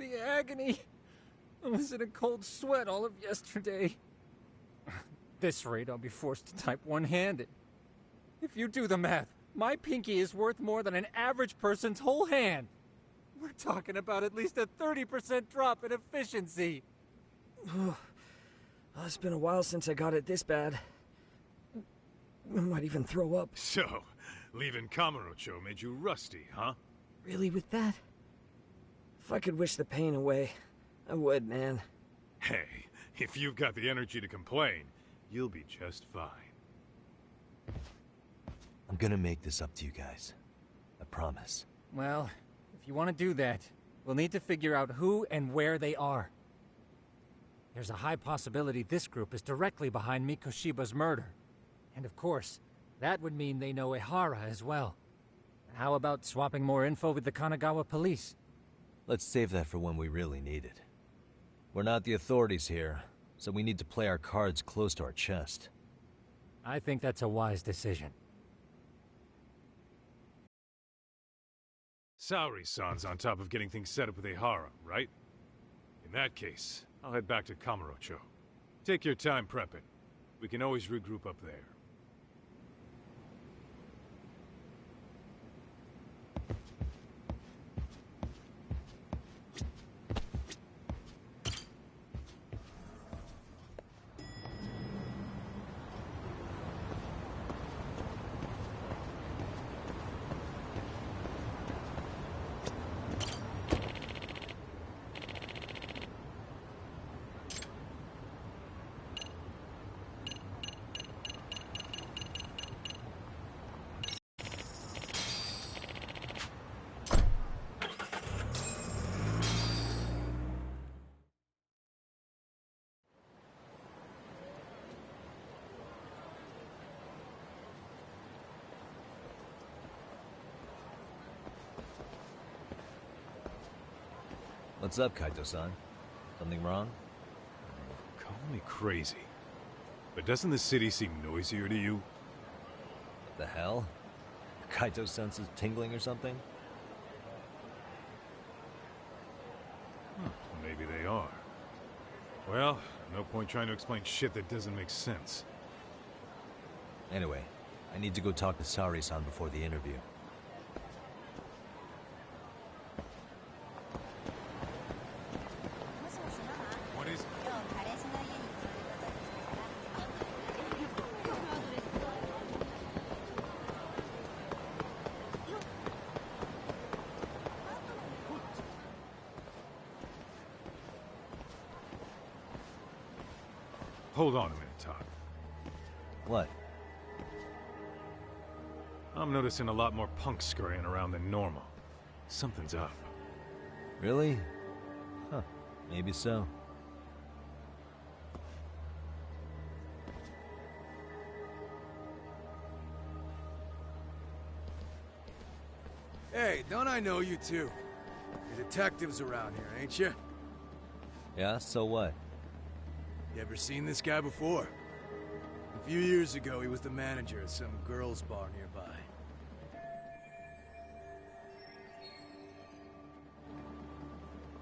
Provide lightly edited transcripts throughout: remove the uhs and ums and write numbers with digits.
the agony. I was in a cold sweat all of yesterday. At this rate, I'll be forced to type one-handed. If you do the math, my pinky is worth more than an average person's whole hand. We're talking about at least a 30% drop in efficiency. It's been a while since I got it this bad. I might even throw up. So, leaving Kamurocho made you rusty, huh? Really, with that? If I could wish the pain away, I would, man. Hey, if you've got the energy to complain, you'll be just fine. I'm gonna make this up to you guys. I promise. Well, if you want to do that, we'll need to figure out who and where they are. There's a high possibility this group is directly behind Mikoshiba's murder. And of course, that would mean they know Ehara as well. How about swapping more info with the Kanagawa police? Let's save that for when we really need it. We're not the authorities here, so we need to play our cards close to our chest. I think that's a wise decision. Saori-san's on top of getting things set up with Ehara, right? In that case, I'll head back to Kamurocho. Take your time prepping. We can always regroup up there. What's up, Kaito-san? Something wrong? Call me crazy, but doesn't the city seem noisier to you? What the hell? Kaito senses tingling or something? Maybe they are. Well, no point trying to explain shit that doesn't make sense. Anyway, I need to go talk to Saori-san before the interview. What is it? Hold on a minute, Todd. What? I'm noticing a lot more punks scurrying around than normal. Something's up. Really? Huh. Maybe so. Hey, don't I know you two? You're detectives around here, ain't you? Yeah, so what? You ever seen this guy before? A few years ago, he was the manager at some girls' bar nearby.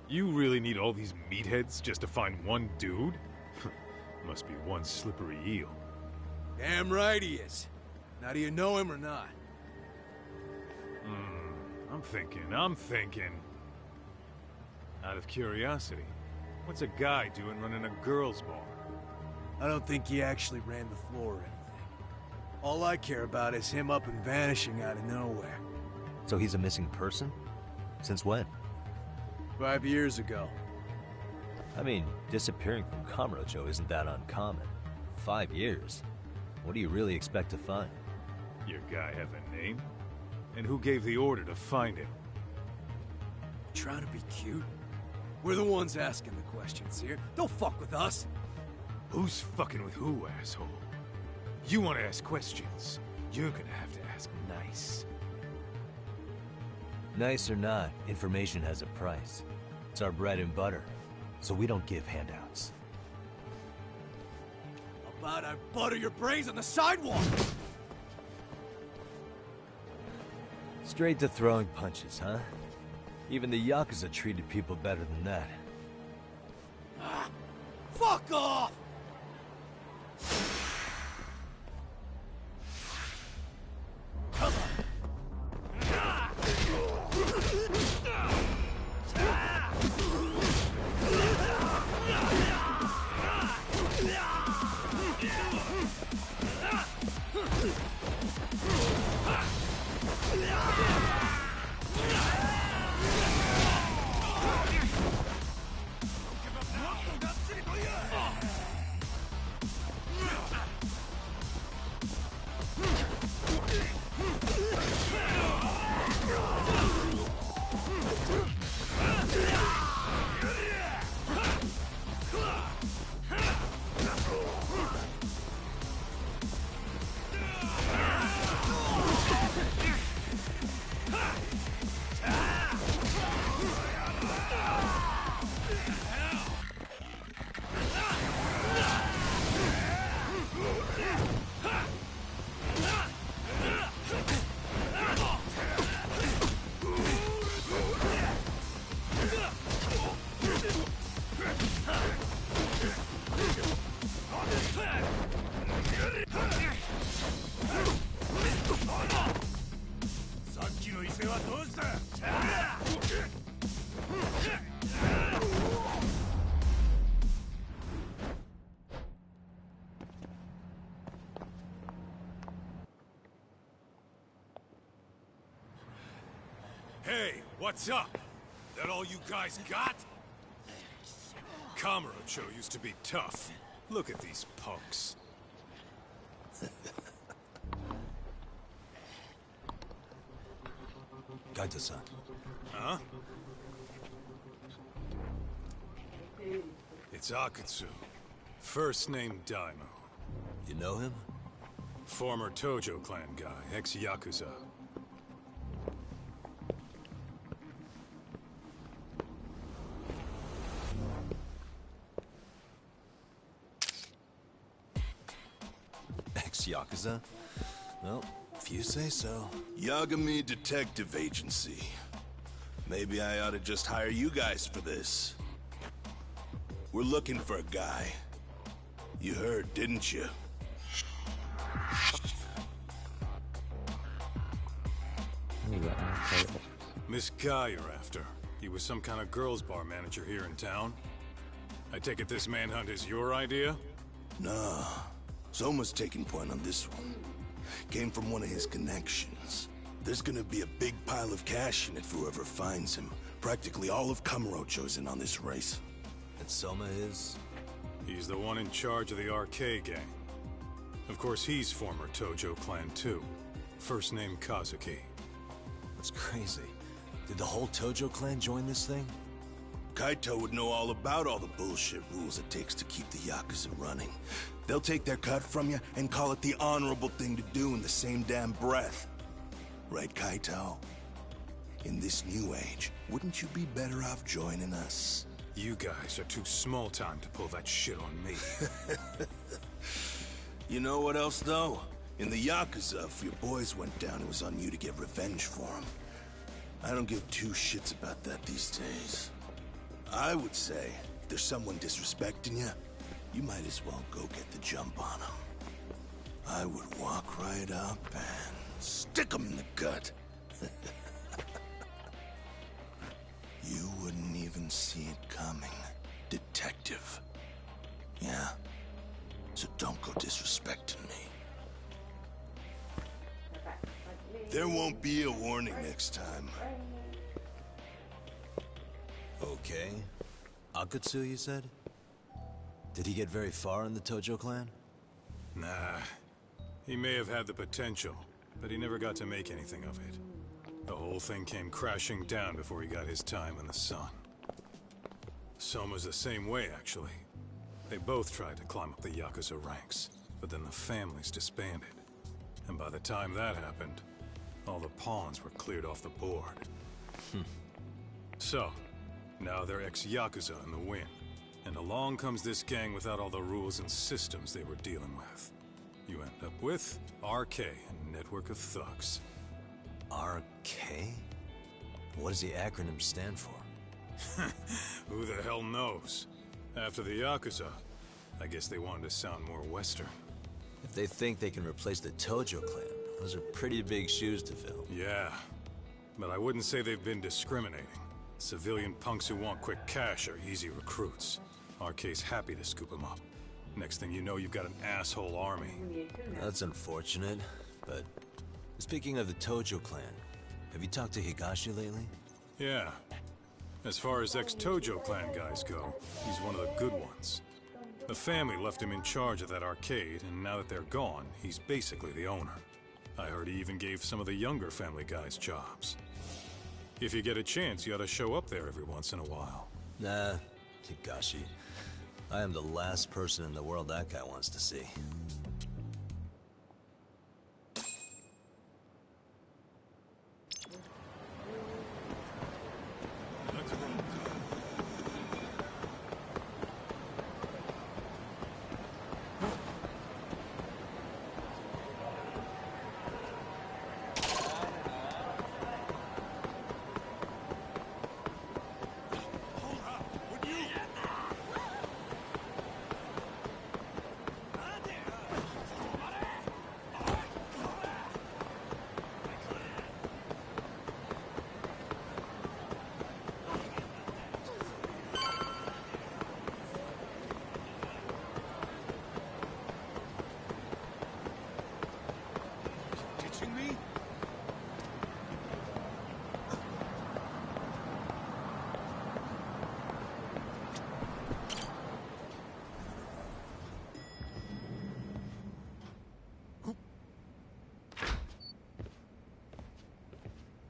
You really need all these meatheads just to find one dude? Must be one slippery eel. Damn right he is. Now, do you know him or not? I'm thinking. Out of curiosity, what's a guy doing running a girls' bar? I don't think he actually ran the floor or anything. All I care about is him up and vanishing out of nowhere. So he's a missing person? Since when? 5 years ago. I mean, disappearing from Kamurocho isn't that uncommon. 5 years? What do you really expect to find? Your guy have a name? And who gave the order to find him? Trying to be cute? We're the ones asking the questions here. Don't fuck with us. Who's fucking with who, asshole? You want to ask questions, you're gonna have to ask nice. Nice or not, information has a price. It's our bread and butter, so we don't give handouts. How about I butter your brains on the sidewalk? Straight to throwing punches, huh? Even the Yakuza treated people better than that. Fuck off! Hey, what's up? That all you guys got? Kamurocho used to be tough. Look at these punks. Gaito-san. Huh? It's Akutsu. First name Daimyo. You know him? Former Tojo clan guy, ex-Yakuza. Ex-Yakuza? Well, if you say so. Yagami Detective Agency. Maybe I ought to just hire you guys for this. We're looking for a guy. You heard, didn't you? This guy you're after. He was some kind of girls' bar manager here in town. I take it this manhunt is your idea? Nah. Soma's taking point on this one. Came from one of his connections. There's gonna be a big pile of cash in it for whoever finds him. Practically all of Kamurocho's in on this race. And Soma is? He's the one in charge of the RK gang. Of course, he's former Tojo clan too. First name Kazuki. That's crazy. Did the whole Tojo clan join this thing? Kaito would know all about all the bullshit rules it takes to keep the Yakuza running. They'll take their cut from you and call it the honorable thing to do in the same damn breath. Right, Kaito? In this new age, wouldn't you be better off joining us? You guys are too small time to pull that shit on me. You know what else, though? In the Yakuza, if your boys went down, it was on you to get revenge for them. I don't give two shits about that these days. I would say, if there's someone disrespecting you, you might as well go get the jump on them. I would walk right up and stick them in the gut. You wouldn't even see it coming, detective. Yeah? So don't go disrespecting me. There won't be a warning next time. Okay. Akutsu, you said? Did he get very far in the Tojo clan? Nah. He may have had the potential, but he never got to make anything of it. The whole thing came crashing down before he got his time in the sun. Soma's the same way, actually. They both tried to climb up the Yakuza ranks, but then the families disbanded. And by the time that happened, all the pawns were cleared off the board. So, now they're ex-Yakuza in the wind. And along comes this gang without all the rules and systems they were dealing with. You end up with RK and a network of thugs. RK? What does the acronym stand for? Who the hell knows? After the Yakuza, I guess they wanted to sound more Western. If they think they can replace the Tojo clan, those are pretty big shoes to fill. Yeah, but I wouldn't say they've been discriminating. Civilian punks who want quick cash are easy recruits. RK's happy to scoop them up. Next thing you know, you've got an asshole army. That's unfortunate, but speaking of the Tojo clan, have you talked to Higashi lately? Yeah. As far as ex-Tojo clan guys go, he's one of the good ones. The family left him in charge of that arcade, and now that they're gone, he's basically the owner. I heard he even gave some of the younger family guys jobs. If you get a chance, you ought to show up there every once in a while. Nah, Higashi. I am the last person in the world that guy wants to see.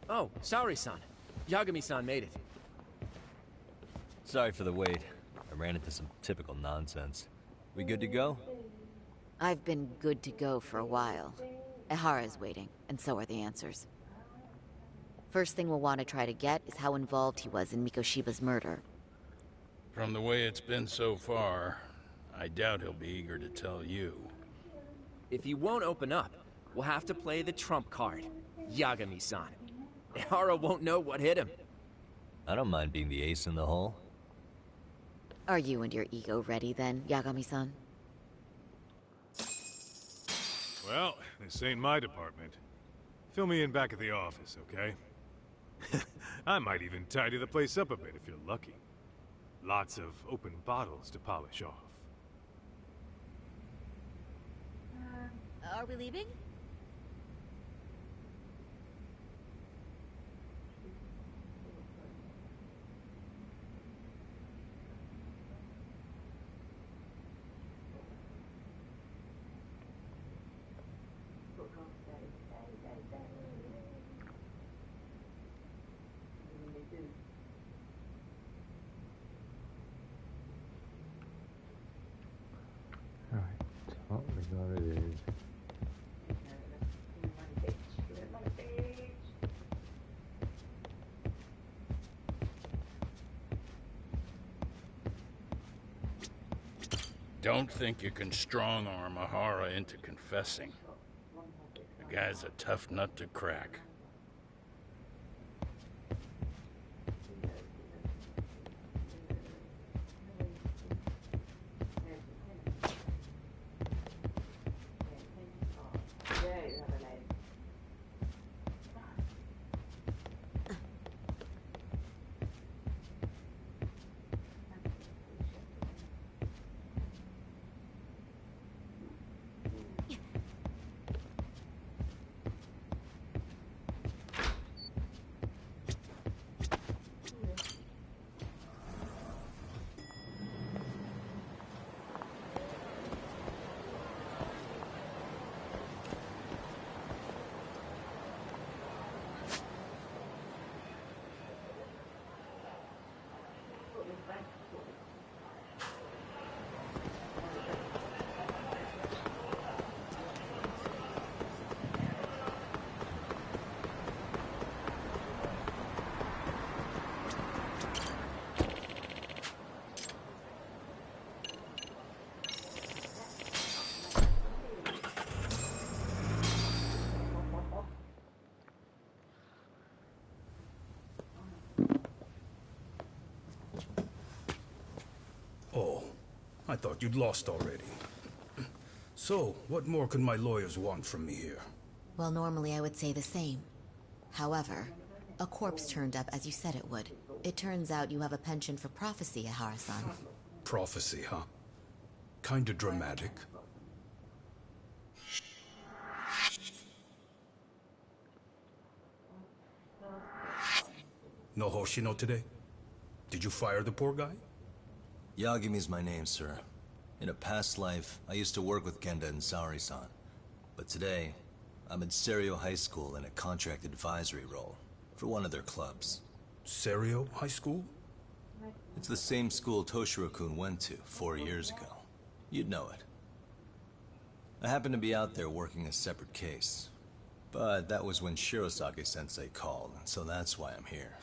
Oh, sorry-san. Yagami-san made it. Sorry for the wait. I ran into some typical nonsense. We good to go? I've been good to go for a while. Ehara's waiting, and so are the answers. First thing we'll want to try to get is how involved he was in Mikoshiba's murder. From the way it's been so far, I doubt he'll be eager to tell you. If he won't open up, we'll have to play the trump card. Yagami-san. Ehara won't know what hit him. I don't mind being the ace in the hole. Are you and your ego ready then, Yagami-san? Well, this ain't my department. Fill me in back at the office, okay? I might even tidy the place up a bit if you're lucky. Lots of open bottles to polish off. Are we leaving? Don't think you can strong-arm Ehara into confessing. The guy's a tough nut to crack. I thought you'd lost already. So, what more could my lawyers want from me here? Well, normally I would say the same. However, a corpse turned up as you said it would. It turns out you have a penchant for prophecy, Ihara-san. Prophecy, huh? Kinda dramatic. No Hoshino today? Did you fire the poor guy? Yagami's my name, sir. In a past life, I used to work with Kenda and Saori-san. But today, I'm at Serio High School in a contract advisory role for one of their clubs. Serio High School? It's the same school Toshiro-kun went to 4 years ago. You'd know it. I happened to be out there working a separate case. But that was when Shirosake-sensei called, so that's why I'm here.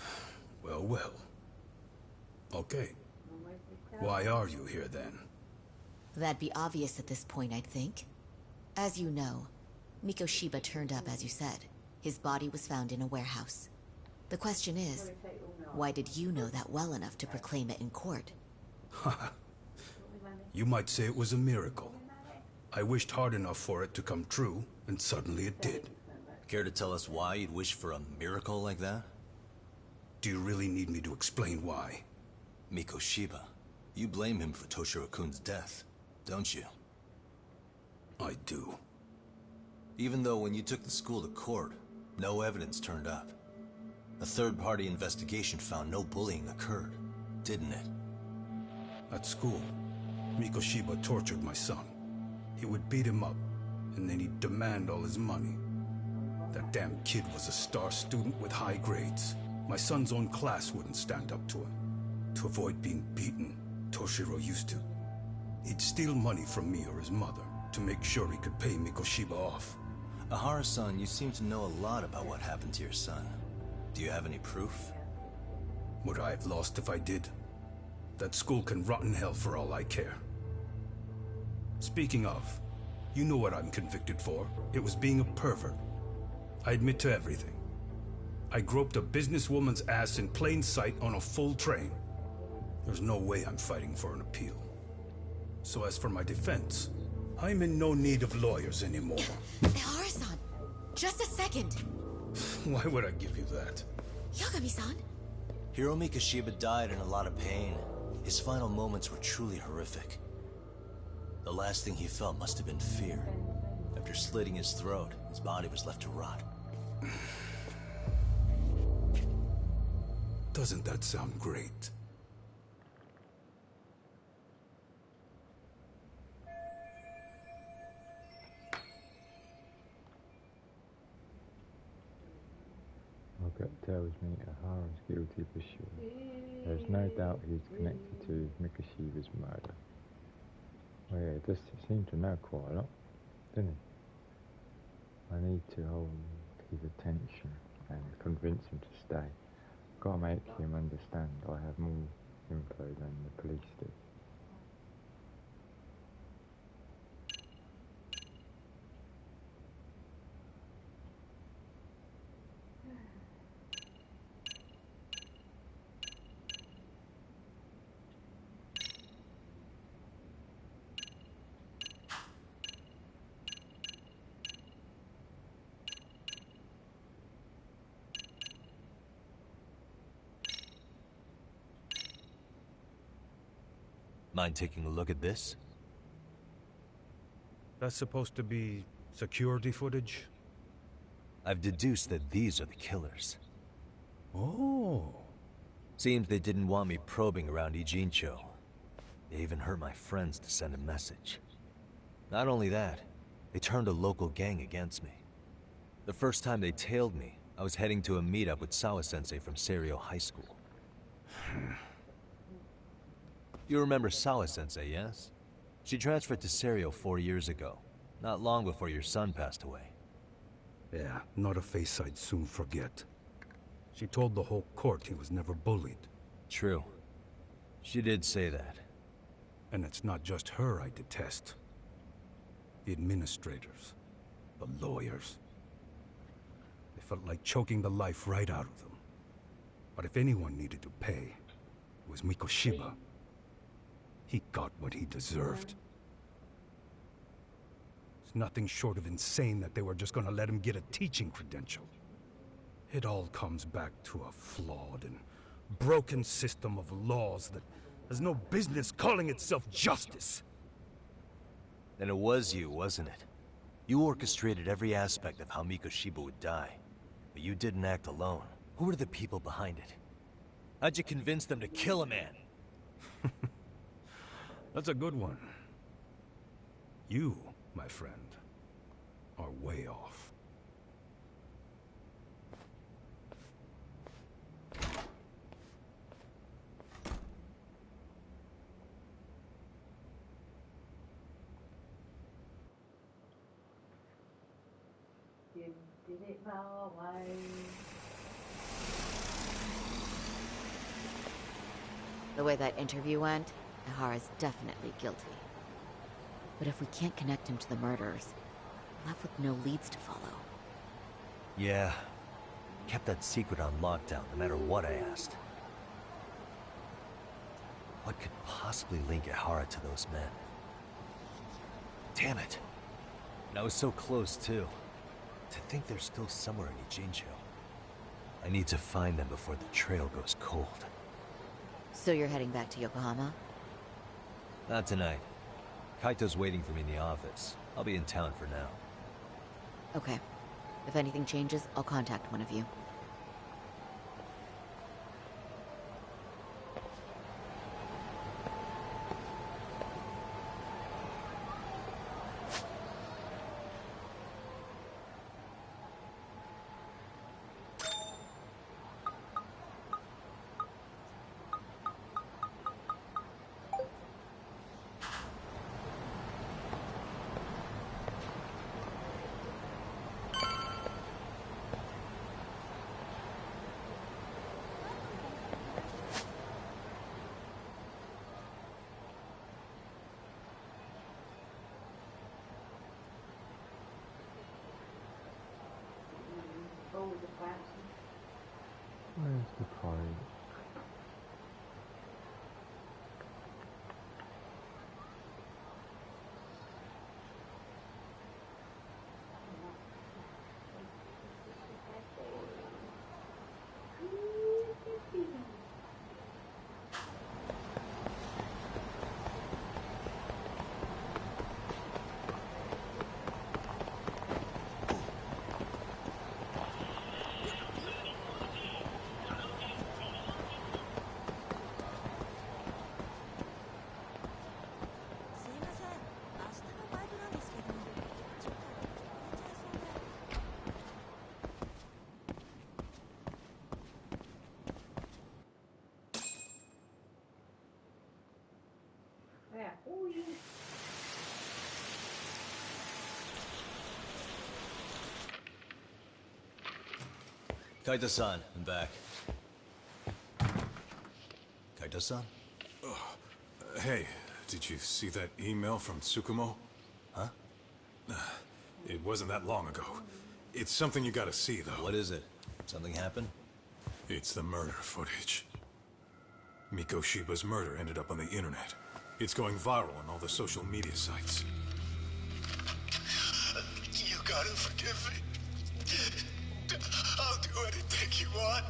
Well, well. Okay. Why are you here then? That'd be obvious at this point, I'd think. As you know, Mikoshiba turned up as you said. His body was found in a warehouse. The question is, why did you know that well enough to proclaim it in court? You might say it was a miracle. I wished hard enough for it to come true, and suddenly it did. Care to tell us why you'd wish for a miracle like that? Do you really need me to explain why? Mikoshiba, you blame him for Toshiro-kun's death, don't you? I do. Even though when you took the school to court, no evidence turned up. A third-party investigation found no bullying occurred, didn't it? At school, Mikoshiba tortured my son. He would beat him up, and then he'd demand all his money. That damn kid was a star student with high grades. My son's own class wouldn't stand up to him. To avoid being beaten, Toshiro used to. He'd steal money from me or his mother to make sure he could pay Mikoshiba off. Ihara-san, you seem to know a lot about what happened to your son. Do you have any proof? Would I have lost if I did? That school can rot in hell for all I care. Speaking of, you know what I'm convicted for. It was being a pervert. I admit to everything. I groped a businesswoman's ass in plain sight on a full train. There's no way I'm fighting for an appeal. So as for my defense, I'm in no need of lawyers anymore. Ihara-san, just a second. Why would I give you that? Yagami-san? Hiro Mikoshiba died in a lot of pain. His final moments were truly horrific. The last thing he felt must have been fear. After slitting his throat, his body was left to rot. Doesn't that sound great? Our gut tells me Ihara's guilty for sure. There's no doubt he's connected to Mikoshiba's murder. Oh yeah, he does seem to know quite a lot, doesn't he? I need to hold his attention and convince him to stay. Gotta make him understand I have more info than the police do. Mind taking a look at this? That's supposed to be security footage? I've deduced that these are the killers. Oh. Seems they didn't want me probing around Ijincho. They even hurt my friends to send a message. Not only that, they turned a local gang against me. The first time they tailed me, I was heading to a meetup with Sawa-sensei from Serio High School. You remember Sawa-sensei, yes? She transferred to Serio 4 years ago, not long before your son passed away. Yeah, not a face I'd soon forget. She told the whole court he was never bullied. True. She did say that. And it's not just her I detest. The administrators, the lawyers. They felt like choking the life right out of them. But if anyone needed to pay, it was Mikoshiba. He got what he deserved. It's nothing short of insane that they were just gonna let him get a teaching credential. It all comes back to a flawed and broken system of laws that has no business calling itself justice. Then it was you, wasn't it? You orchestrated every aspect of how Mikoshiba would die. But you didn't act alone. Who were the people behind it? How'd you convince them to kill a man? That's a good one. You, my friend, are way off. The way that interview went, Ihara's definitely guilty. But if we can't connect him to the murderers, we're left with no leads to follow. Yeah. Kept that secret on lockdown, no matter what I asked. What could possibly link Ihara to those men? Damn it. And I was so close, too. To think they're still somewhere in Ijincho. I need to find them before the trail goes cold. So you're heading back to Yokohama? Not tonight. Kaito's waiting for me in the office. I'll be in town for now. Okay. If anything changes, I'll contact one of you. Where's the party? Kaito-san, I'm back. Kaito-san? Hey, did you see that email from Tsukumo? Huh? It wasn't that long ago. It's something you gotta see, though. What is it? Something happened? It's the murder footage. Mikoshiba's murder ended up on the internet. It's going viral on all the social media sites. You gotta forgive me. I'll do anything you want.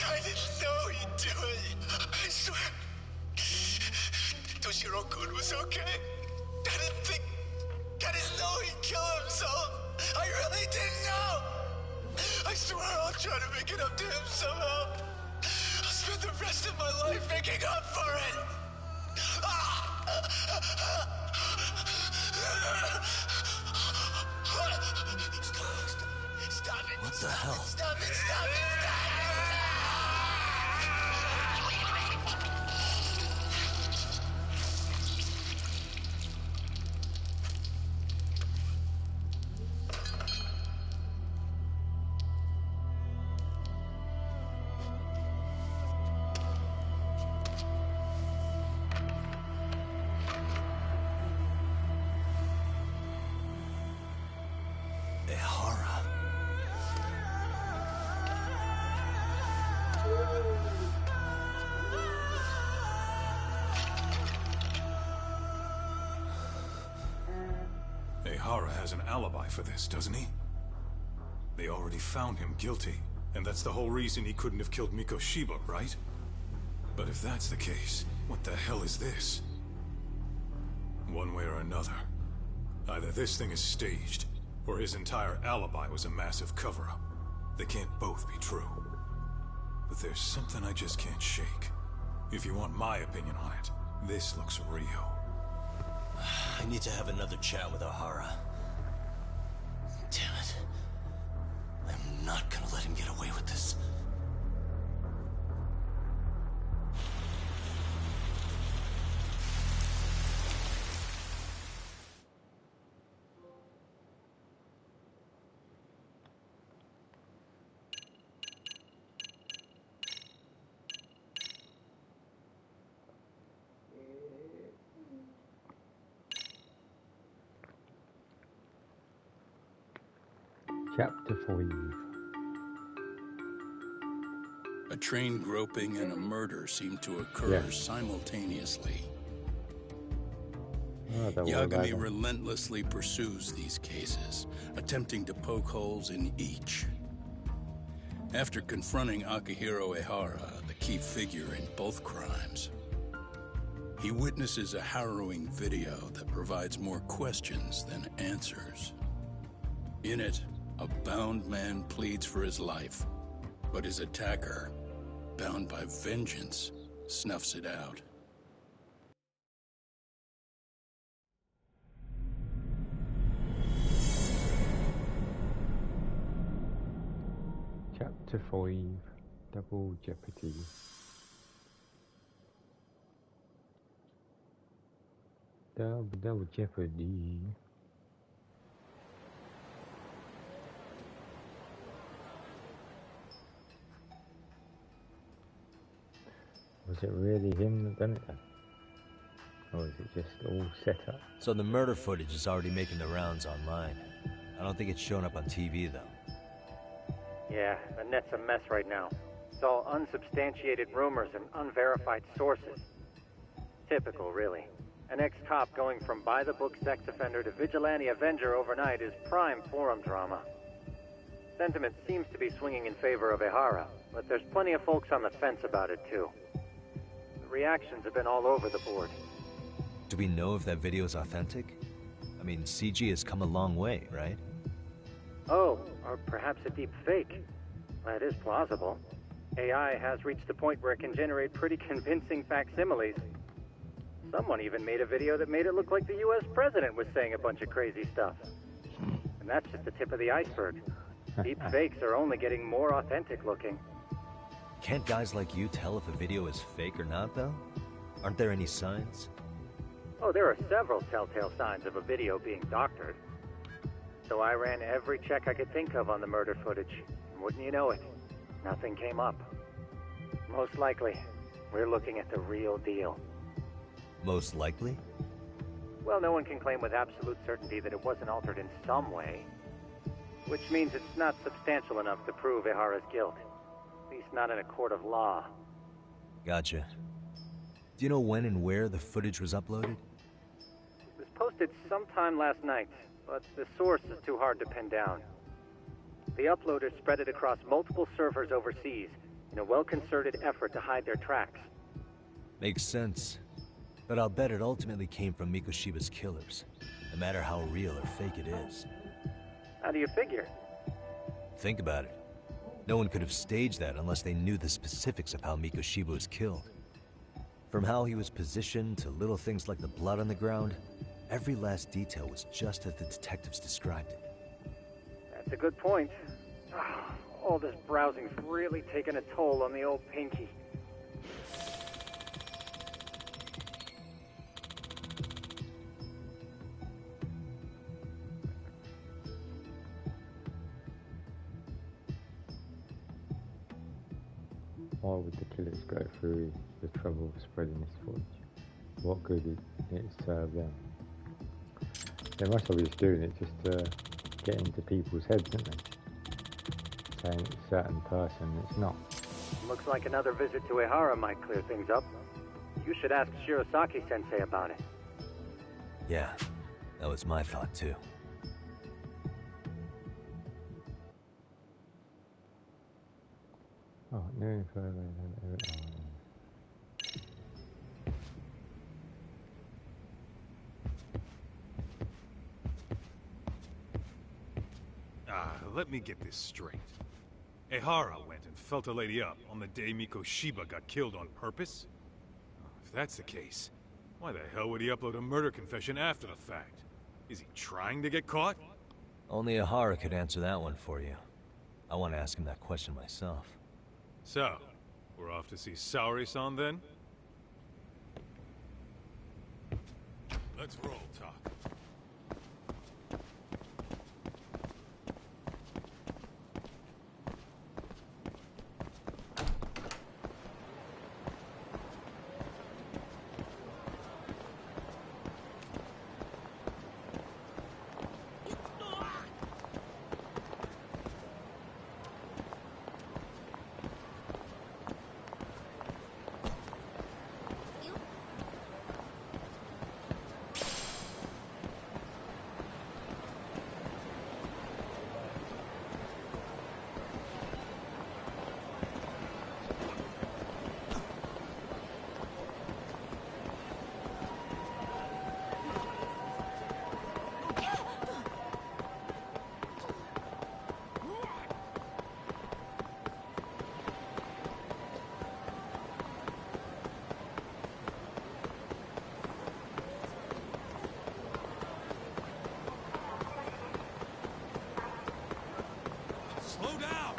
I didn't know he'd do it. I swear. Toshiro-kun was okay. I didn't know he'd kill himself. I really didn't know. I swear I'll try to make it up to him somehow. I'll spend the rest of my life making up for it. Stop it. What the hell? Stop it, stop it, stop it! Ehara has an alibi for this, doesn't he? They already found him guilty, and that's the whole reason he couldn't have killed Mikoshiba, right? But if that's the case, what the hell is this? One way or another, either this thing is staged, or his entire alibi was a massive cover-up. They can't both be true. But there's something I just can't shake. If you want my opinion on it, this looks real. I need to have another chat with O'Hara. Damn it. I'm not gonna let him get away with this. Chapter 5. A train groping and a murder seem to occur Yeah. simultaneously. Oh, don't worry about Yagami it. relentlessly pursues these cases, attempting to poke holes in each. After confronting Akihiro Ehara, the key figure in both crimes, he witnesses a harrowing video that provides more questions than answers. In it, a bound man pleads for his life, but his attacker, bound by vengeance, snuffs it out. Chapter 5. Double Jeopardy. Double Jeopardy. Was it really him that done it then? Or is it just all set up? So the murder footage is already making the rounds online. I don't think it's showing up on TV, though. Yeah, the net's a mess right now. It's all unsubstantiated rumors and unverified sources. Typical, really. An ex-cop going from by-the-book sex offender to vigilante avenger overnight is prime forum drama. Sentiment seems to be swinging in favor of Ehara, but there's plenty of folks on the fence about it, too. The reactions have been all over the board. Do we know if that video is authentic? I mean, CG has come a long way, right? Oh, or perhaps a deep fake. That is plausible. AI has reached the point where it can generate pretty convincing facsimiles. Someone even made a video that made it look like the US president was saying a bunch of crazy stuff. And that's just the tip of the iceberg. Deep fakes are only getting more authentic looking. Can't guys like you tell if a video is fake or not, though? Aren't there any signs? Oh, there are several telltale signs of a video being doctored. So I ran every check I could think of on the murder footage. And wouldn't you know it, nothing came up. Most likely, we're looking at the real deal. Most likely? Well, no one can claim with absolute certainty that it wasn't altered in some way. Which means it's not substantial enough to prove Ehara's guilt. At least not in a court of law. Gotcha. Do you know when and where the footage was uploaded? It was posted sometime last night, but the source is too hard to pin down. The uploaders spread it across multiple servers overseas in a well-concerted effort to hide their tracks. Makes sense. But I'll bet it ultimately came from Mikoshiba's killers, no matter how real or fake it is. How do you figure? Think about it. No one could have staged that unless they knew the specifics of how Mikoshiba was killed. From how he was positioned to little things like the blood on the ground, every last detail was just as the detectives described it. That's a good point. All this browsing's really taken a toll on the old pinky. Why would the killers go through the trouble of spreading this footage? What good did it serve them? They must have been doing it just to get into people's heads, didn't they? Saying it's a certain person, it's not. Looks like another visit to Ehara might clear things up. You should ask Shirosaki-sensei about it. Yeah, that was my thought too. Oh, nearing further than ever. Let me get this straight. Ehara went and felt a lady up on the day Mikoshiba got killed on purpose? If that's the case, why the hell would he upload a murder confession after the fact? Is he trying to get caught? Only Ehara could answer that one for you. I want to ask him that question myself. So, we're off to see Saori-san then? Let's roll, Talk. Slow down!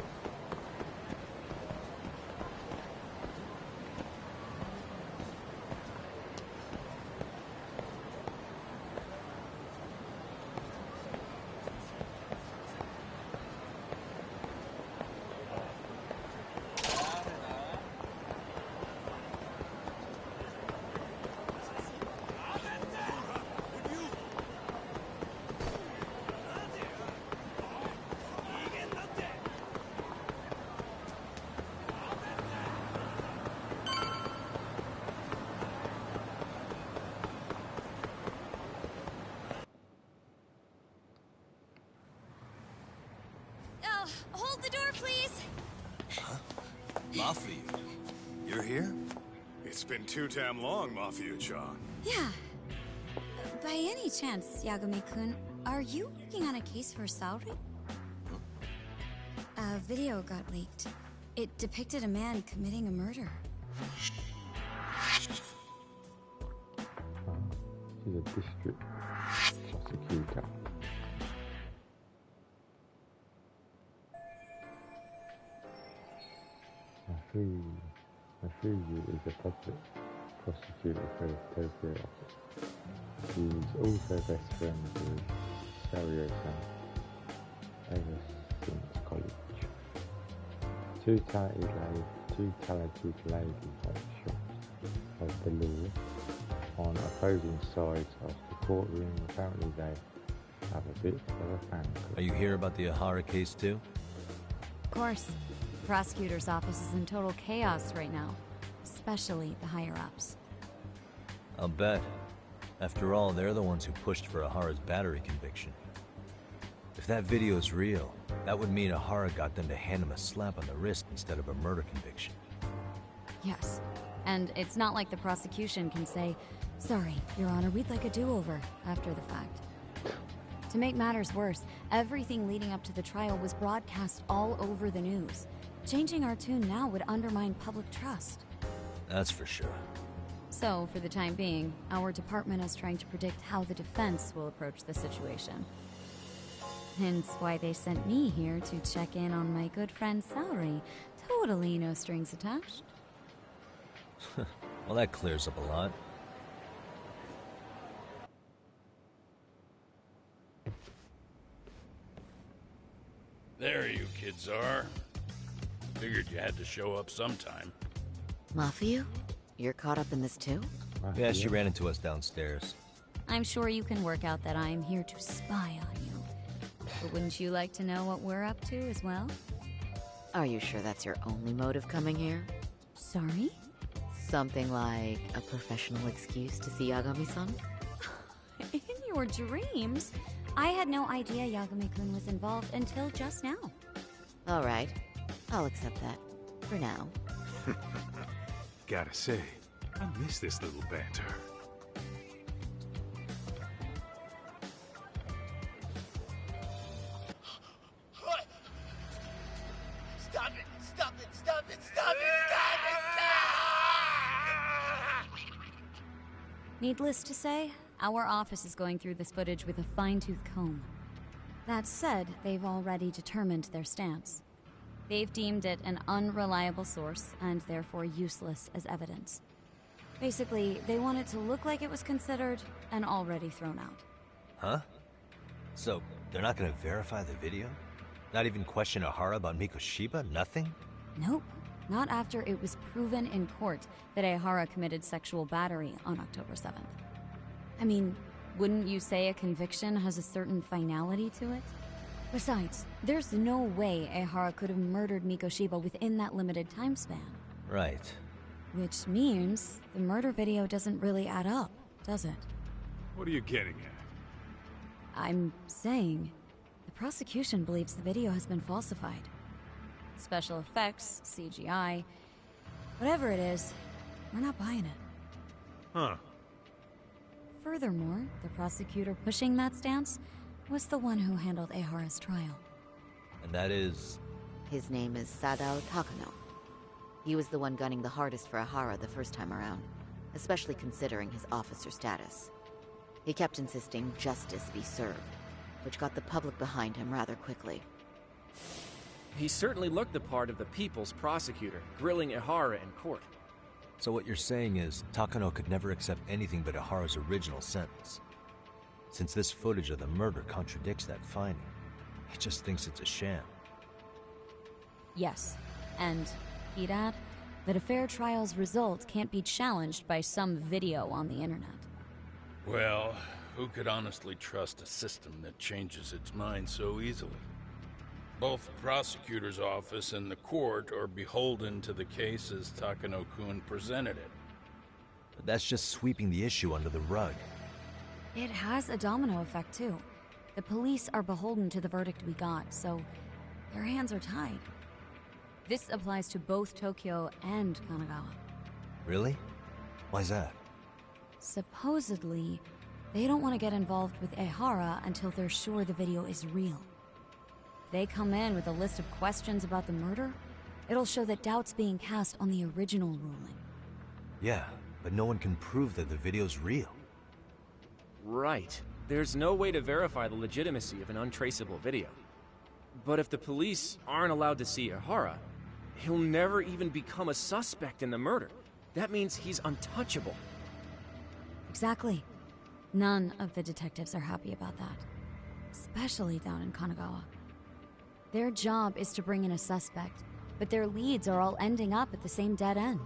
Hold the door, please! Huh? Mafia, you're here? It's been too damn long, Mafia-chan. Yeah. By any chance, Yagami-kun, are you working on a case for Saori? A video got leaked. It depicted a man committing a murder. She's a district prosecutor. Mafuyu is a public prosecutor for the Tokyo office. He is also best friends with Saori-san ever since college. Two talented ladies have shots of the law on opposing sides of the courtroom. Apparently they have a bit of a fan club. Are you here about the Ehara case too? Of course. The prosecutor's office is in total chaos right now, especially the higher-ups. I'll bet. After all, they're the ones who pushed for Ahara's battery conviction. If that video's real, that would mean Ahara got them to hand him a slap on the wrist instead of a murder conviction. Yes. And it's not like the prosecution can say, "Sorry, Your Honor, we'd like a do-over," after the fact. To make matters worse, everything leading up to the trial was broadcast all over the news. Changing our tune now would undermine public trust. That's for sure. So, for the time being, our department is trying to predict how the defense will approach the situation. Hence why they sent me here to check in on my good friend Saori. Totally no strings attached. Well, that clears up a lot. There you kids are. Figured you had to show up sometime. Mafia? You're caught up in this too? Yeah, she ran into us downstairs. I'm sure you can work out that I'm here to spy on you. But wouldn't you like to know what we're up to as well? Are you sure that's your only motive coming here? Sorry? Something like a professional excuse to see Yagami-san? In your dreams? I had no idea Yagami-kun was involved until just now. All right. I'll accept that. For now. Gotta say, I miss this little banter. Stop it! Stop it! Stop it! Stop it! Needless to say, our office is going through this footage with a fine-tooth comb. That said, they've already determined their stance. They've deemed it an unreliable source and therefore useless as evidence. Basically, they want it to look like it was considered and already thrown out. Huh? So, they're not gonna verify the video? Not even question Ahara about Mikoshiba? Nothing? Nope. Not after it was proven in court that Ahara committed sexual battery on October 7th. I mean, wouldn't you say a conviction has a certain finality to it? Besides, there's no way Ahara could have murdered Mikoshiba within that limited time span. Right. Which means the murder video doesn't really add up, does it? What are you getting at? I'm saying the prosecution believes the video has been falsified. Special effects, CGI, whatever it is, we're not buying it. Huh. Furthermore, the prosecutor pushing that stance was the one who handled Ahara's trial. And that is? His name is Sadao Takano. He was the one gunning the hardest for Ahara the first time around, especially considering his officer status. He kept insisting justice be served, which got the public behind him rather quickly. He certainly looked the part of the people's prosecutor, grilling Ahara in court. So what you're saying is, Takano could never accept anything but Ahara's original sentence. Since this footage of the murder contradicts that finding, he just thinks it's a sham. Yes, and he'd add that a fair trial's result can't be challenged by some video on the internet. Well, who could honestly trust a system that changes its mind so easily? Both the prosecutor's office and the court are beholden to the case as Takano-kun presented it. But that's just sweeping the issue under the rug. It has a domino effect, too. The police are beholden to the verdict we got, so their hands are tied. This applies to both Tokyo and Kanagawa. Really? Why's that? Supposedly, they don't want to get involved with Ehara until they're sure the video is real. If they come in with a list of questions about the murder, it'll show that doubt's being cast on the original ruling. Yeah, but no one can prove that the video's real. Right. There's no way to verify the legitimacy of an untraceable video. But if the police aren't allowed to see Ehara, he'll never even become a suspect in the murder. That means he's untouchable. Exactly. None of the detectives are happy about that. Especially down in Kanagawa. Their job is to bring in a suspect, but their leads are all ending up at the same dead end.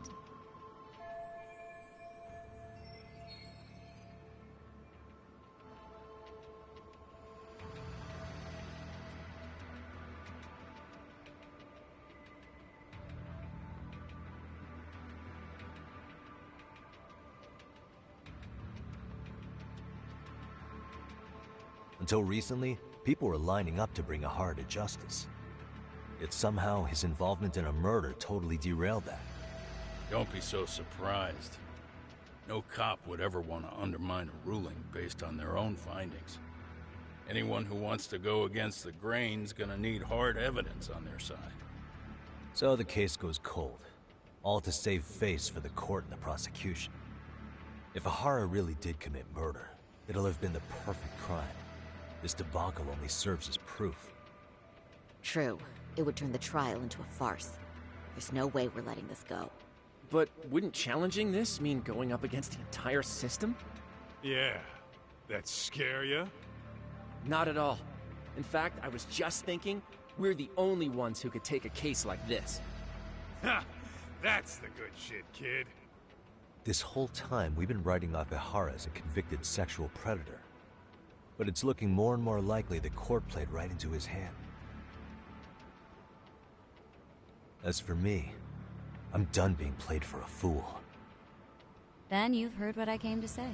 Until recently, people were lining up to bring Ahara to justice. Yet somehow his involvement in a murder totally derailed that. Don't be so surprised. No cop would ever want to undermine a ruling based on their own findings. Anyone who wants to go against the grain's gonna need hard evidence on their side. So the case goes cold, all to save face for the court and the prosecution. If Ahara really did commit murder, it'll have been the perfect crime. This debacle only serves as proof. True. It would turn the trial into a farce. There's no way we're letting this go. But wouldn't challenging this mean going up against the entire system? Yeah. That scare ya? Not at all. In fact, I was just thinking, we're the only ones who could take a case like this. Ha! That's the good shit, kid. This whole time, we've been writing off Ehara as a convicted sexual predator. But it's looking more and more likely the court played right into his hand. As for me, I'm done being played for a fool. Then you've heard what I came to say.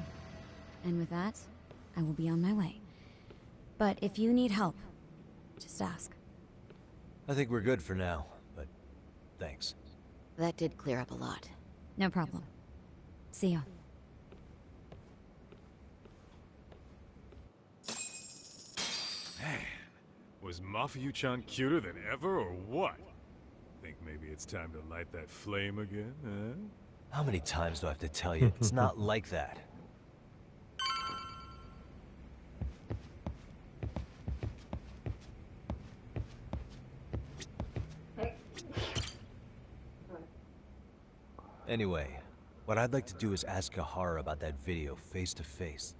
And with that, I will be on my way. But if you need help, just ask. I think we're good for now, but thanks. That did clear up a lot. No problem. See ya. Man, was Mafuyu-chan cuter than ever, or what? Think maybe it's time to light that flame again, huh? How many times do I have to tell you? It's not like that. Anyway, what I'd like to do is ask Kahara about that video face to face.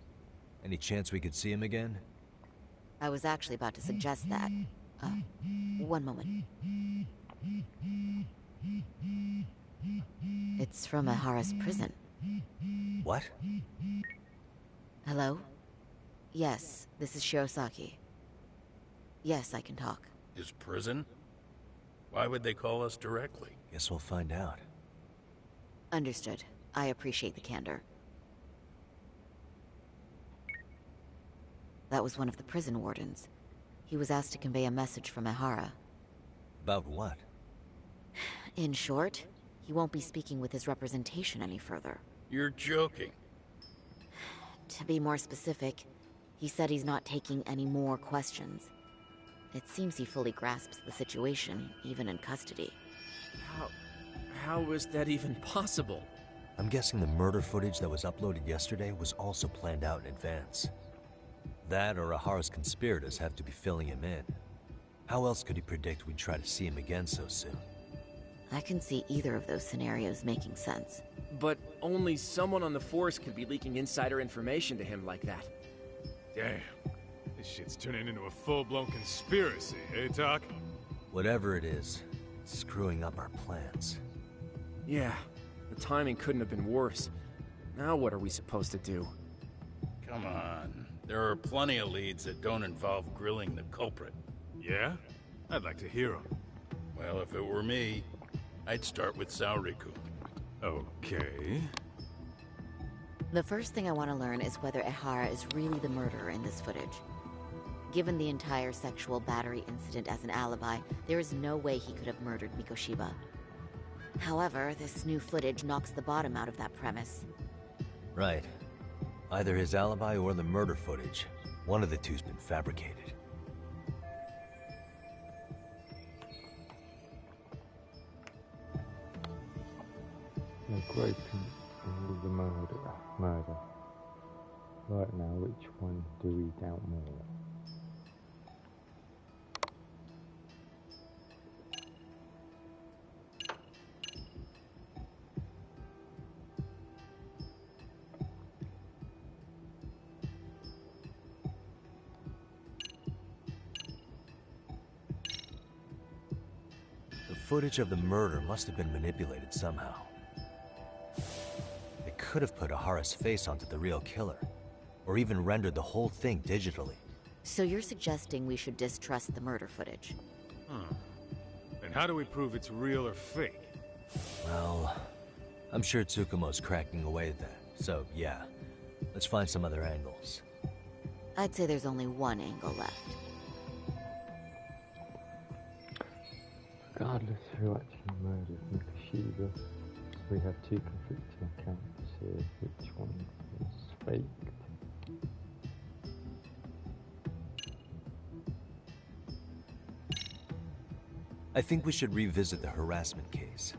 Any chance we could see him again? I was actually about to suggest that. One moment. It's from Ahara's prison. What? Hello? Yes, this is Shirosaki. Yes, I can talk. His prison? Why would they call us directly? Guess we'll find out. Understood. I appreciate the candor. That was one of the prison wardens. He was asked to convey a message from Ahara. About what? In short, he won't be speaking with his representation any further. You're joking. To be more specific, he said he's not taking any more questions. It seems he fully grasps the situation, even in custody. How is that even possible? I'm guessing the murder footage that was uploaded yesterday was also planned out in advance. That or Ahara's conspirators have to be filling him in. How else could he predict we'd try to see him again so soon? I can see either of those scenarios making sense. But only someone on the force could be leaking insider information to him like that. Damn. This shit's turning into a full-blown conspiracy, eh, Doc? Whatever it is, it's screwing up our plans. Yeah, the timing couldn't have been worse. Now what are we supposed to do? Come on. There are plenty of leads that don't involve grilling the culprit. Yeah? I'd like to hear them. Well, if it were me, I'd start with Saoriku. Okay. The first thing I want to learn is whether Ehara is really the murderer in this footage. Given the entire sexual battery incident as an alibi, there is no way he could have murdered Mikoshiba. However, this new footage knocks the bottom out of that premise. Right. Either his alibi or the murder footage. One of the two's been fabricated. They're groping all the murder. Right now, which one do we doubt more? The footage of the murder must have been manipulated somehow. They could have put Ahara's face onto the real killer, or even rendered the whole thing digitally. So you're suggesting we should distrust the murder footage? And how do we prove it's real or fake? Well, I'm sure Tsukumo's cracking away at that, so yeah. Let's find some other angles. I'd say there's only one angle left. Regardless of who actually murdered Mikoshiba, we have two conflicting accounts here. Which one is faked? I think we should revisit the harassment case.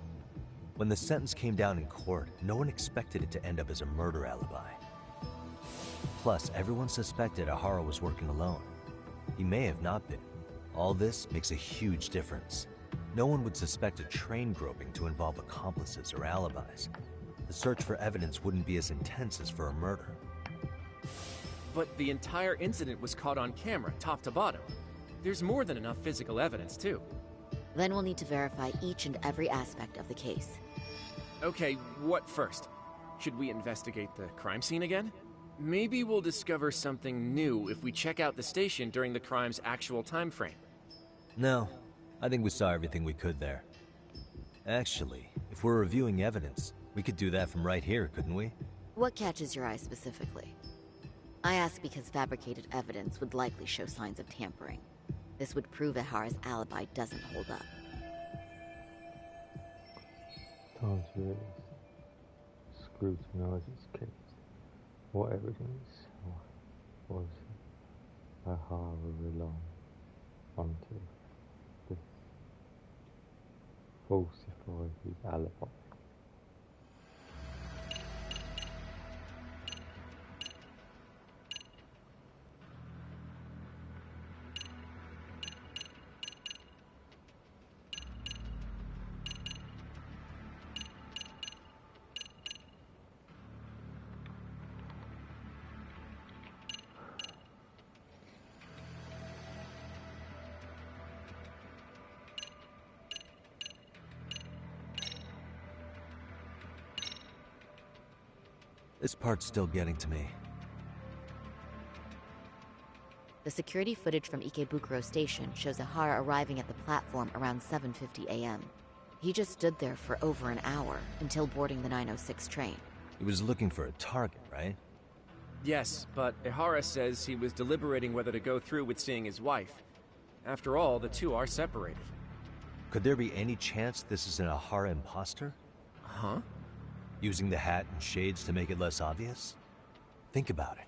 When the sentence came down in court, no one expected it to end up as a murder alibi. Plus, everyone suspected Ahara was working alone. He may have not been. All this makes a huge difference. No one would suspect a train groping to involve accomplices or alibis. The search for evidence wouldn't be as intense as for a murder. But the entire incident was caught on camera, top to bottom. There's more than enough physical evidence, too. Then we'll need to verify each and every aspect of the case. Okay, what first? Should we investigate the crime scene again? Maybe we'll discover something new if we check out the station during the crime's actual time frame. No, I think we saw everything we could there. Actually, if we're reviewing evidence, we could do that from right here, couldn't we? What catches your eye specifically? I ask because fabricated evidence would likely show signs of tampering. This would prove Ehara's alibi doesn't hold up. Time to really scrutinise its case. What evidence was O'Hara relying on to falsify his alibi? This part's still getting to me. The security footage from Ikebukuro Station shows Ihara arriving at the platform around 7:50 a.m. He just stood there for over an hour until boarding the 906 train. He was looking for a target, right? Yes, but Ihara says he was deliberating whether to go through with seeing his wife. After all, the two are separated. Could there be any chance this is an Ihara imposter? Huh? Using the hat and shades to make it less obvious? Think about it.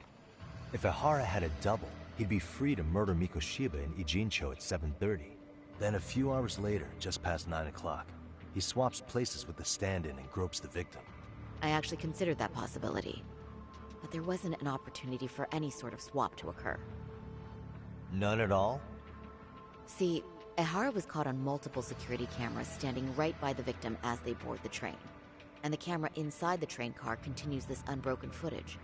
If Ihara had a double, he'd be free to murder Mikoshiba in Ijincho at 7:30. Then a few hours later, just past 9 o'clock, he swaps places with the stand-in and gropes the victim. I actually considered that possibility. But there wasn't an opportunity for any sort of swap to occur. None at all? See, Ihara was caught on multiple security cameras standing right by the victim as they board the train. And the camera inside the train car continues this unbroken footage.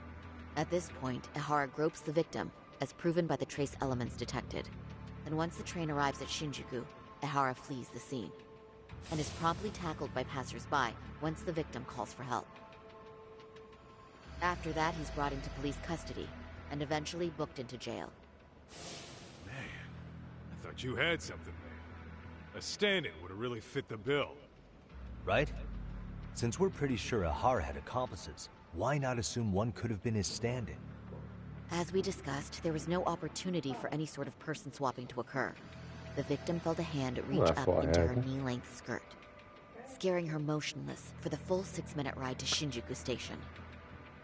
At this point, Ihara gropes the victim, as proven by the trace elements detected. Then once the train arrives at Shinjuku, Ihara flees the scene, and is promptly tackled by passers-by once the victim calls for help. After that, he's brought into police custody, and eventually booked into jail. Man, I thought you had something there. A stand-in would have really fit the bill. Right? Since we're pretty sure Ihara had accomplices, why not assume one could have been his stand-in? As we discussed, there was no opportunity for any sort of person swapping to occur. The victim felt a hand reach up into her knee-length skirt, scaring her motionless for the full 6-minute ride to Shinjuku Station.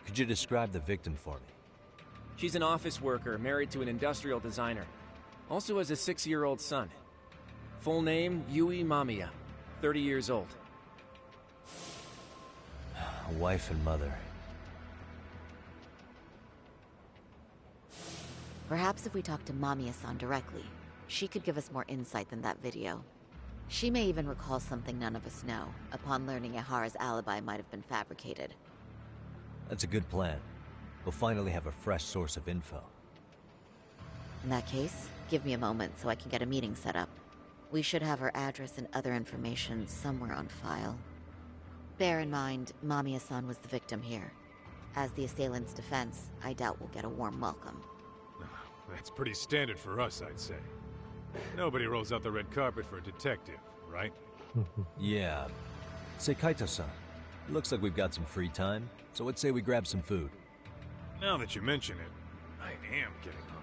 Could you describe the victim for me? She's an office worker married to an industrial designer. Also has a 6-year-old son. Full name, Yui Mamiya, 30 years old. A wife and mother. Perhaps if we talk to Mamiya-san directly, she could give us more insight than that video. She may even recall something none of us know, upon learning Ihara's alibi might have been fabricated. That's a good plan. We'll finally have a fresh source of info. In that case, give me a moment so I can get a meeting set up. We should have her address and other information somewhere on file. Bear in mind, Mamiya-san was the victim here. As the assailant's defense, I doubt we'll get a warm welcome. That's pretty standard for us, I'd say. Nobody rolls out the red carpet for a detective, right? Yeah. Say, Kaito-san, looks like we've got some free time, so let's say we grab some food. Now that you mention it, I am getting hungry.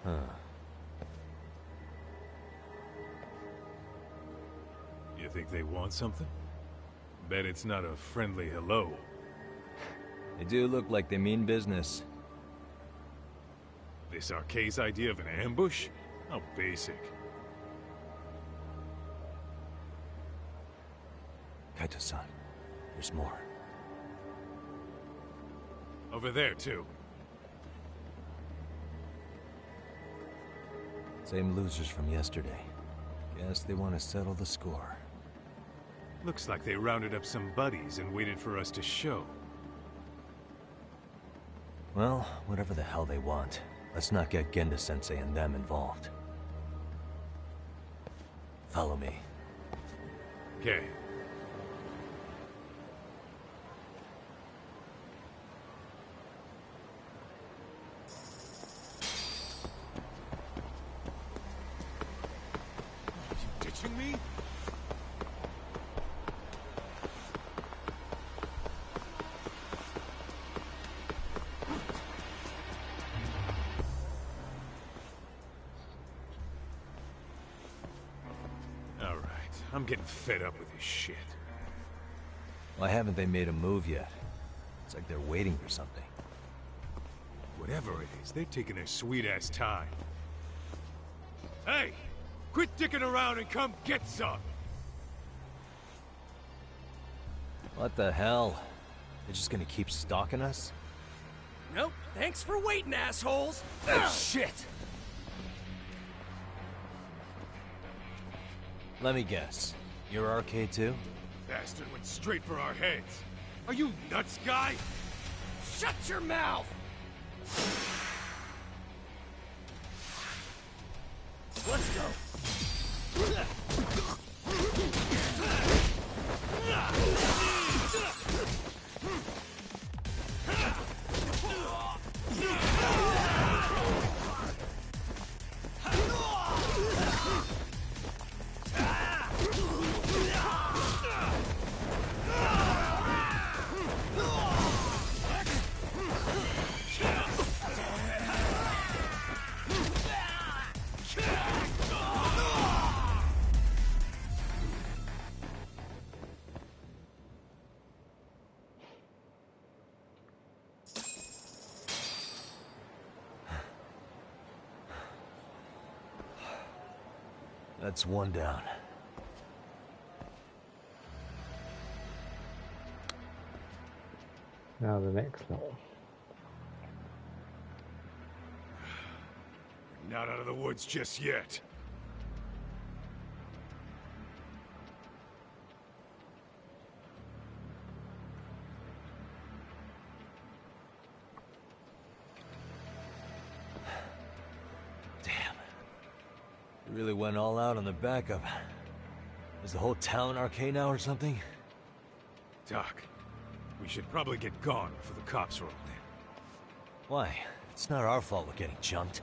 Huh. You think they want something? Bet it's not a friendly hello. They do look like they mean business. This Arcade's idea of an ambush? How basic. Kaito-san, there's more. Over there, too. Same losers from yesterday. Guess they want to settle the score. Looks like they rounded up some buddies and waited for us to show. Well, whatever the hell they want, let's not get Genda-sensei and them involved. Follow me. Okay. watching me? All right, I'm getting fed up with this shit. Why haven't they made a move yet? It's like they're waiting for something. Whatever it is, they're taking their sweet-ass time. Hey! Quit dicking around and come get some! What the hell? They're just gonna keep stalking us? Nope. Thanks for waiting, assholes. Oh, shit! Let me guess. You're RK too? Bastard went straight for our heads. Are you nuts, guy? Shut your mouth! Let's go. That's one down. Now the next lot. Not out of the woods just yet. You really went all out on the backup. Is the whole town RK now or something? Doc, we should probably get gone before the cops roll in. Why? It's not our fault we're getting jumped.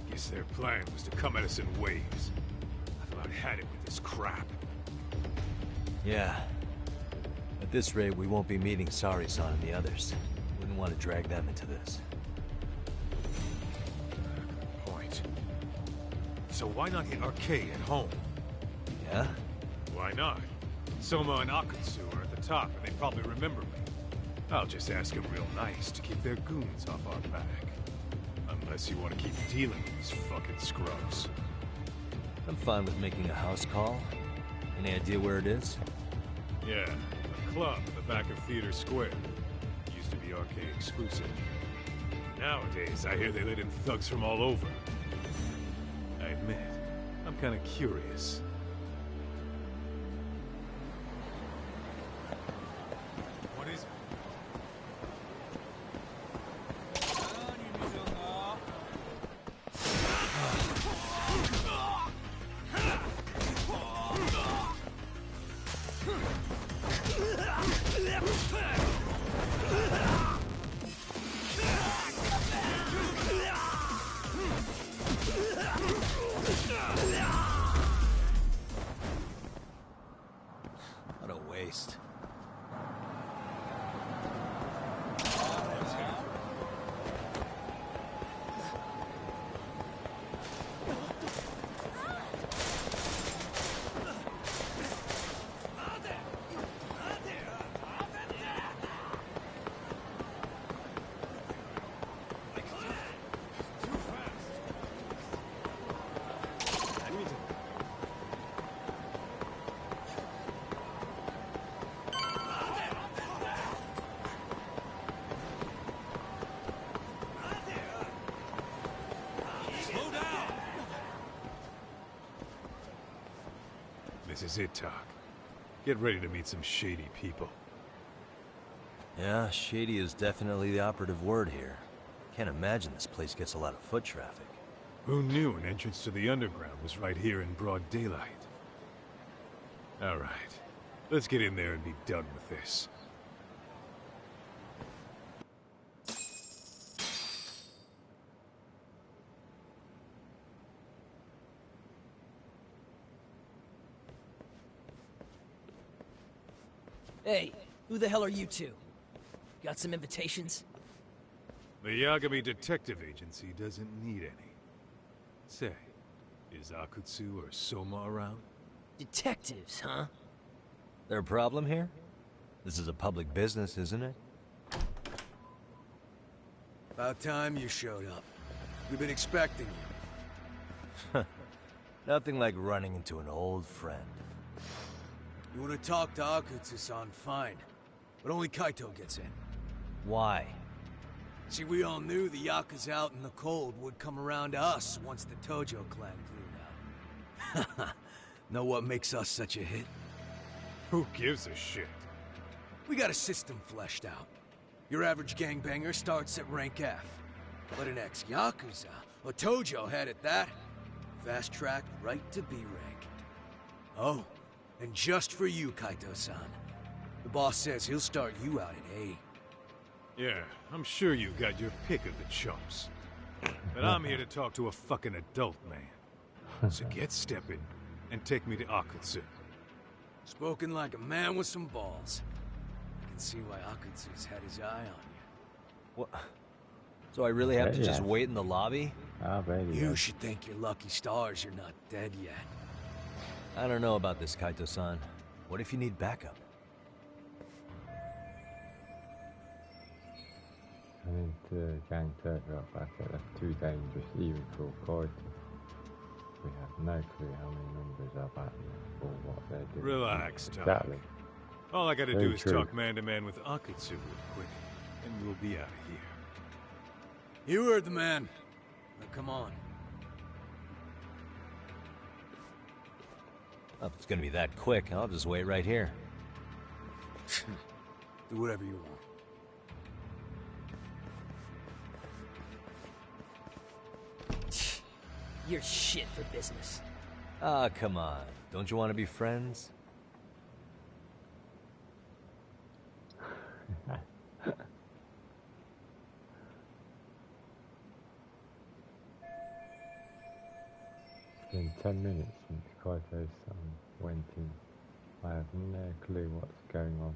Guess their plan was to come at us in waves. I've about had it with this crap. Yeah. At this rate, we won't be meeting Sari-san and the others. Wouldn't want to drag them into this. Good point. So why not hit RK at home? Yeah? Why not? Soma and Akutsu are at the top, and they probably remember me. I'll just ask them real nice to keep their goons off our back. Unless you want to keep dealing with these fucking scrubs. I'm fine with making a house call. Any idea where it is? Yeah, a club in the back of Theater Square. Used to be RK exclusive. Nowadays, I hear they let in thugs from all over. I admit, I'm kind of curious. What is it? What a waste. This is it, Doc. Get ready to meet some shady people. Yeah, shady is definitely the operative word here. Can't imagine this place gets a lot of foot traffic. Who knew an entrance to the underground was right here in broad daylight? All right. Let's get in there and be done with this. Hey, who the hell are you two? Got some invitations? The Yagami Detective Agency doesn't need any. Say, is Akutsu or Soma around? Detectives, huh? There a problem here? This is a public business, isn't it? About time you showed up. We've been expecting you. Nothing like running into an old friend. You want to talk to Akutsu-san, fine. But only Kaito gets in. Why? See, we all knew the Yakuza out in the cold would come around to us once the Tojo clan cleared out. Know what makes us such a hit? Who gives a shit? We got a system fleshed out. Your average gangbanger starts at rank F. But an ex-Yakuza, a Tojo head at that, fast track right to B rank. Oh, and just for you, Kaito-san. The boss says he'll start you out at A. Yeah, I'm sure you've got your pick of the chumps. But I'm here to talk to a fucking adult man. So get stepping and take me to Akutsu. Spoken like a man with some balls. I can see why Akutsu's had his eye on you. What? So I really have to just wait in the lobby? You should thank your lucky stars you're not dead yet. I don't know about this, Kaito-san. What if you need backup? I need to gang Turtle up back at that's too dangerous even for authority. We have no clue how many members are back there or what they're doing. Relax, Tom. Exactly. All I gotta Very do is true. talk man-to-man with Akutsu real quick, and we'll be out of here. You heard the man. Now come on. If it's gonna be that quick, I'll just wait right here. Do whatever you want. You're shit for business. Ah, come on. Don't you want to be friends? It's been 10 minutes since Kaito's son went in. I have no clue what's going on.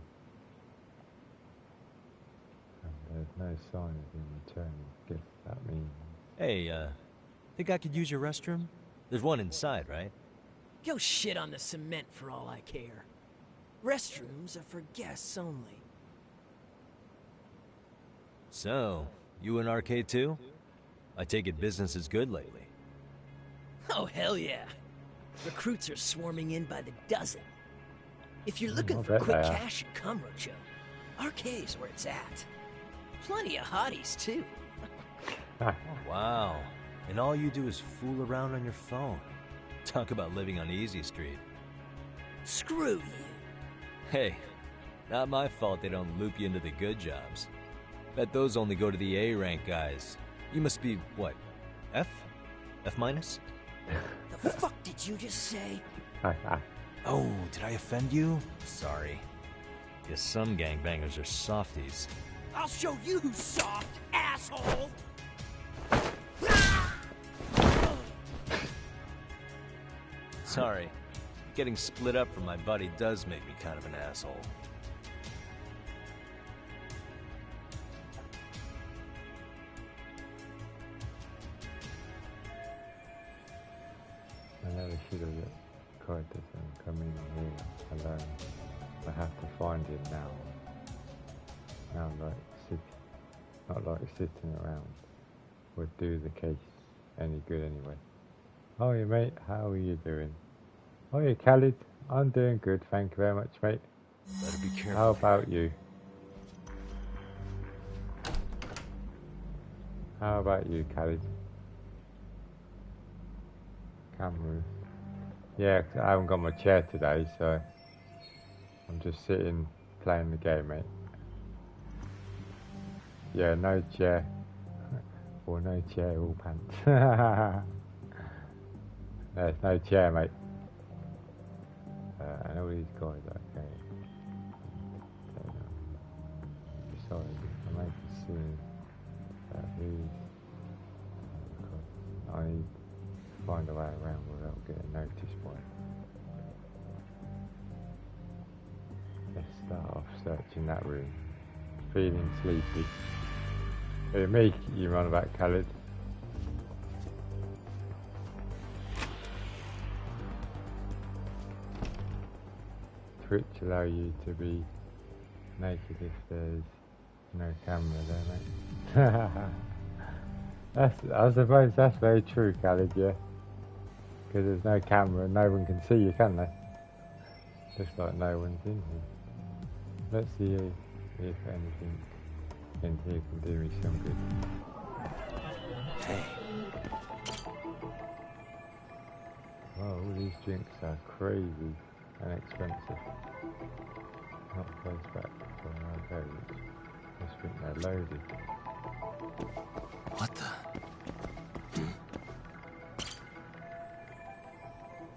And there's no sign of him returning. Guess that means... Hey, think I could use your restroom? There's one inside, right? Go shit on the cement for all I care. Restrooms are for guests only. So, you in Arcade too? I take it business is good lately. Oh, hell yeah. Recruits are swarming in by the dozen. If you're looking for quick cash in Kamurocho, Arcade's where it's at. Plenty of hotties, too. Wow. And all you do is fool around on your phone. Talk about living on Easy Street. Screw you. Hey, not my fault they don't loop you into the good jobs. Bet those only go to the A-rank guys. You must be, what, F? F minus? The fuck did you just say? Oh, did I offend you? Sorry. Guess some gangbangers are softies. I'll show you who's soft, asshole! Sorry. Getting split up from my buddy does make me kind of an asshole. I never should have let Kaito-san come in here alone. I have to find him now. Now, not like sitting around would do the case any good anyway. Oh, yeah, mate, how are you doing? Oh, yeah, Khalid, I'm doing good, thank you very much, mate. Better be careful. How about you? How about you, Khalid? Cameron. Yeah, 'cause I haven't got my chair today, so I'm just sitting playing the game, mate. Yeah, no chair. Or no chair, all pants. There's no chair, mate. And all these guys okay. Sorry, I make a scene that I need to find a way around without getting noticed by it. Let's start off searching that room. Feeling sleepy. Hey, me, you run about Khaled. Twitch allow you to be naked if there's no camera there, mate. I suppose that's very true, Khaled, yeah. Because there's no camera, no one can see you, can they? Just like no one's in here. Let's see if anything in here can do me some good. Hey. Wow, all these drinks are crazy and expensive. Not close back from our go. I just think they're loaded. What the?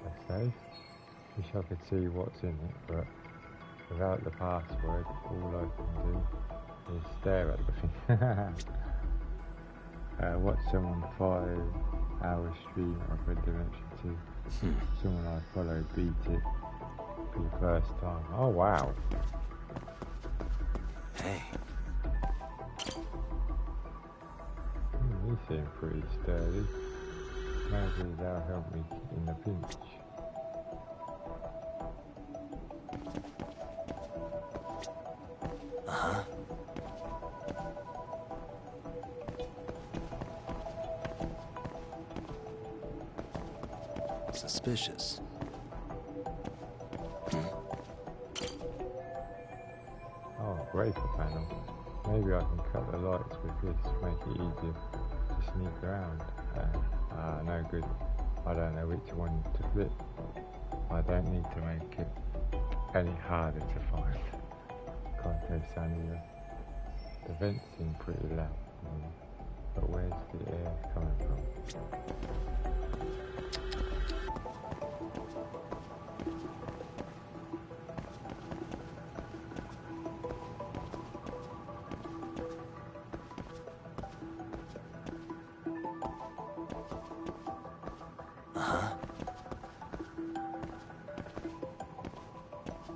They're safe. Wish I could see what's in it, but without the password, all I can do is stare at the thing. Watch someone 5-hour stream of Red Dimension 2. Someone I follow beat it for the first time. Oh wow. Hey. He seemed pretty sturdy. Maybe they'll help me in the pinch. Uh-huh. Suspicious. Oh, breaker panel. Maybe I can cut the lights with this, make it easier to sneak around. No good. I don't know which one to flip. I don't need to make it any harder to find. Can't go sun either. The vents seem pretty loud, but where's the air coming from?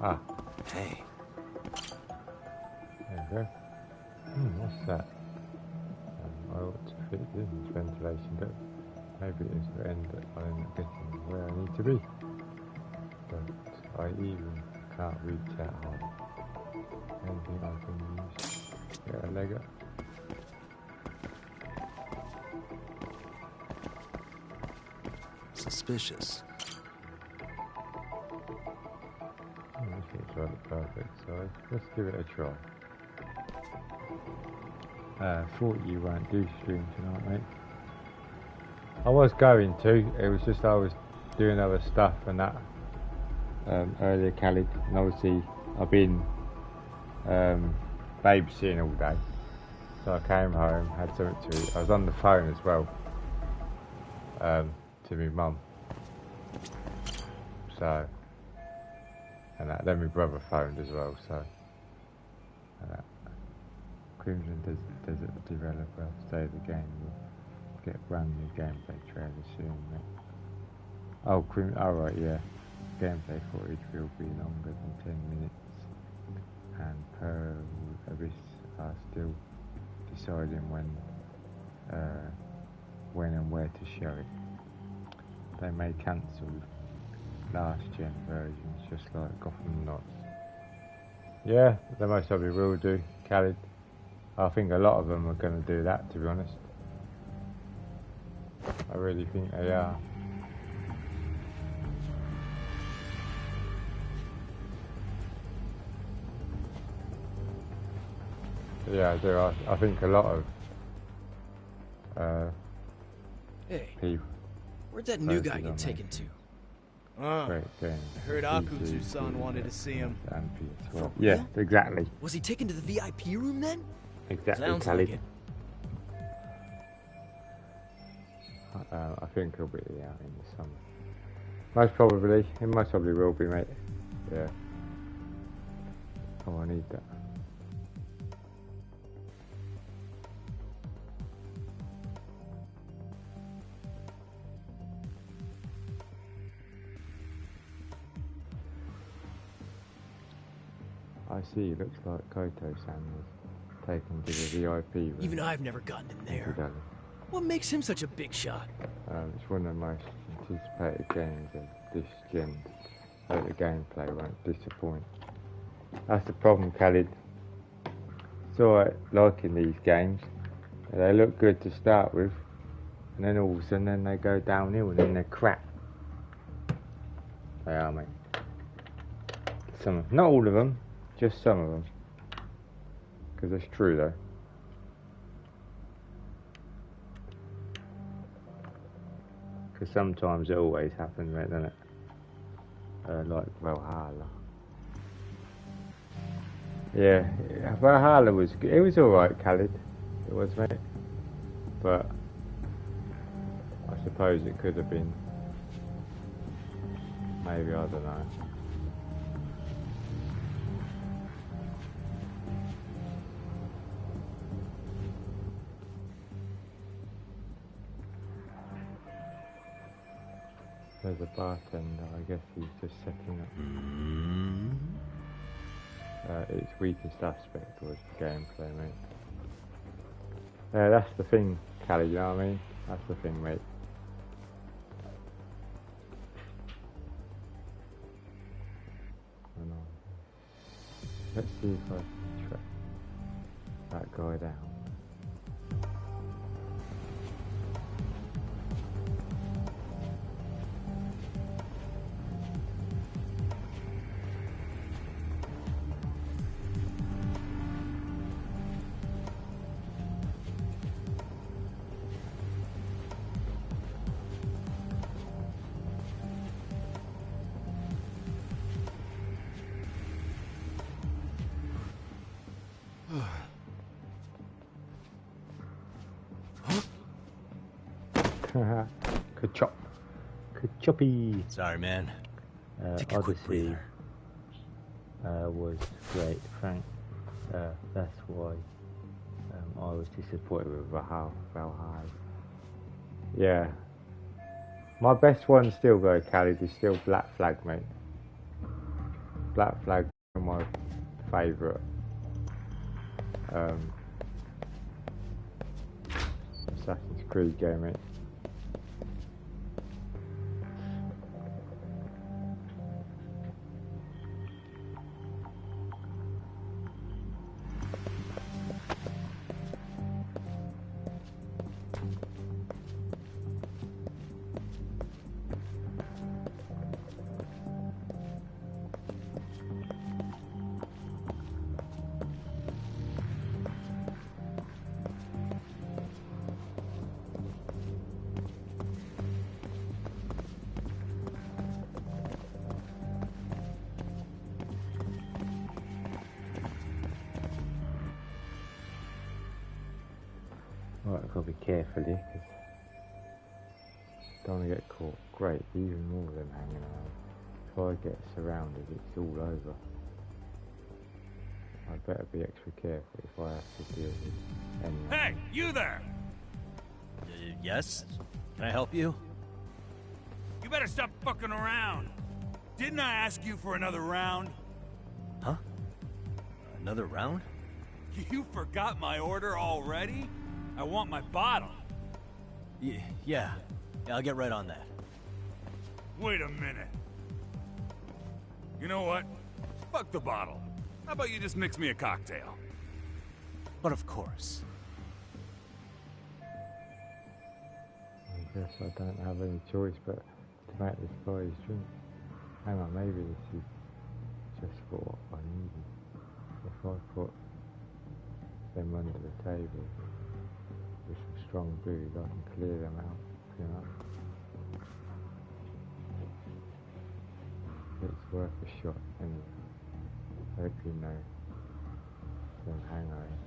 Ah. Hey. There we go. What's that? I ought to fit it in this ventilation duct. Maybe it is the end that I'll end up getting where I need to be. But I even can't reach that high. Anything I can use? Get a leg up. Suspicious. This looks like the perfect size. Let's give it a try. Thought you won't do stream tonight, mate. I was going to. It was just I was doing other stuff and that earlier, Khaled. And obviously I've been babysitting all day. So I came home, had something to eat. I was on the phone as well to my mum. So. And then my brother phoned as well, so. Crimson Desert developer say the game will get brand new gameplay trailer soon, mate. Oh, right, yeah. Gameplay footage will be longer than 10 minutes, and Per Abyss are still deciding when and where to show it. They may cancel last gen versions, just like Gotham Knights. Yeah, they most probably will do, Khaled. I think a lot of them are going to do that, to be honest. I really think they are. Yeah, I do. I think a lot of hey, people. Where'd that new guy get taken to? Great game. I heard Akuzu-san wanted to see him. Yeah, exactly. Was he taken to the VIP room then? Exactly, Sounds Khaled. like it. I think he'll be out in the summer. Most probably. It most probably will be, mate. Yeah. Oh, I need that. I see, looks like Koto-san was taken to the VIP room. Even I've never gotten in there. What makes him such a big shot? It's one of the most anticipated games of this gen, so the gameplay won't disappoint. That's the problem, Khalid. It's alright liking these games. They look good to start with, and then all of a sudden then they go downhill and then they're crap. They are, mate. Some, not all of them, just some of them. Because it's true though. Because sometimes it always happens, mate, doesn't it? Like Valhalla. Yeah, Valhalla was good. It was alright, Khalid. It was, mate. But I suppose it could have been. Maybe, I don't know. There's a bartender, I guess he's just setting up. Its weakest aspect was the gameplay, mate. That's the thing, Callie, you know what I mean? That's the thing, mate. Let's see if I can track that guy down. Ka-chop. Ka-choppy. Sorry, man. Odyssey was great, Frank. That's why I was disappointed with Valhalla. Yeah. My best one still though, Khalid, is still Black Flag, mate. Black Flag is my favourite Assassin's Creed game, mate. Right, I've got to be careful here, because don't want to get caught. Great, even more of them hanging around. If I get surrounded, it's all over. I'd better be extra careful if I have to deal with anyone. Hey, you there! Yes? Can I help you? You better stop fucking around. Didn't I ask you for another round? Huh? Another round? You forgot my order already? I want my bottle. Yeah, I'll get right on that. Wait a minute. You know what? Fuck the bottle. How about you just mix me a cocktail? But of course. I guess I don't have any choice but to make this guy his drink. Hang on, maybe this is just what I needed. If I put them under the table with some strong booze, I can clear them out, you know. It's worth a shot anyway. I hope you know some hangover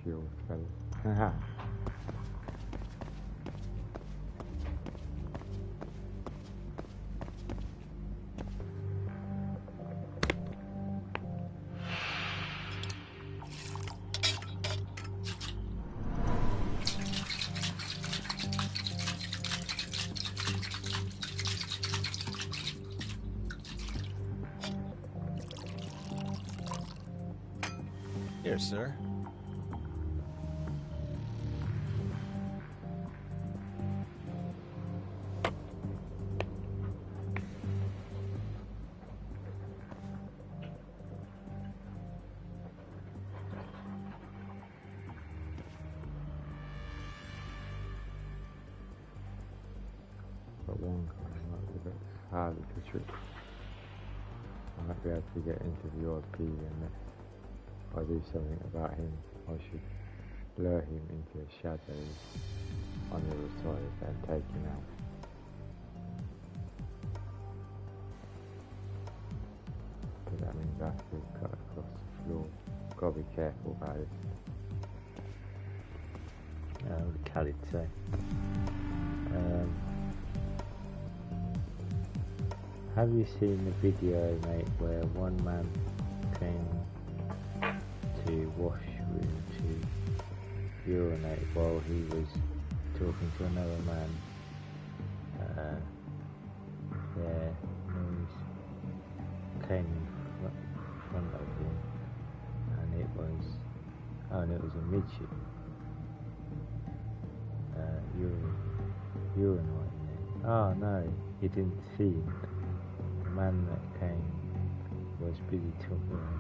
cures, fellas. Here, sir. But one guy might be a bit harder to trick. I might be able to get into the OP unless I do something about him. I should lure him into the shadows on the other side and take him out. But that means I have to cut across the floor. Gotta be careful about it. What did Khalid say? Have you seen the video, mate, where one man came to wash room to urinate while he was talking to another man? Their news came in front of him, and it was a midget urinating there. Oh no, he didn't see him. The man that came was busy talking about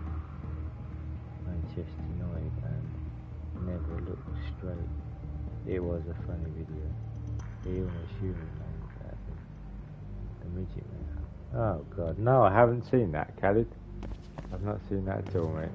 Manchester United and never looked straight. It was a funny video. He almost urinated at the midget man. Oh god, no, I haven't seen that, Khalid. I've not seen that at all, mate.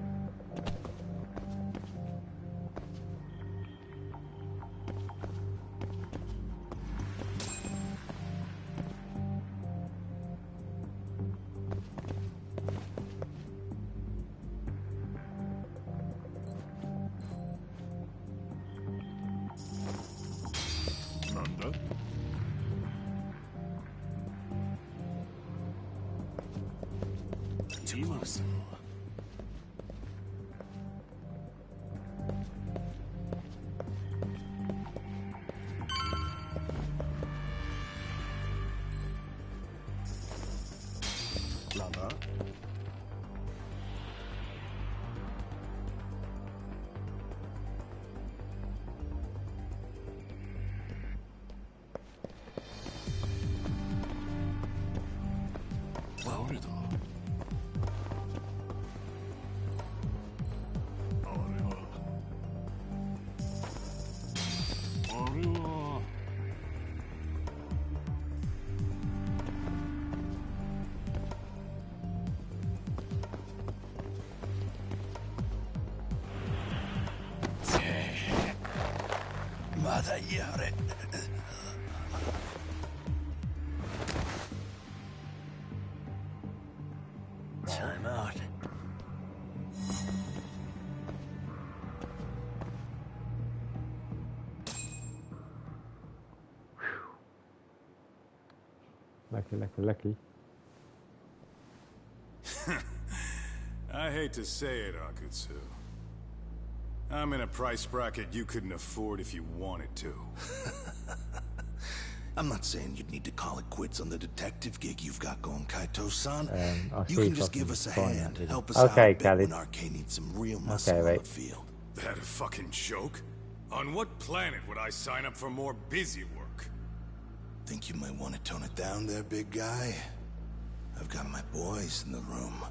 Time out. Lucky. I hate to say it, Akutsu. I'm in a price bracket you couldn't afford if you wanted to. I'm not saying you'd need to call it quits on the detective gig you've got going, Kaito-san. You can just give us a hand, help us out a bit Khalid. when Arcane needs some real muscle on the field. That a fucking joke? On what planet would I sign up for more busy work? Think you might want to tone it down there, big guy? I've got my boys in the room.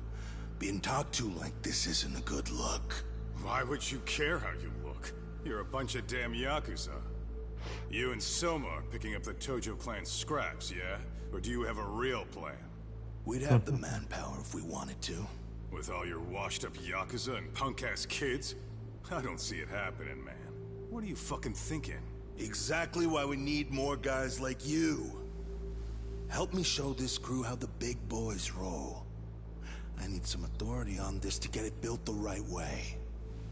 Being talked to like this isn't a good look. Why would you care how you look? You're a bunch of damn Yakuza. You and Soma are picking up the Tojo clan scraps, yeah? Or do you have a real plan? We'd have the manpower if we wanted to. With all your washed-up Yakuza and punk-ass kids? I don't see it happening, man. What are you fucking thinking? Exactly why we need more guys like you. Help me show this crew how the big boys roll. I need some authority on this to get it built the right way.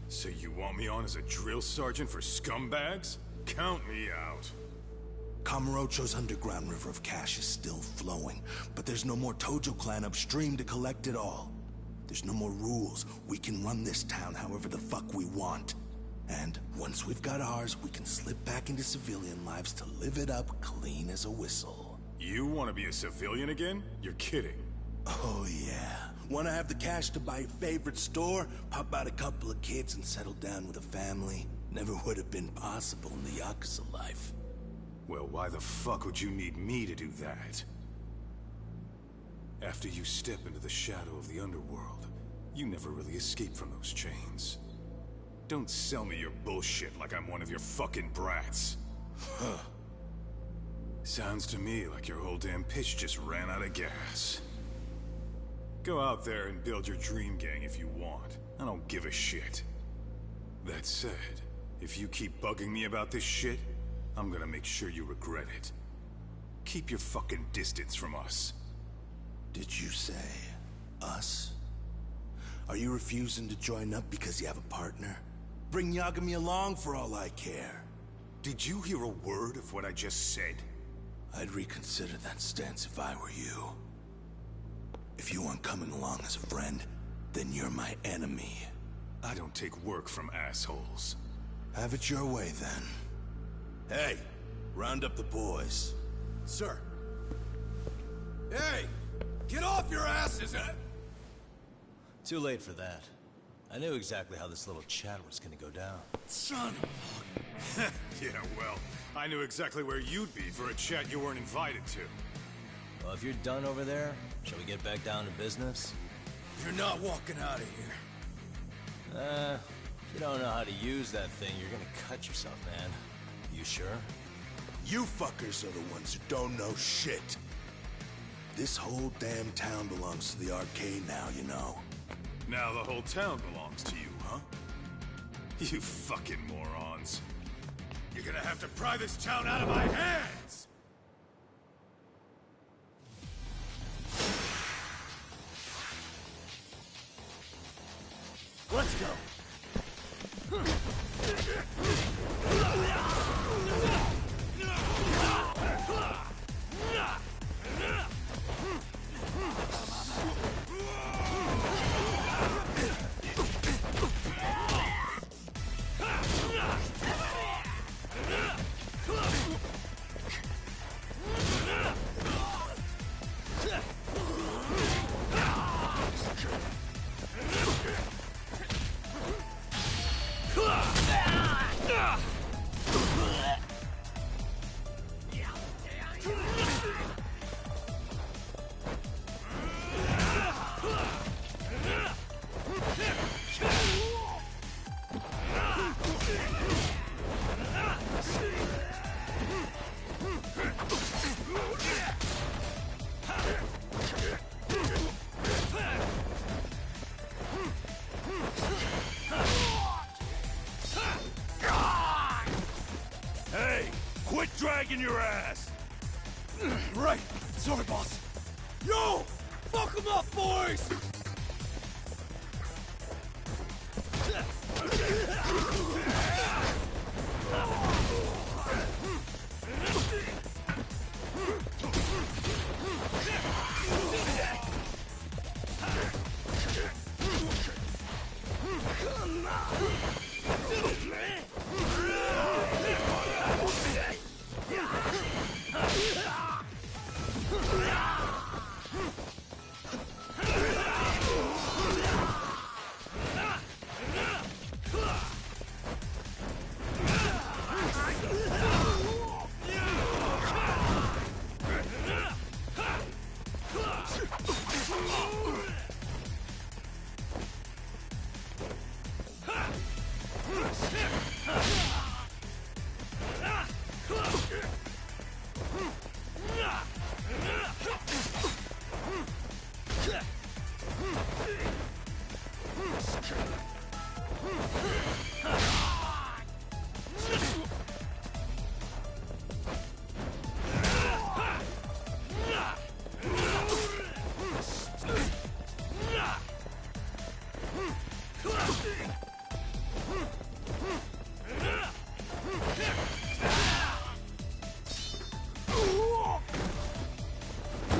So you want me on as a drill sergeant for scumbags? Count me out. Kamurocho's underground river of cash is still flowing, but there's no more Tojo clan upstream to collect it all. There's no more rules. We can run this town however the fuck we want. And once we've got ours, we can slip back into civilian lives to live it up clean as a whistle. You want to be a civilian again? You're kidding. Oh, yeah. Want to have the cash to buy your favorite store, pop out a couple of kids, and settle down with a family? Never would have been possible in the Yakuza life. Well, why the fuck would you need me to do that? After you step into the shadow of the underworld, you never really escape from those chains. Don't sell me your bullshit like I'm one of your fucking brats. Huh. Sounds to me like your whole damn pitch just ran out of gas. Go out there and build your dream gang if you want. I don't give a shit. That said, if you keep bugging me about this shit, I'm gonna make sure you regret it. Keep your fucking distance from us. Did you say us? Are you refusing to join up because you have a partner? Bring Yagami along for all I care. Did you hear a word of what I just said? I'd reconsider that stance if I were you. If you aren't coming along as a friend, then you're my enemy. I don't take work from assholes. Have it your way, then. Hey, round up the boys. Sir. Hey! Get off your asses! Too late for that. I knew exactly how this little chat was gonna go down. Son of Yeah, well, I knew exactly where you'd be for a chat you weren't invited to. Well, if you're done over there, shall we get back down to business? You're not walking out of here. If you don't know how to use that thing, you're gonna cut yourself, man. You sure? You fuckers are the ones who don't know shit. This whole damn town belongs to the arcade now, you know. Now the whole town belongs to you, huh? You fucking morons. You're gonna have to pry this town out of my hands! Let's go. Dragging your ass! Right! Sorry, boss. Yo! Fuck them up, boys!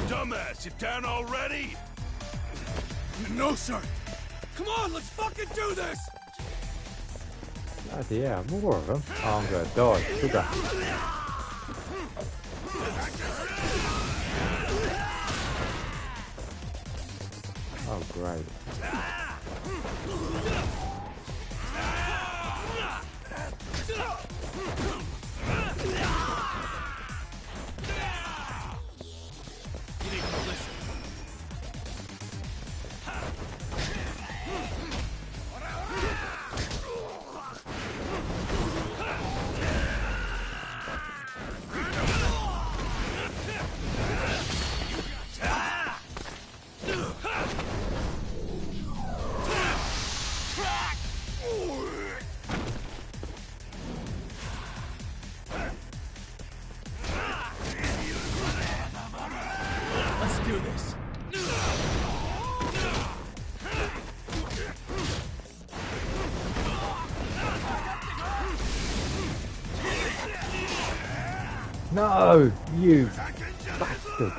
Dumbass, you down already? No, sir. Come on, let's fucking do this! Bloody hell, more of them. Oh, I'm gonna die. Sugar. great. Let's do this. No, you bastard.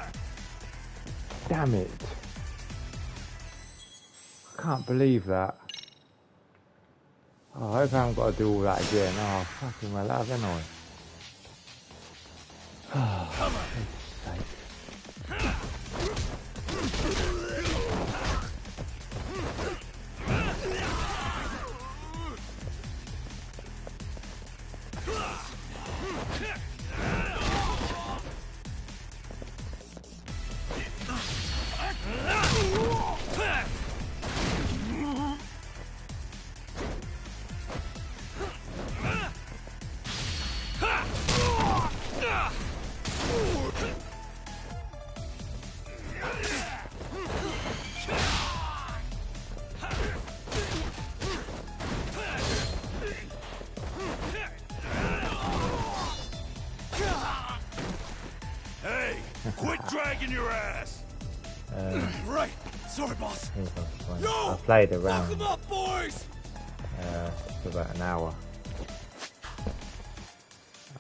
Damn it. I can't believe that. Oh, I hope I haven't got to do all that again. Oh, fucking well, haven't I? Oh, Come on. Hey, quit dragging your ass. Right. Sorry, boss. I played around Fuck 'em up, boys. for about an hour.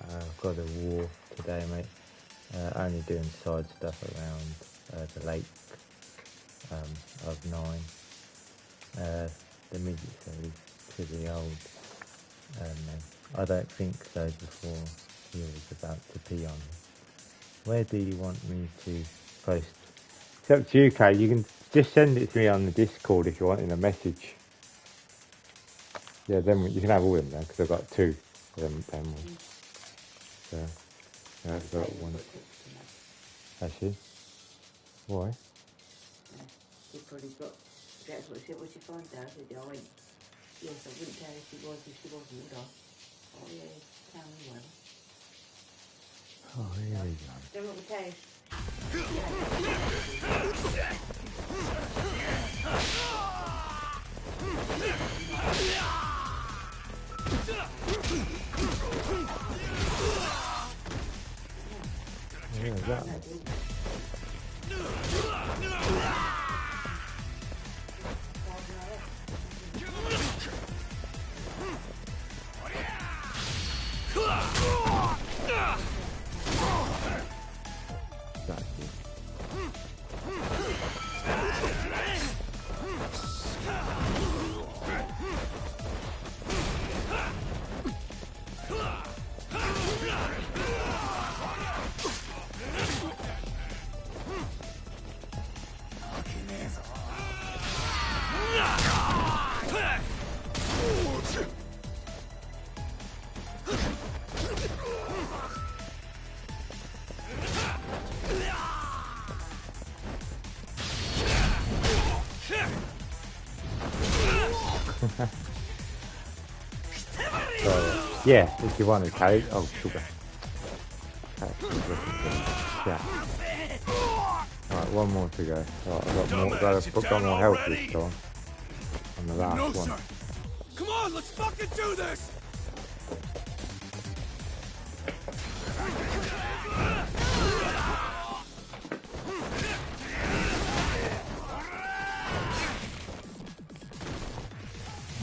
I've got a war today, mate. Only doing side stuff around the lake of 9. The music is pretty old. I don't think so before he was about to pee on me. Where do you want me to post? It's up to you, Kay. You can just send it to me on the Discord if you want in a message. Yeah, then you can have all of them then, because I've got 2 of them ones. So, yeah, I've got one. Actually, why? She probably got, that's what she found out. She said, I went, yes, I wouldn't tell if she was, if she wasn't, would I? Oh, yeah, tell me well. Oh, here we go. Don't want to taste. Yeah, that one. So, yeah, if you want to take, oh sugar. Yeah. Alright, one more to go. Right, I've got more health this time. On the last one. Sir. Come on, let's fucking do this!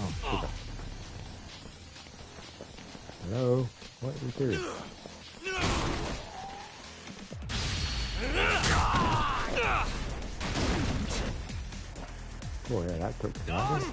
Oh, sugar. Hello? What are you doing? Oh yeah, that took some time.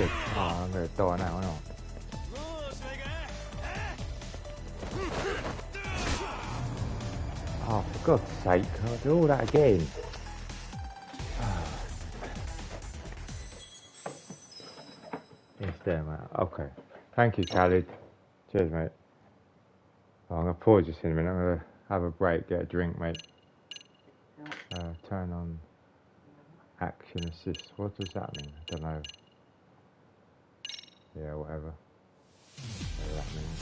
shit. Oh, I'm gonna die now, aren't I? Oh, for God's sake, I'll do all that again. Yes, there, mate. Okay. Thank you, Khalid. Cheers, mate. Oh, I'm going to pause this in a minute. I'm going to have a break, get a drink, mate. Turn on action assist. What does that mean? I don't know. Yeah, whatever. Whatever that means.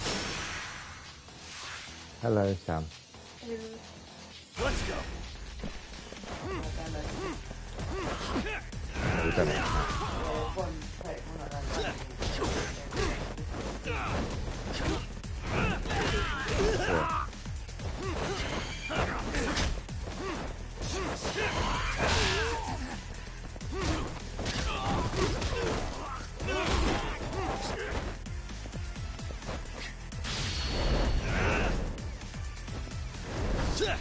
Hello, Sam. Let's go. Oh, we've done it. Yeah.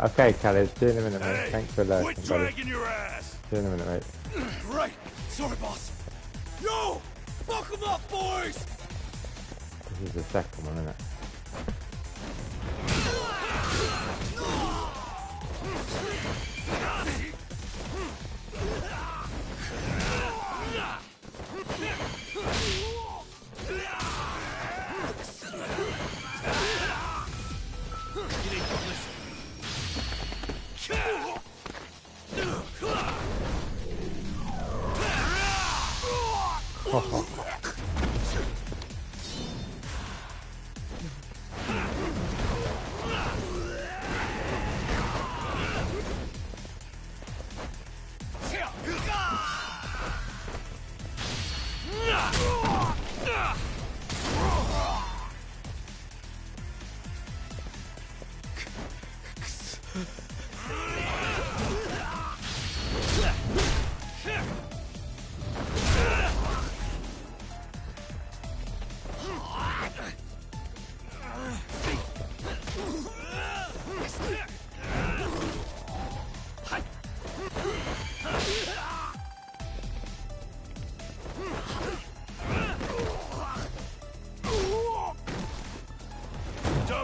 Okay, Khaled, see you in a minute, mate. Thanks for that. Quit dragging your ass! See you in a minute, mate. Right. Sorry, boss. Yo! Buck 'em up, boys! This is the second one, isn't it?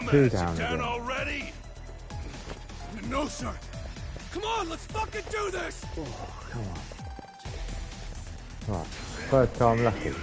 Two down again. Already? No, sir. Come on, let's fucking do this! Oh, come on. Right. First time lucky.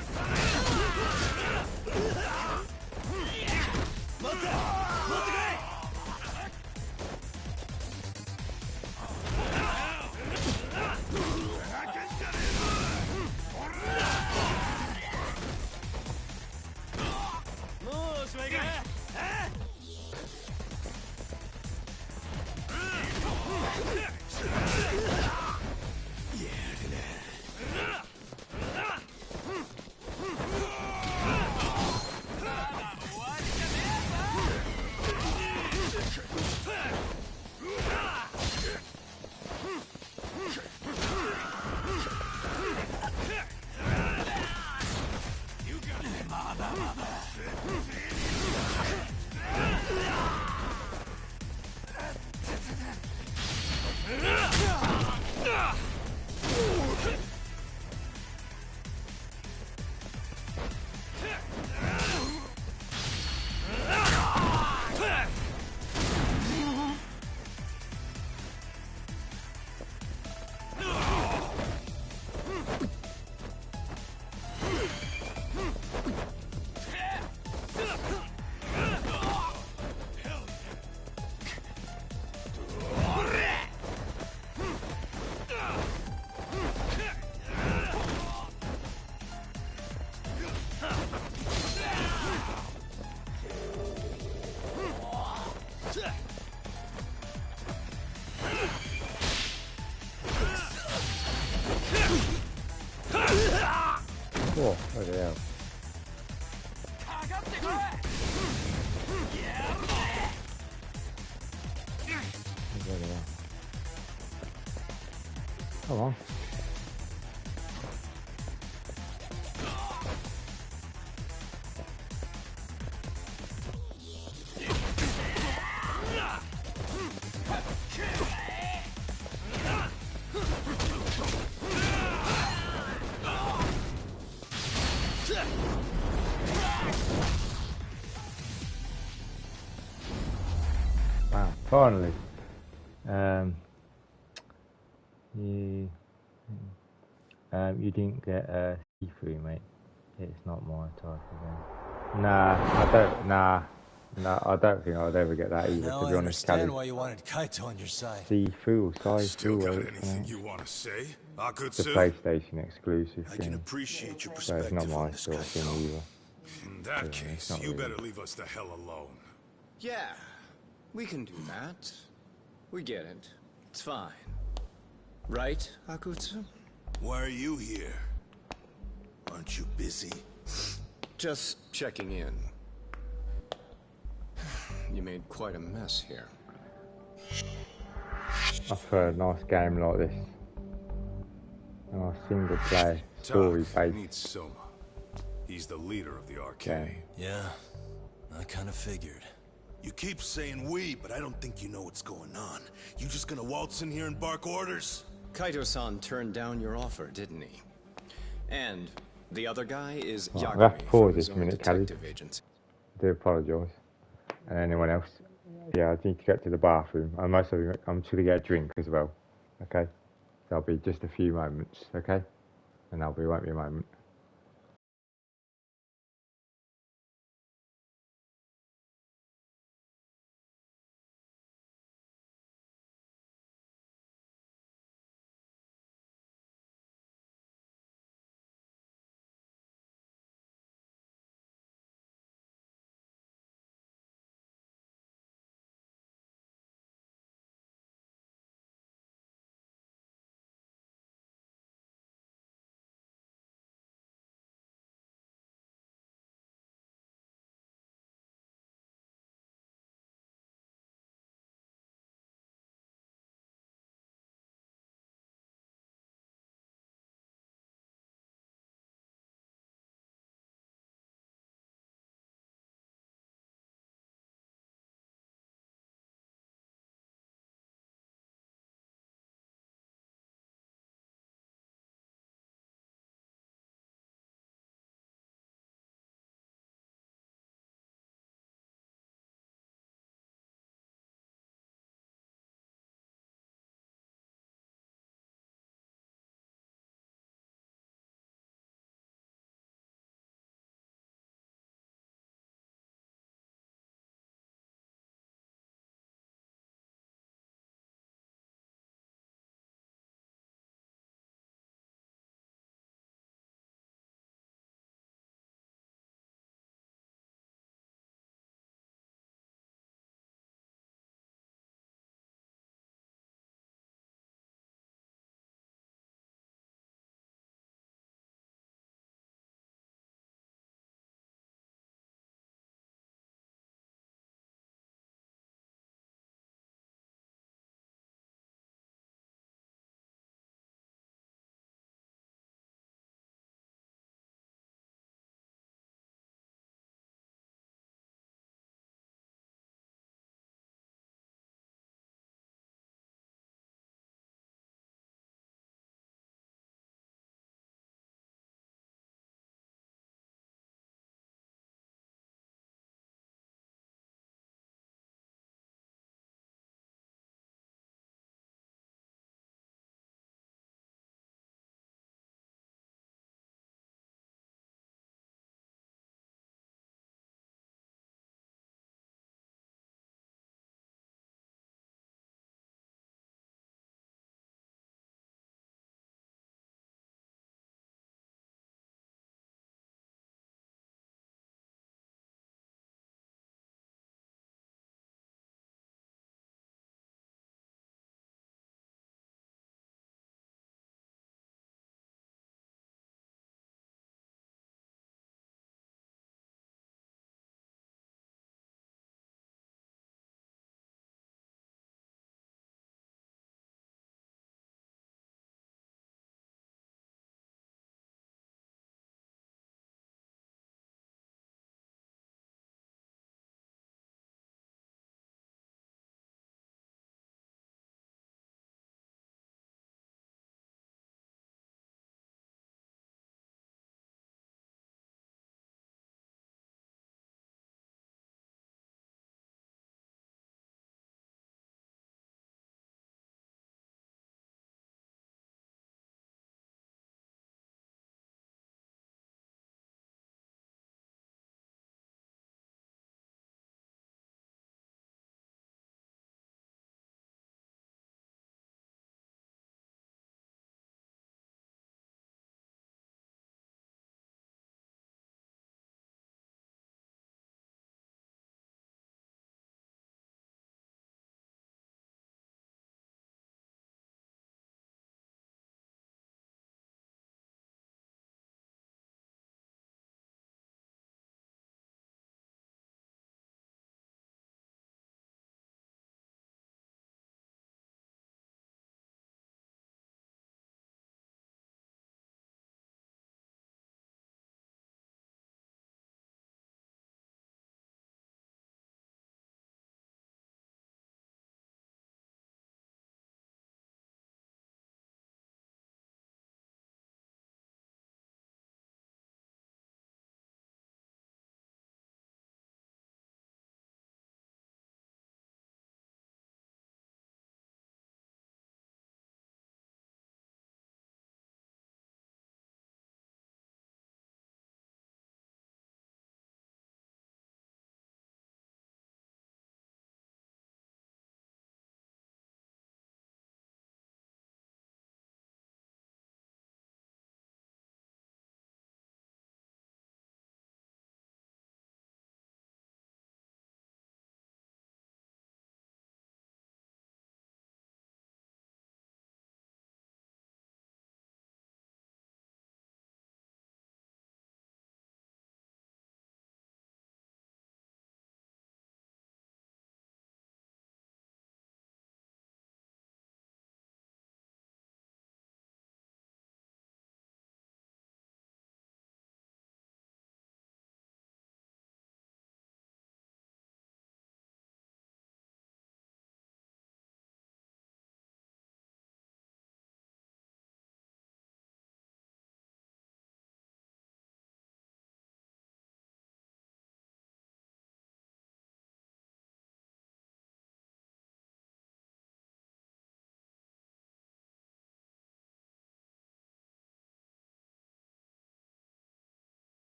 Whoa, bloody hell. Bloody hell. Come on. Wow, finally. You didn't get seafood, mate. It's not my type of game. Nah, I don't think I'd ever get that either, Now to be I honest, understand Callie. why you wanted Kaito on your side. Seafood or Still Saifu, got whatever it's anything pronounced. you want to say, It's a Akutsu? PlayStation exclusive I can game, appreciate your so it's not perspective my on this, sort of thing Kaito. either. In that Yeah, it's case, not you really. better leave us the hell alone. Yeah, we can do that. We get it. It's fine. Right, Akutsu? Why are you here? Aren't you busy? Just checking in. You made quite a mess here. I've heard a nice game like this. A nice single player, story Talk based meets Soma. He's the leader of the arcade. game. Yeah, I kind of figured. You keep saying we, but I don't think you know what's going on. You just gonna waltz in here and bark orders? Kaito-san turned down your offer, didn't he? And the other guy is Right, I'm gonna have to Yagami pause from his this own minute, Callie. detective agency. I do apologise. And anyone else? Yeah, I need to get to the bathroom. I'm just going to get a drink as well. Okay? There'll be just a few moments, okay? And won't be a moment.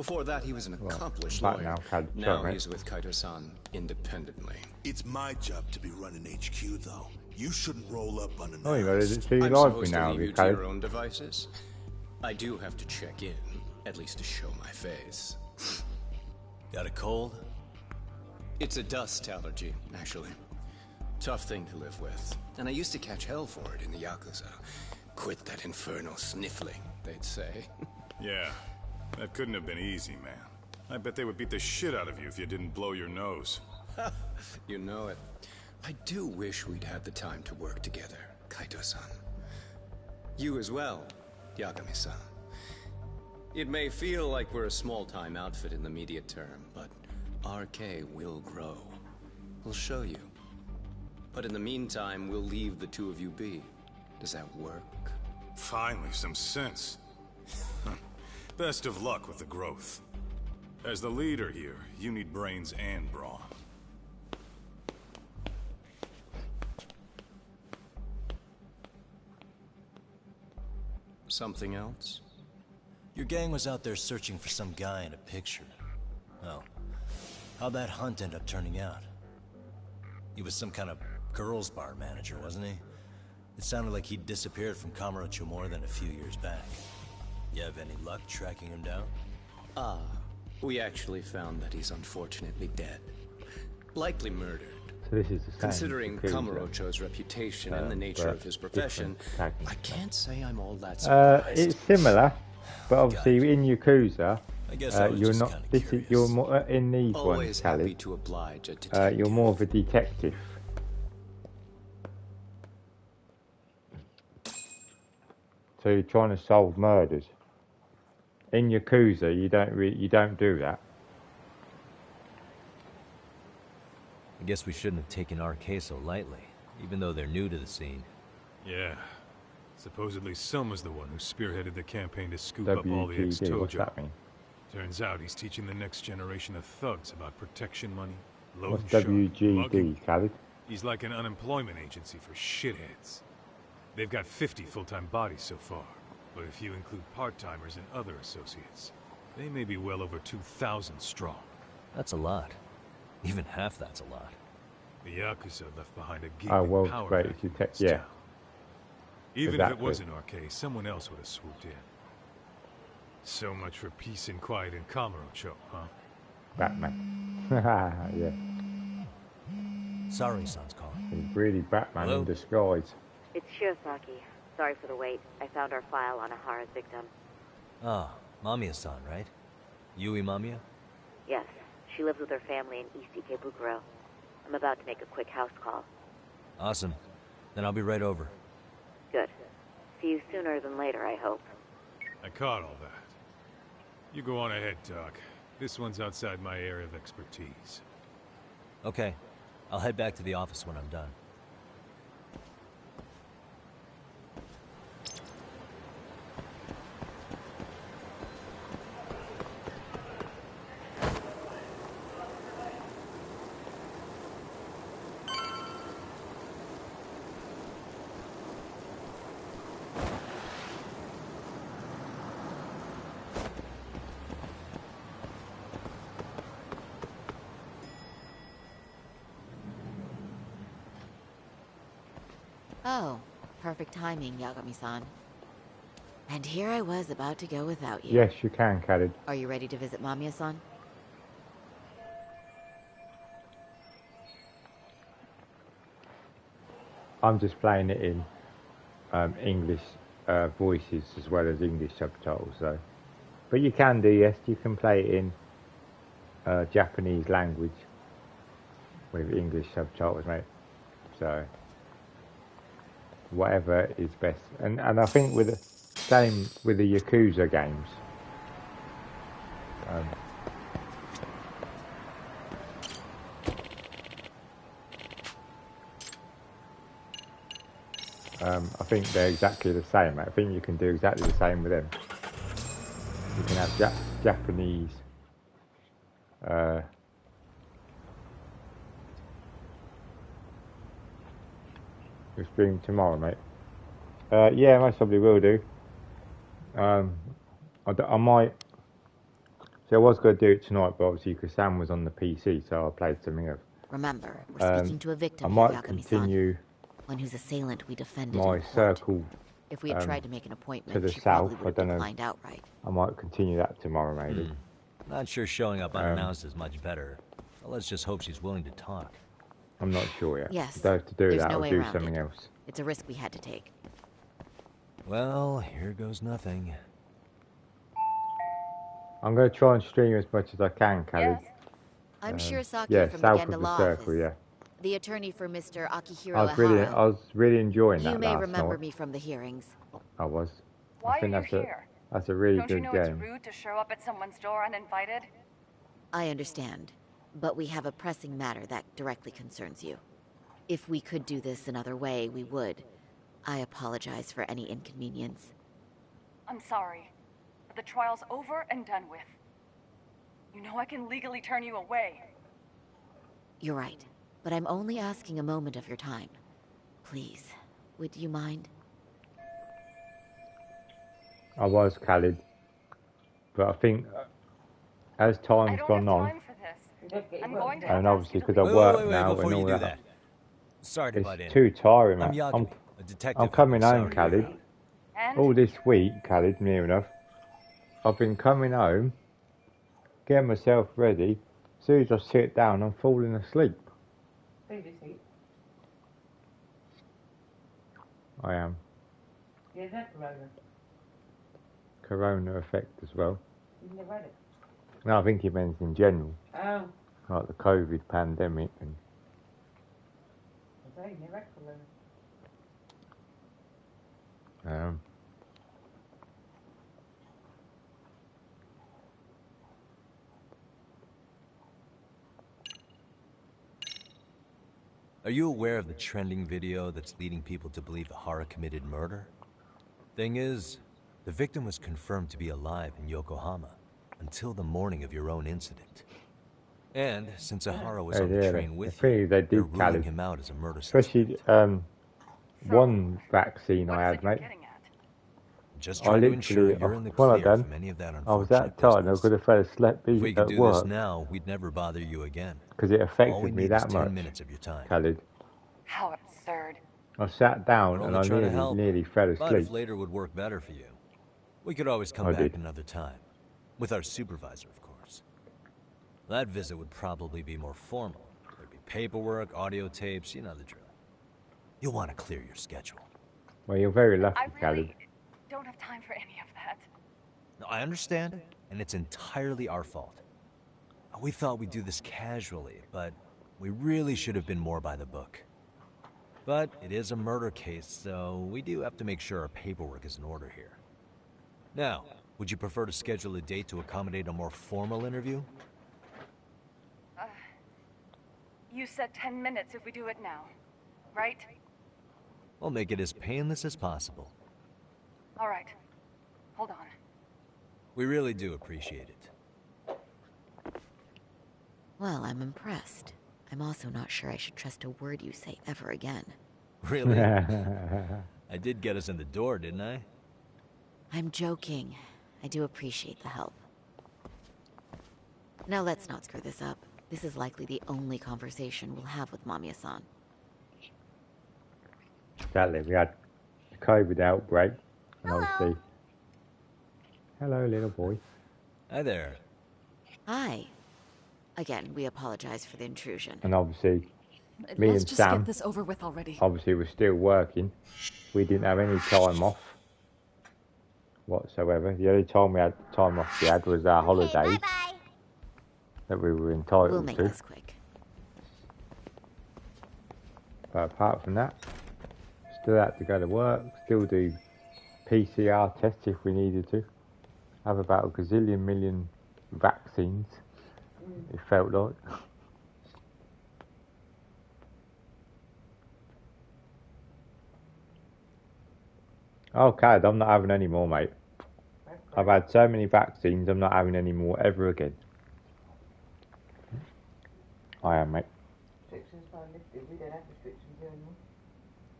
Before that, he was an accomplished back lawyer. now, Now he's with Kaito-san independently. It's my job to be running HQ, though. You shouldn't roll up unannounced. Oh, you got to see I'm live me supposed now, to leave you to Khaled. your own devices. I do have to check in, at least to show my face. Got a cold? It's a dust allergy, actually. Tough thing to live with. And I used to catch hell for it in the Yakuza. Quit that infernal sniffling, they'd say. Yeah, that couldn't have been easy, man. I bet they would beat the shit out of you if you didn't blow your nose. You know it. I do wish we'd had the time to work together, Kaito-san. You as well, Yagami-san. It may feel like we're a small-time outfit in the immediate term, but RK will grow. We'll show you. But in the meantime, we'll leave the two of you be. Does that work? Finally, some sense. Best of luck with the growth. As the leader here, you need brains and brawn. Something else? Your gang was out there searching for some guy in a picture. Oh. How'd that hunt end up turning out? He was some kind of girls' bar manager, wasn't he? It sounded like he'd disappeared from Kamurocho more than a few years back. You have any luck tracking him down? We actually found that he's unfortunately dead. Likely murdered. So this is the same. Considering Kamurocho's reputation and the nature of his profession, I can't say I'm all that surprised. It's similar, but obviously in Yakuza, I guess I was you're just not. kinda This is you're more in these Always ones, happy Khaled. to oblige a detective. You're more of a detective. So you're trying to solve murders. In Yakuza, you don't do that. I guess we shouldn't have taken RK so lightly, even though they're new to the scene. Yeah. Supposedly Selma's the one who spearheaded the campaign to scoop up all the WGD, ex-Tojo. what's that mean? Turns out he's teaching the next generation of thugs about protection money, loan What's sharking, WGD, mugging. Khaled? He's like an unemployment agency for shitheads. They've got 50 full-time bodies so far, but if you include part-timers and other associates, they may be well over 2,000 strong. That's a lot. Even half that's a lot. The Yakuza left behind a Oh, gaping world's power greatest vacuum in detective. this Yeah. town. Even if it Exactly. wasn't RK, someone else would have swooped in. So much for peace and quiet in Kamurocho, huh? Batman. Yeah. Sorry, son's calling. He's really Batman Hello? in disguise. It's Shiosaki. Sorry for the wait. I found our file on Ahara's victim. Ah, Mamiya-san, right? Yui Mamiya? Yes, she lives with her family in East Ikebukuro. I'm about to make a quick house call. Awesome. Then I'll be right over. Good. See you sooner than later, I hope. I caught all that. You go on ahead, Doc. This one's outside my area of expertise. Okay. I'll head back to the office when I'm done. Oh, perfect timing, Yagami-san. And here I was about to go without you. Yes, you can, Khaled. Are you ready to visit Mamiya-san? I'm just playing it in English voices as well as English subtitles, though. But you can do, yes, you can play it in Japanese language with English subtitles, mate. So whatever is best, and I think with the same with the Yakuza games. I think they're exactly the same. I think you can do exactly the same with them. You can have Japanese you'll stream tomorrow, mate. Yeah, most probably will do. I might See, I was going to do it tonight, but obviously because Sam was on the PC, so I played something else. Remember, we're speaking to a victim I here, might Yakami-san. continue One whose assailant we defended my in court. circle If we had tried to make an appointment, to the she south. probably I would have don't know. declined outright. I might continue that tomorrow, maybe. Not sure showing up unannounced is much better. So let's just hope she's willing to talk. I'm not sure yet. Yes. I don't have to do There's that no or way do around something it. else. It's a risk we had to take. Well, here goes nothing. I'm going to try and stream as much as I can, Khaled. I'm Shirazaki yeah, from south the of Genda the Law circle, Office. yeah. The attorney for Mr. Akihiro I Ehara. was really enjoying that You may last remember night. me from the hearings. I was. Why I think are you that's here? That's a really Don't you good know game. it's rude to show up at someone's door uninvited? I understand, but we have a pressing matter that directly concerns you. If we could do this another way, we would. I apologize for any inconvenience. I'm sorry, but the trial's over and done with. You know I can legally turn you away. You're right, but I'm only asking a moment of your time. Please, would you mind? I was, Khaled. But I think as time's gone on, I'm going to and obviously because I Wait, work wait, now before and you all do that, Sorry to butt in. it's too tiring, I'm man. Yakami, a detective. I'm coming home, Sorry. Khaled. All this week, Khaled, near enough, I've been coming home, getting myself ready. As soon as I sit down, I'm falling asleep. I am. Yeah, that's Corona. Corona effect as well. You've never had it? No, I think it means in general. Oh. Like the COVID pandemic and I say, never had Corona. Are you aware of the trending video that's leading people to believe Ehara committed murder? Thing is, the victim was confirmed to be alive in Yokohama until the morning of your own incident. And since Ehara was on the train with you, they you're did, ruling Khaled. him out as a murder Especially one vaccine I had, mate. Just I trying to literally, ensure you're in the when I clear done, from any of that I was that tired I could have fell asleep If we could at do this work now, we'd never bother you again. because it All we affected me need that is much. 10 minutes of your time. Khaled. How absurd. I sat down We're and only I trying to help, nearly fell but asleep. if later would work better for you, we could always come I back did. another time. With our supervisor, of course. That visit would probably be more formal. There'd be paperwork, audio tapes, you know the drill. You'll want to clear your schedule. Well, you're very lucky, I really Khaled. don't have time for any of that. No, I understand, and it's entirely our fault. We thought we'd do this casually, but we really should have been more by the book. But it is a murder case, so we do have to make sure our paperwork is in order here. Now, would you prefer to schedule a date to accommodate a more formal interview? You said 10 minutes if we do it now, right? We'll make it as painless as possible. All right. Hold on. We really do appreciate it. Well, I'm impressed. I'm also not sure I should trust a word you say ever again. Really? I did get us in the door, didn't I? I'm joking. I do appreciate the help. Now let's not screw this up. This is likely the only conversation we'll have with Mamiya-san. Exactly. We had the COVID outbreak, and obviously, hello, little boy. Hi there. Hi. Again, we apologize for the intrusion. And obviously, me Let's and just Sam, get this over with already. obviously, were still working. We didn't have any time off whatsoever. The only time we had time off we had was our holidays that we were entitled We'll make to. this quick. But apart from that, still had to go to work, still do PCR tests if we needed to. Have about a gazillion million vaccines, it felt like. Okay, I'm not having any more, mate. I've had so many vaccines, I'm not having any more ever again. I am, mate. Restrictions are lifted. We don't have restrictions anymore.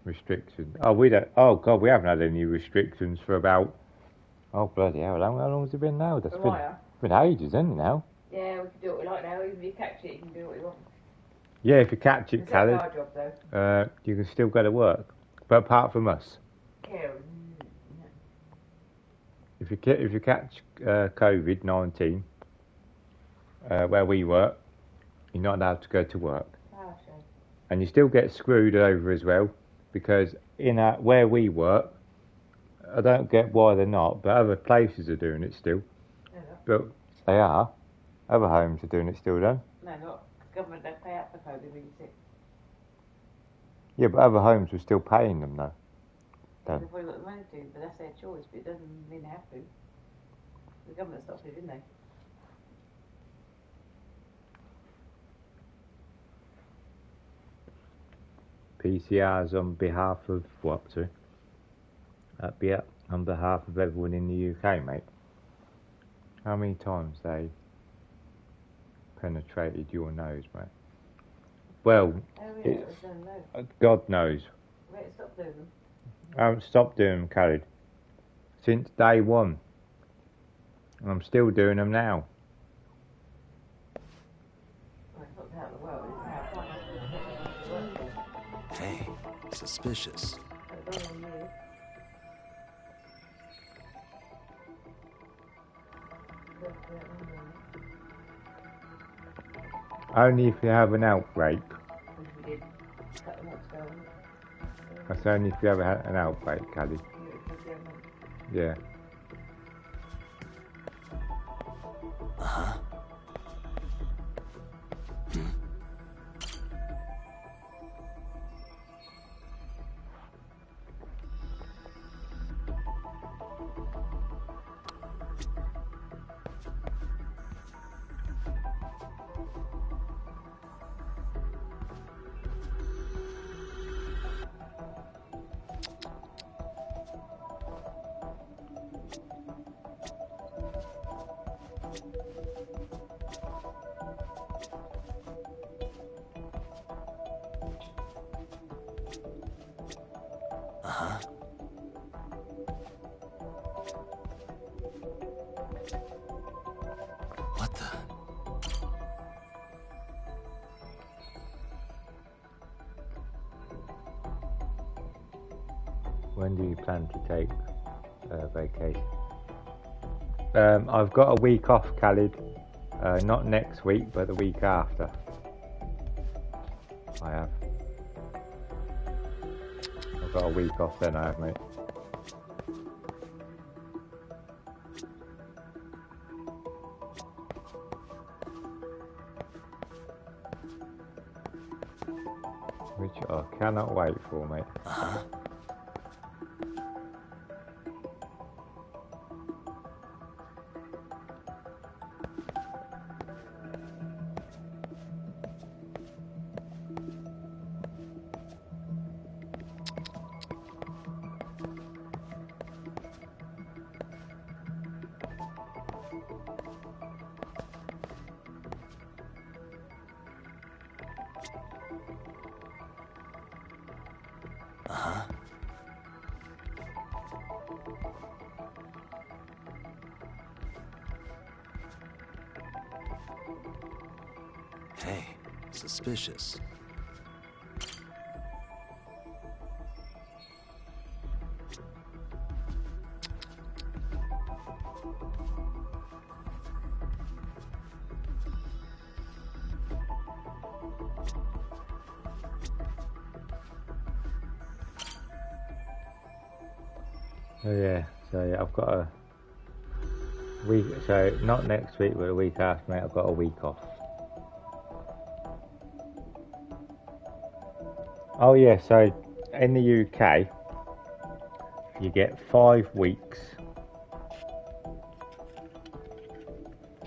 Restrictions. Oh, we don't. Oh God, we haven't had any restrictions for about. Oh bloody hell! How long has it been now? That's been been ages, isn't it now? Yeah, we can do what we like now. Even if you catch it, you can do what you want. Yeah, if you catch it, Is that Khaled, our job, though? you can still go to work. But apart from us, Yeah. if you catch COVID-19 where we work, you're not allowed to go to work. Oh, shame. And you still get screwed over as well, because where we work, I don't get why they're not, but other places are doing it still. They're not. But they are. Other homes are doing it still, though. No, not. The government don't pay out for COVID when you're sick. Yeah, but other homes were still paying them, though. They've probably got the money to, but that's their choice, but it doesn't mean they have to. The government stopped it, didn't they? PCRs on behalf of what, sir? On behalf of everyone in the UK, mate. How many times they penetrated your nose, mate? Well, God knows. Wait, stop doing them. I haven't stopped doing them, Khaled, since day one. And I'm still doing them now. Well, it's not out of the world, it's out of the world. Hey, suspicious. Only if you have an outbreak. That's only if you have an outbreak, Khaled. Yeah. Uh-huh. Uh-huh. What the? When do you plan to take vacation? I've got a week off, Khaled. Not next week, but the week after. I have. I've got a week off then, I have, mate. Which I cannot wait for, mate. Uh-huh. Uh-huh. Hey, suspicious. Oh yeah, so yeah, I've got a week, so not next week, but a week after, mate, I've got a week off. Oh yeah, so in the UK, you get 5 weeks.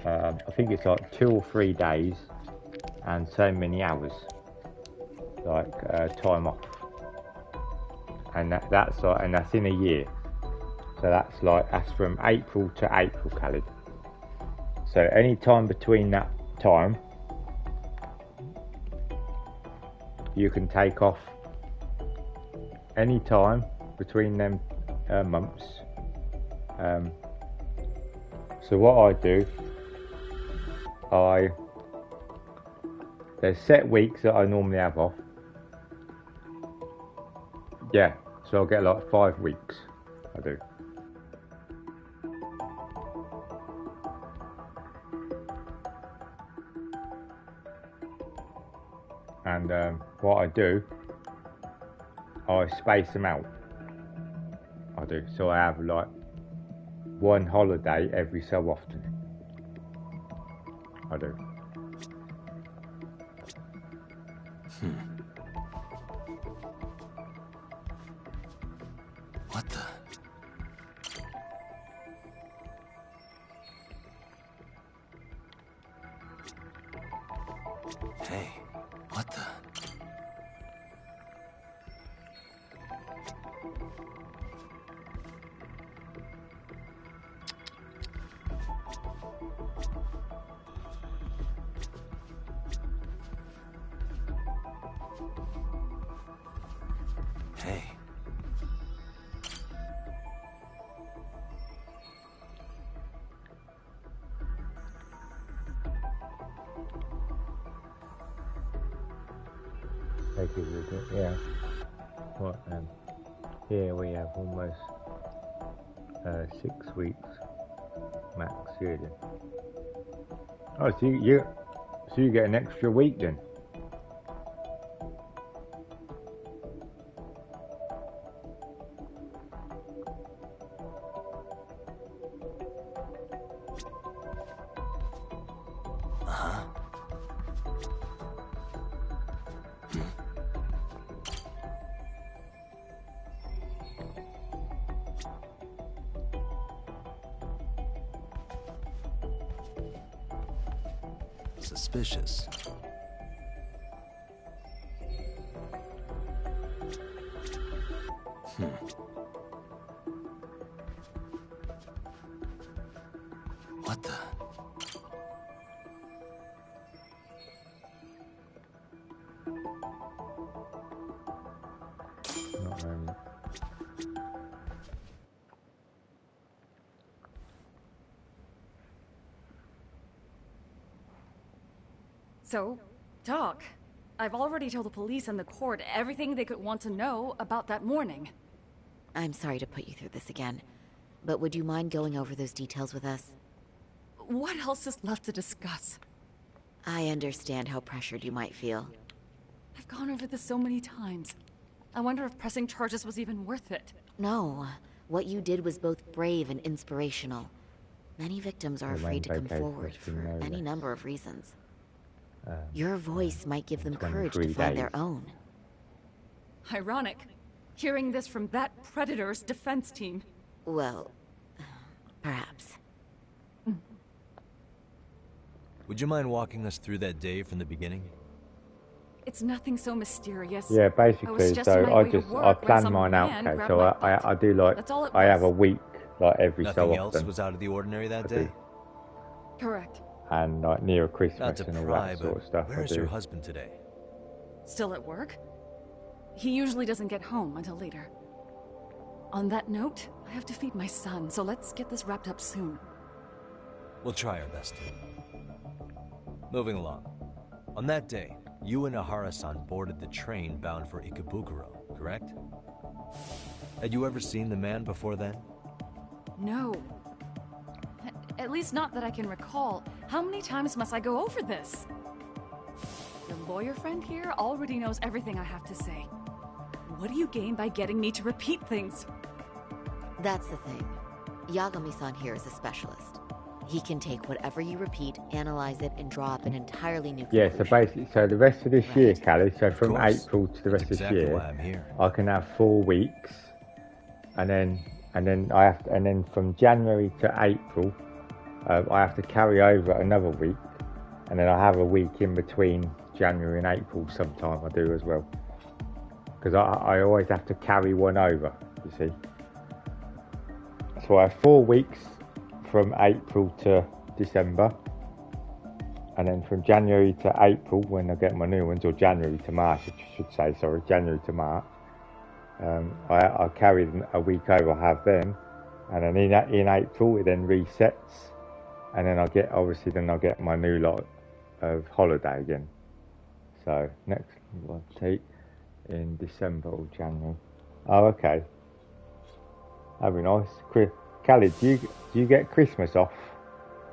I think it's like 2 or 3 days and so many hours, like time off, and that's like, and that's in a year. So that's from April to April, Khaled. So any time between that time, you can take off any time between them months. So what I do there's set weeks that I normally have off. Yeah, so I'll get like 5 weeks. I do. And what I do, I space them out. I do. So I have like one holiday every so often. I do. What the? Hey, what the? Hey. Take it with it, yeah. What here we have almost 6 weeks max here then. Oh, so you get an extra week then? Suspicious. What the? Not very much. So, Doc, I've already told the police and the court everything they could want to know about that morning. I'm sorry to put you through this again, but would you mind going over those details with us? What else is left to discuss? I understand how pressured you might feel. I've gone over this so many times. I wonder if pressing charges was even worth it. No. What you did was both brave and inspirational. Many victims are afraid to come forward for any number of reasons. Your voice might give them courage to find their own. Ironic. Hearing this from that predator's defense team. Well, perhaps. Would you mind walking us through that day from the beginning? It's nothing so mysterious. Yeah, basically, so I plan mine out, okay, so I do like, I have a week, like every so often. Nothing else was out of the ordinary that day? Correct. And like near Christmas Not to and all pry, that sort of stuff. Where is your husband today? Still at work? He usually doesn't get home until later. On that note, I have to feed my son, so let's get this wrapped up soon. We'll try our best. Moving along. On that day, you and Ahara-san boarded the train bound for Ikebukuro, correct? Had you ever seen the man before then? No. At least not that I can recall. How many times must I go over this? Your lawyer friend here already knows everything I have to say. What do you gain by getting me to repeat things? That's the thing. Yagami-san here is a specialist. He can take whatever you repeat, analyze it, and draw up an entirely new conclusion. Yeah, so basically, so the rest of this year, Callie, so from April to the rest of this year, I can have 4 weeks, and then from January to April, I have to carry over another week, and then I have a week in between January and April sometime I do as well. Because I always have to carry one over, you see. So I have 4 weeks from April to December, and then from January to April when I get my new ones, or January to March I should say, sorry, January to March, I carry them a week over, I have them, and then in April it then resets, and then I'll get my new lot of holiday again. So next take in December or January. Oh, okay. That'd be nice. Khalid, do you get Christmas off?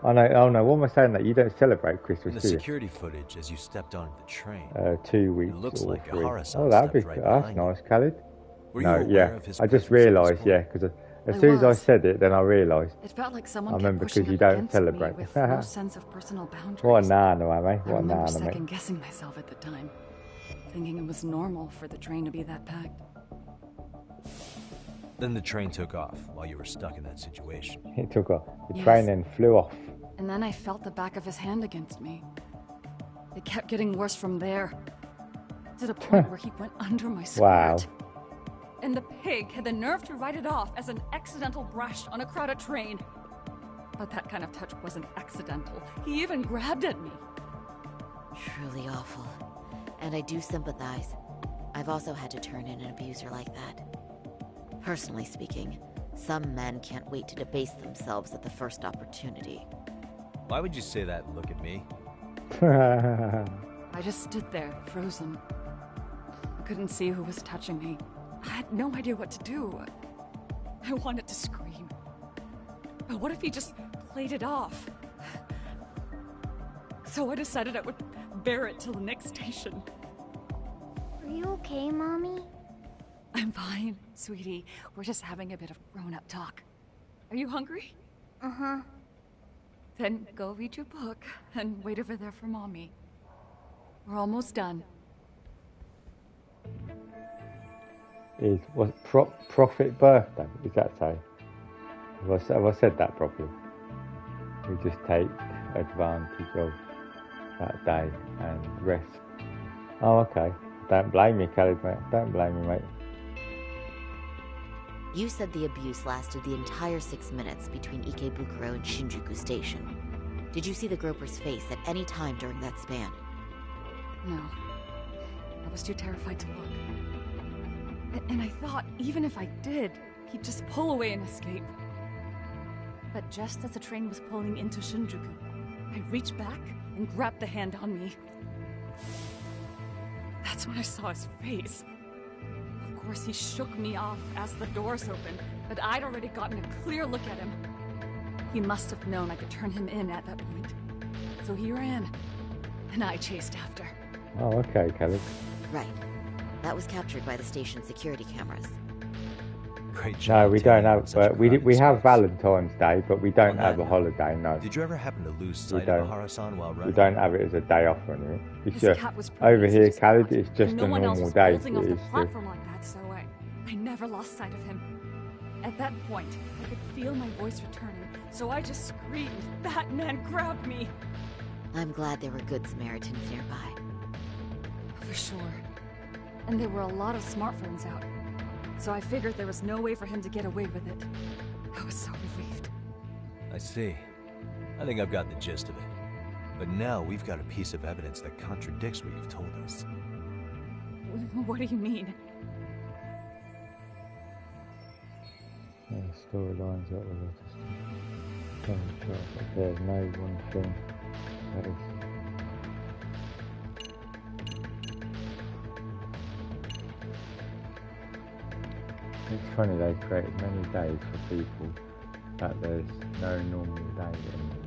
Oh no, what am I saying? That you don't celebrate Christmas, In the do you? security footage, as you stepped onto the train, 2 weeks it looks or like 3. Ahara-san Oh, that'd be stepped right that's behind nice, Khalid. Were No, you aware yeah. of his I just presence at this realised, point? yeah, because as I soon as I was. said it, then I realised. It felt like someone I kept remember pushing because you up don't against celebrate. me with no sense of personal boundaries. What a nana, mate. I What a remember nana, mate. second-guessing myself at the time, thinking it was normal for the train to be that packed. Then the train took off while you were stuck in that situation. It took off. The Yes. train then flew off. And then I felt the back of his hand against me. It kept getting worse from there, to the point where he went under my skirt. Wow. And the pig had the nerve to write it off as an accidental brush on a crowded train. But that kind of touch wasn't accidental. He even grabbed at me. Truly awful. And I do sympathize. I've also had to turn in an abuser like that. Personally speaking, some men can't wait to debase themselves at the first opportunity. Why would you say that and look at me? I just stood there, frozen. I couldn't see who was touching me. I had no idea what to do. I wanted to scream. But what if he just played it off? So I decided I would bear it till the next station. Are you okay, Mommy? I'm fine, sweetie. We're just having a bit of grown-up talk. Are you hungry? Uh-huh. Then go read your book and wait over there for Mommy. We're almost done. Is Prophet birthday? Is that so? Have I said that properly? We just take advantage of that day and rest. Oh, okay. Don't blame me, Khalid, mate. Don't blame me, mate. You said the abuse lasted the entire 6 minutes between Ikebukuro and Shinjuku Station. Did you see the groper's face at any time during that span? No. I was too terrified to look. And I thought, even if I did, he'd just pull away and escape. But just as the train was pulling into Shinjuku, I reached back and grabbed the hand on me. That's when I saw his face. Of course, he shook me off as the doors opened, but I'd already gotten a clear look at him. He must have known I could turn him in at that point. So he ran, and I chased after. Oh, okay, Khalid. Right. That was captured by the station's security cameras. Great job. No, we don't have. We have Valentine's Day, but we don't have a holiday. No. Did you ever happen to lose sight of Ahara-san while running? We don't have it as a day off or anything. It's His just cat was over pregnant, here, just Khalid. It's just and a no one else normal was day. bolting off the It is platform like that, so I never lost sight of him. At that point, I could feel my voice returning, so I just screamed, "That man grabbed me!" I'm glad there were good Samaritans nearby. For sure. And there were a lot of smartphones out. So I figured there was no way for him to get away with it. I was so relieved. I see. I think I've got the gist of it. But now we've got a piece of evidence that contradicts what you've told us. What do you mean? Yeah, storylines that were just there's no one thing that is. It's funny they create many days for people, but there's no normal day anymore.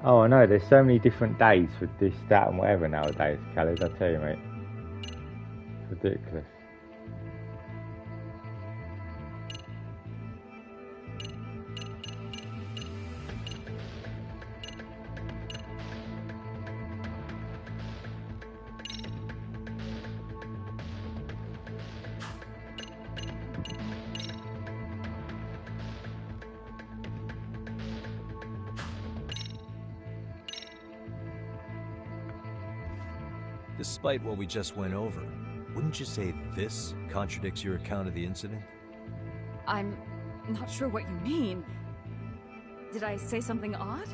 Oh, I know, there's so many different days for this, that and whatever nowadays, Khalid, I tell you, mate. It's ridiculous. Despite what we just went over, wouldn't you say this contradicts your account of the incident? I'm not sure what you mean. Did I say something odd?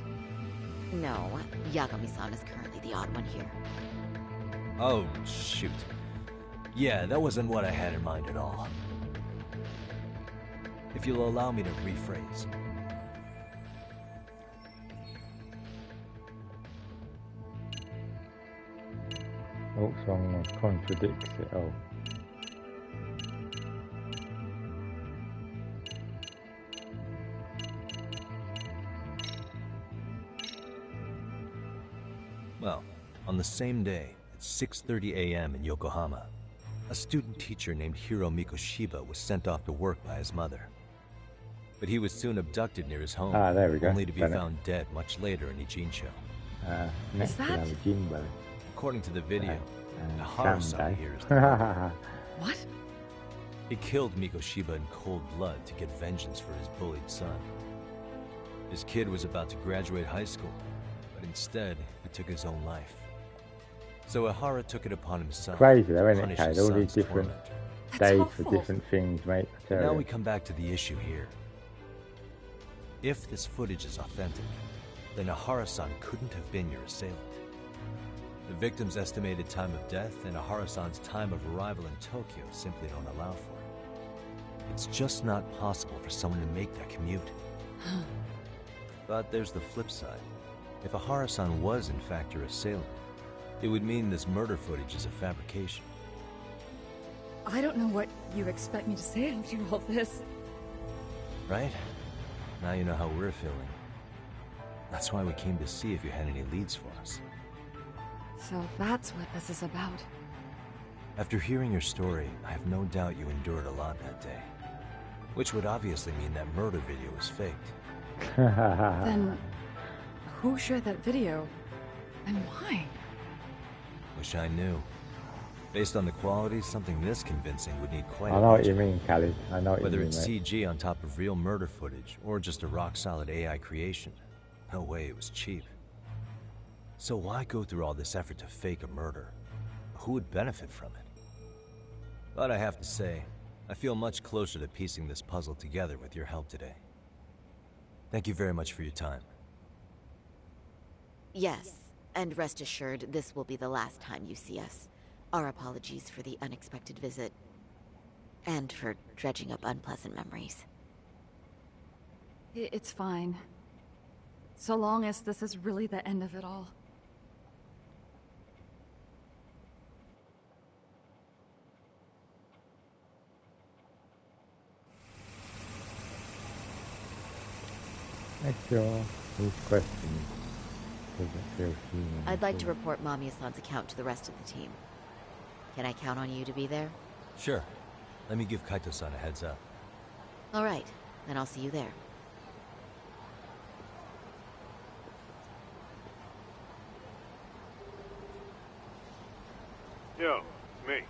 No, Yagami-san is currently the odd one here. Oh, shoot. Yeah, that wasn't what I had in mind at all. If you'll allow me to rephrase. Oh, song contradicts it all. Well, on the same day, at 6:30 a.m. in Yokohama, a student teacher named Hiro Mikoshiba was sent off to work by his mother. But he was soon abducted near his home, There we go. only to be found dead much later in Ijincho. Next to have a Jinbo. According to the video, Sunday. Nahara-san here is the murderer. What? He killed Mikoshiba in cold blood to get vengeance for his bullied son. His kid was about to graduate high school, but instead, he took his own life. So Ihara took it upon himself Crazy though, to isn't it, punish Kate? his All son's these different tormentor. days for different things, mate. I tell Now you. we come back to the issue here. If this footage is authentic, then Ihara-san couldn't have been your assailant. The victim's estimated time of death and Ihara-san's time of arrival in Tokyo simply don't allow for it. It's just not possible for someone to make that commute. But there's the flip side. If Ihara-san was in fact your assailant, it would mean this murder footage is a fabrication. I don't know what you expect me to say after all this. Right? Now you know how we're feeling. That's why we came to see if you had any leads for us. So that's what this is about. After hearing your story, I have no doubt you endured a lot that day. Which would obviously mean that murder video was faked. Then, who shared that video? And why? Wish I knew. Based on the quality, something this convincing would need quite a I know what budget. you mean, Callie. I know what Whether you mean, it's mate. CG on top of real murder footage, or just a rock-solid AI creation, no way it was cheap. So why go through all this effort to fake a murder? Who would benefit from it? But I have to say, I feel much closer to piecing this puzzle together with your help today. Thank you very much for your time. Yes, and rest assured, this will be the last time you see us. Our apologies for the unexpected visit, and for dredging up unpleasant memories. It's fine. So long as this is really the end of it all. Next your these questions doesn't feel human. I'd like to report Mamiya-san's account to the rest of the team. Can I count on you to be there? Sure. Let me give Kaito-san a heads up. All right, then I'll see you there. Yo, me.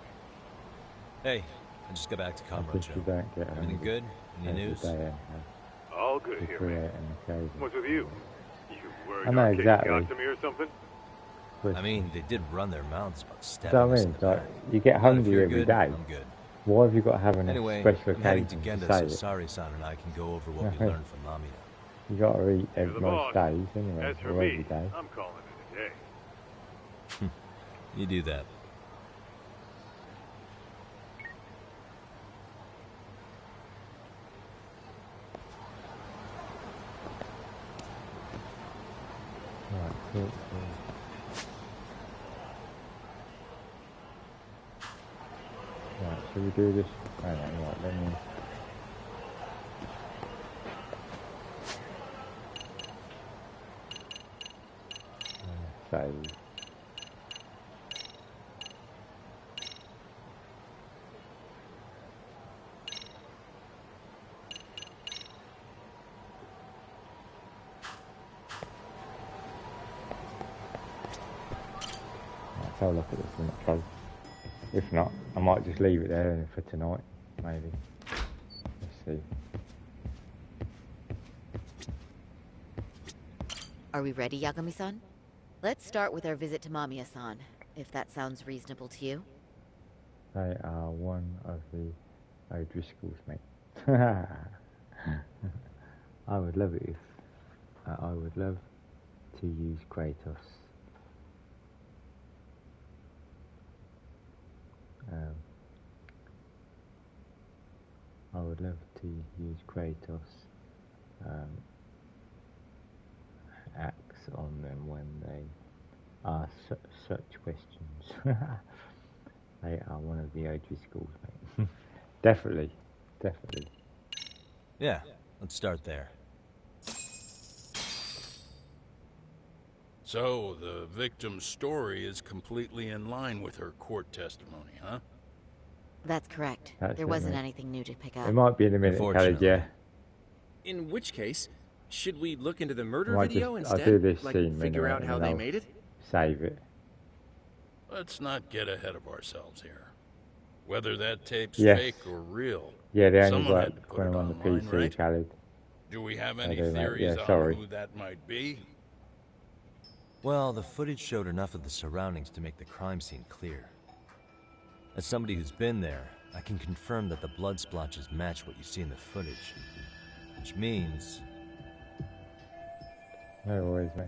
Hey, I just got back to I think you Kamurocho. don't get Everything good? Any every news? day anyhow. All good To here, create man. an occasion. What's with you? You worried I know our kid exactly. got to me or something? Push. I mean, they did run their mouths about So stabbing I us in mean, the like, back. you get But if hungry you're every good, day. I'm good. Why have you got to have a Anyway, special I'm heading to occasion to Genda say so it? Sari-san and I can go over what we learned from Mamiya. You got to eat You're the most boss. days anyway, As for or every me, day. I'm calling it a day. You do that. Right, cool. Right, should we do this? Right, let me... Save. Let's have a look at this when it goes. If not, I might just leave it there for tonight, maybe. Let's see. Are we ready, Yagami-san? Let's start with our visit to Mamiya-san, if that sounds reasonable to you. They are one of the O'Driscolls, mate. I would love it if... I would love to use Kratos. I would love to use Kratos' axe on them when they ask such questions. They are one of the OG schools, mate. Definitely. Yeah, let's start there. So, the victim's story is completely in line with her court testimony, huh? That's correct. That's there it, wasn't mate. anything new to pick up. It might be in a minute, Khaled, yeah. In which case, should we look into the murder I'll video just, I'll instead? do this Like, scene figure minute out how and they I'll made it? save it. Let's not get ahead of ourselves here. Whether that tape's Yes. fake or real, Yeah, they only someone had to work put when it I'm on the online, PC, right? Khaled. Do we have I any do, mate. theories Yeah, on sorry. who that might be? Well, the footage showed enough of the surroundings to make the crime scene clear. As somebody who's been there, I can confirm that the blood splotches match what you see in the footage. Which means... No worries, mate.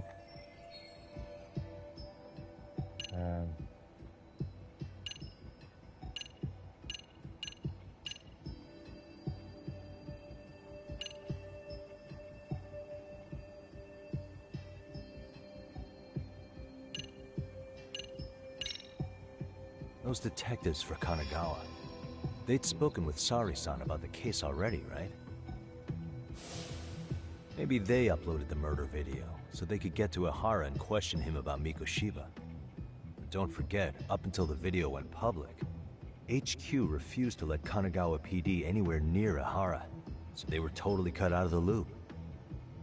Those detectives for Kanagawa, they'd spoken with Sari-san about the case already, right? Maybe they uploaded the murder video, so they could get to Ihara and question him about Mikoshiba. And don't forget, up until the video went public, HQ refused to let Kanagawa PD anywhere near Ihara, so they were totally cut out of the loop.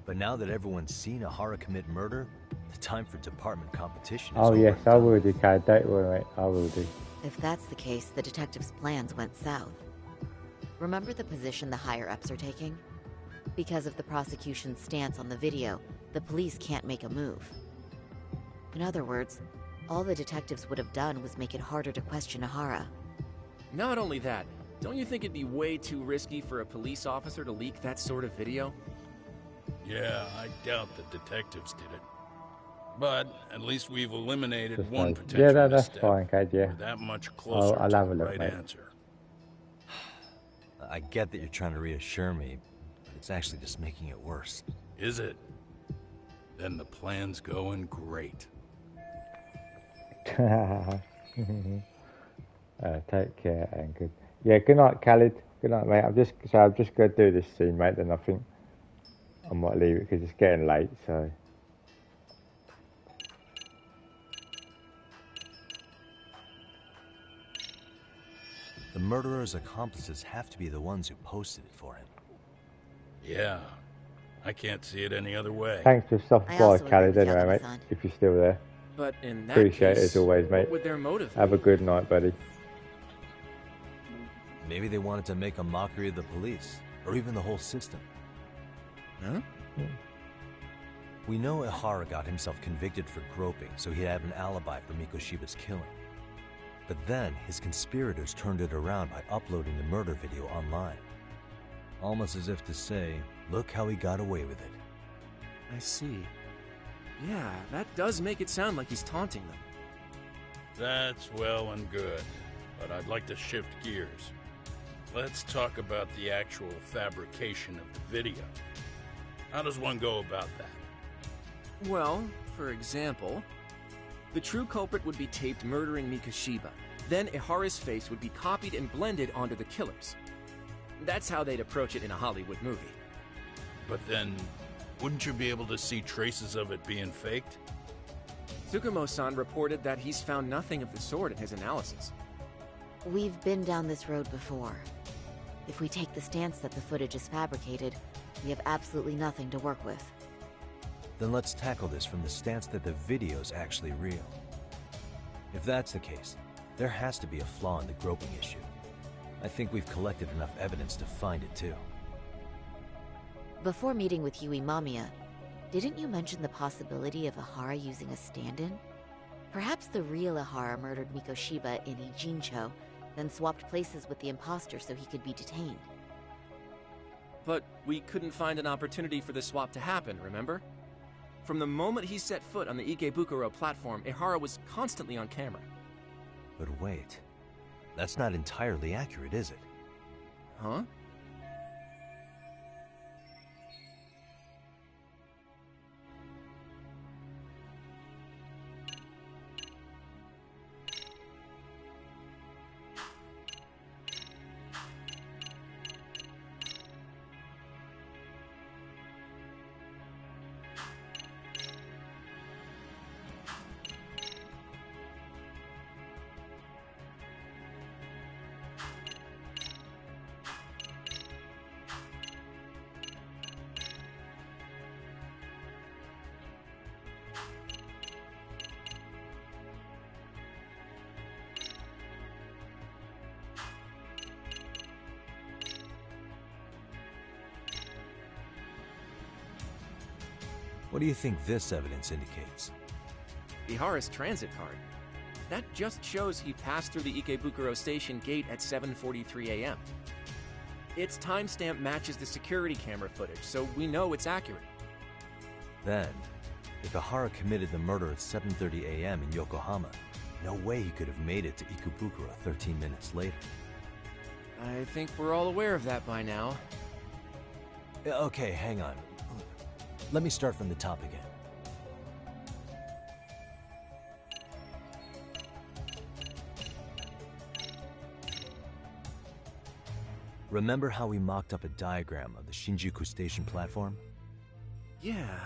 But now that everyone's seen Ihara commit murder, the time for department competition is Oh over. yes, I will do, Khaled. Don't worry, mate. I will do. If that's the case, the detectives' plans went south. Remember the position the higher-ups are taking? Because of the prosecution's stance on the video, the police can't make a move. In other words, all the detectives would have done was make it harder to question Ihara. Not only that, don't you think it'd be way too risky for a police officer to leak that sort of video? Yeah, I doubt the detectives did it. But at least we've eliminated Just one like- potential yeah, that's misstep. fine, Khaled, yeah. We're that much closer I'll to have the a look, right mate. answer. I get that you're trying to reassure me, but it's actually just making it worse. Is it? Then the plan's going great. Take care and good. Yeah, good night, Khaled. Good night, mate. I'm just going to do this scene, mate. Then I think I might leave it because it's getting late. So. The murderer's accomplices have to be the ones who posted it for him. Yeah, I can't see it any other way. Thanks for stopping by, Khaled. Anyway, mate. If you're still there. But in that Appreciate case, it as always, mate. what would their motive Have be? a good night, buddy. Maybe they wanted to make a mockery of the police, or even the whole system. Huh? We know Ihara got himself convicted for groping, so he'd have an alibi for Mikoshiba's killing. But then, his conspirators turned it around by uploading the murder video online. Almost as if to say, look how he got away with it. I see. Yeah, that does make it sound like he's taunting them. That's well and good, but I'd like to shift gears. Let's talk about the actual fabrication of the video. How does one go about that? Well, for example, the true culprit would be taped murdering Mikoshiba. Then Ihara's face would be copied and blended onto the killers. That's how they'd approach it in a Hollywood movie. But then, wouldn't you be able to see traces of it being faked? Tsukumo-san reported that he's found nothing of the sort in his analysis. We've been down this road before. If we take the stance that the footage is fabricated, we have absolutely nothing to work with. Then let's tackle this from the stance that the video's actually real. If that's the case, there has to be a flaw in the groping issue. I think we've collected enough evidence to find it too. Before meeting with Yui Mamiya, didn't you mention the possibility of Ihara using a stand-in? Perhaps the real Ihara murdered Mikoshiba in Ijincho, then swapped places with the imposter so he could be detained. But we couldn't find an opportunity for the swap to happen, remember? From the moment he set foot on the Ikebukuro platform, Ihara was constantly on camera. But wait, that's not entirely accurate, is it? Huh? What do you think this evidence indicates? Ihara's transit card. That just shows he passed through the Ikebukuro station gate at 7:43 a.m. Its timestamp matches the security camera footage, so we know it's accurate. Then, if Ihara committed the murder at 7:30 a.m. in Yokohama, no way he could have made it to Ikebukuro 13 minutes later. I think we're all aware of that by now. Okay, hang on. Let me start from the top again. Remember how we mocked up a diagram of the Shinjuku station platform? Yeah.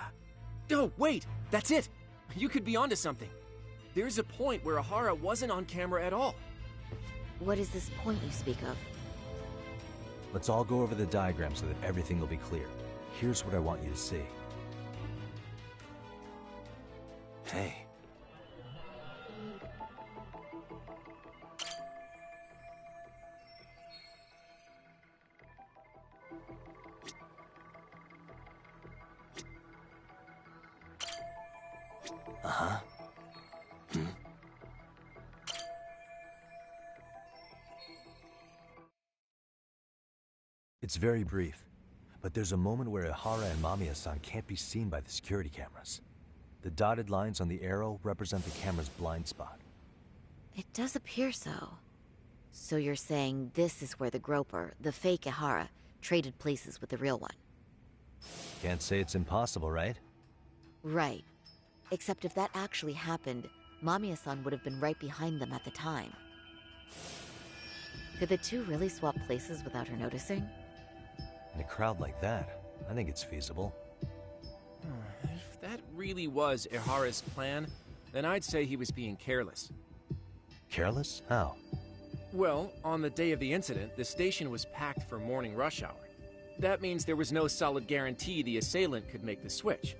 Oh, wait! That's it! You could be onto something. There's a point where Ihara wasn't on camera at all. What is this point you speak of? Let's all go over the diagram so that everything will be clear. Here's what I want you to see. Hey. Uh-huh. It's very brief, but there's a moment where Ihara and Mamiya-san can't be seen by the security cameras. The dotted lines on the arrow represent the camera's blind spot. It does appear so. So you're saying this is where the groper, the fake Ihara, traded places with the real one? Can't say it's impossible, right? Right. Except if that actually happened, Mamiya-san would have been right behind them at the time. Could the two really swap places without her noticing? In a crowd like that, I think it's feasible. If that really was Ihara's plan, then I'd say he was being careless. Careless? How? Well, on the day of the incident, the station was packed for morning rush hour. That means there was no solid guarantee the assailant could make the switch.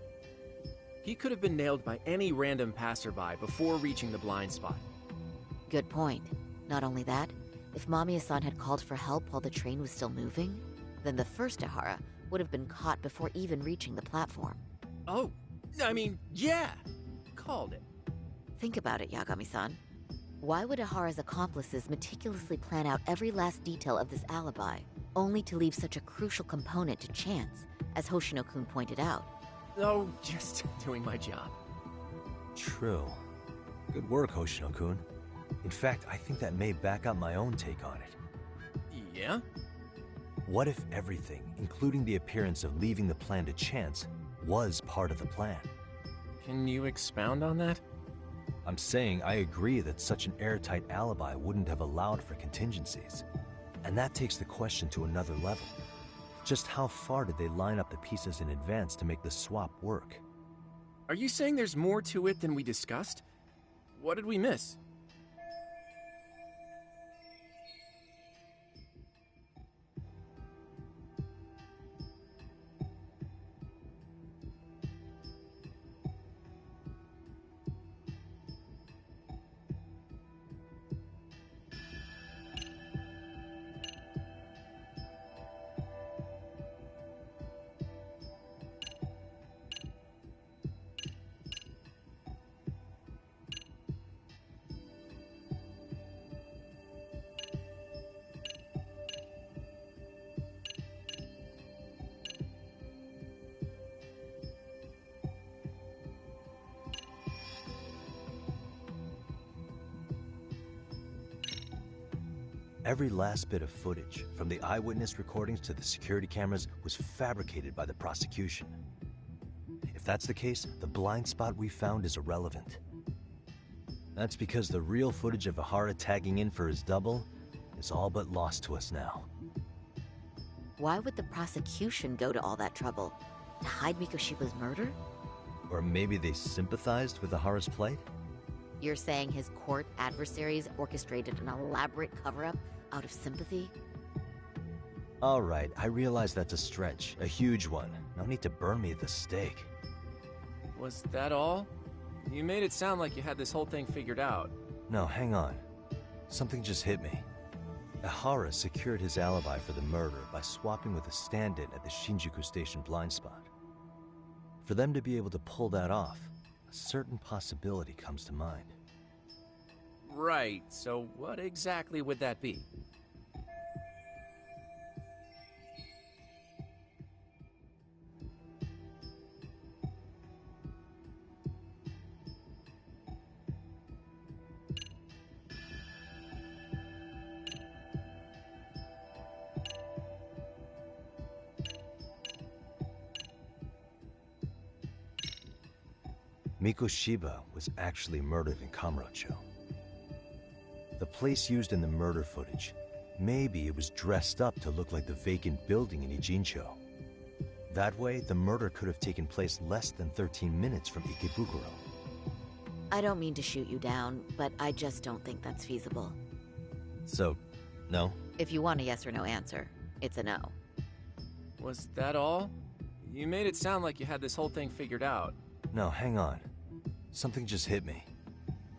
He could have been nailed by any random passerby before reaching the blind spot. Good point. Not only that, if Mamiya-san had called for help while the train was still moving, then the first Ihara would have been caught before even reaching the platform. Oh, I mean, yeah! Called it. Think about it, Yagami-san. Why would Ihara's accomplices meticulously plan out every last detail of this alibi, only to leave such a crucial component to chance, as Hoshino-kun pointed out? Oh, just doing my job. True. Good work, Hoshino-kun. In fact, I think that may back up my own take on it. Yeah? What if everything, including the appearance of leaving the plan to chance, was part of the plan? Can you expound on that? I'm saying I agree that such an airtight alibi wouldn't have allowed for contingencies. And that takes the question to another level. Just how far did they line up the pieces in advance to make the swap work? Are you saying there's more to it than we discussed? What did we miss? Every last bit of footage, from the eyewitness recordings to the security cameras, was fabricated by the prosecution. If that's the case, the blind spot we found is irrelevant. That's because the real footage of Ihara tagging in for his double is all but lost to us now. Why would the prosecution go to all that trouble? To hide Mikoshiba's murder? Or maybe they sympathized with Ihara's plight? You're saying his court adversaries orchestrated an elaborate cover-up out of sympathy? All right, I realize that's a stretch, a huge one. No need to burn me at the stake. Was that all? You made it sound like you had this whole thing figured out. No, hang on. Something just hit me. Ihara secured his alibi for the murder by swapping with a stand-in at the Shinjuku Station blind spot. For them to be able to pull that off, a certain possibility comes to mind. Right, so what exactly would that be? Mikoshiba was actually murdered in Kamurocho. The place used in the murder footage, maybe it was dressed up to look like the vacant building in Ijincho. That way, the murder could have taken place less than 13 minutes from Ikebukuro. I don't mean to shoot you down, but I just don't think that's feasible. So, no? If you want a yes or no answer, it's a no. Was that all? You made it sound like you had this whole thing figured out. No, hang on. Something just hit me.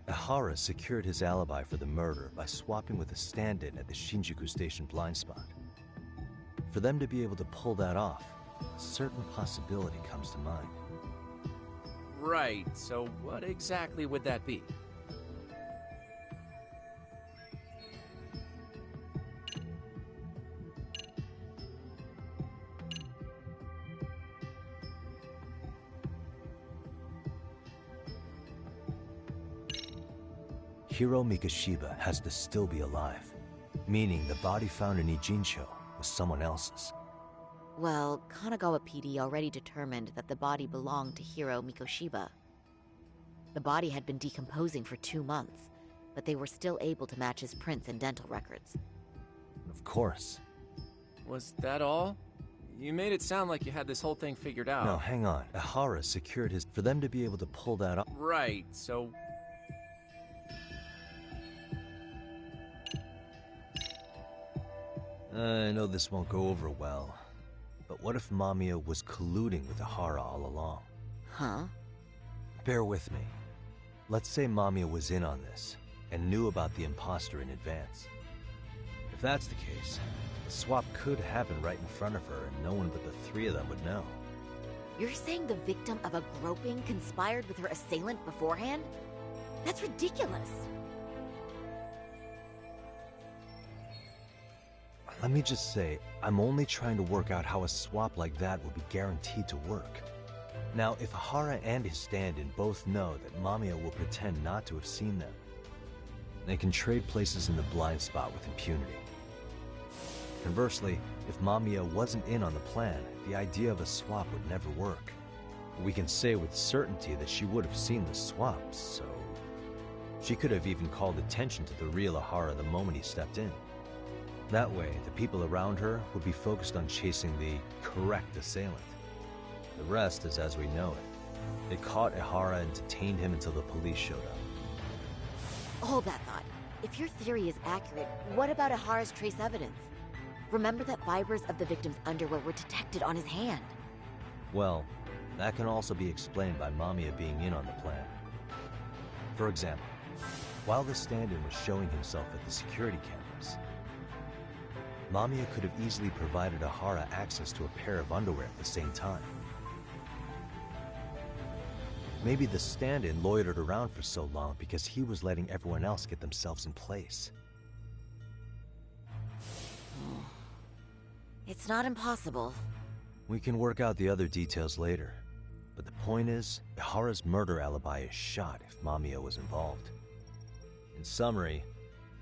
Ihara secured his alibi for the murder by swapping with a stand-in at the Shinjuku Station blind spot. For them to be able to pull that off, a certain possibility comes to mind. Right, so what exactly would that be? Hiro Mikoshiba has to still be alive, meaning the body found in Ijincho was someone else's. Well, Kanagawa PD already determined that the body belonged to Hiro Mikoshiba. The body had been decomposing for 2 months, but they were still able to match his prints and dental records. Of course. Was that all? You made it sound like you had this whole thing figured out. No, hang on. Ihara secured his... For them to be able to pull that off... Right, so... I know this won't go over well, but what if Mamiya was colluding with Ihara all along? Huh? Bear with me. Let's say Mamiya was in on this, and knew about the imposter in advance. If that's the case, the swap could happen right in front of her, and no one but the 3 of them would know. You're saying the victim of a groping conspired with her assailant beforehand? That's ridiculous! Let me just say, I'm only trying to work out how a swap like that would be guaranteed to work. Now, if Ihara and his stand-in both know that Mamiya will pretend not to have seen them, they can trade places in the blind spot with impunity. Conversely, if Mamiya wasn't in on the plan, the idea of a swap would never work. We can say with certainty that she would have seen the swap, so... She could have even called attention to the real Ihara the moment he stepped in. That way, the people around her would be focused on chasing the correct assailant. The rest is as we know it. They caught Ihara and detained him until the police showed up. Hold that thought. If your theory is accurate, what about Ihara's trace evidence? Remember that fibers of the victim's underwear were detected on his hand. Well, that can also be explained by Mamiya being in on the plan. For example, while the stand-in was showing himself at the security cameras, Mamiya could have easily provided Ihara access to a pair of underwear at the same time. Maybe the stand-in loitered around for so long because he was letting everyone else get themselves in place. It's not impossible. We can work out the other details later, but the point is, Ihara's murder alibi is shot if Mamiya was involved. In summary,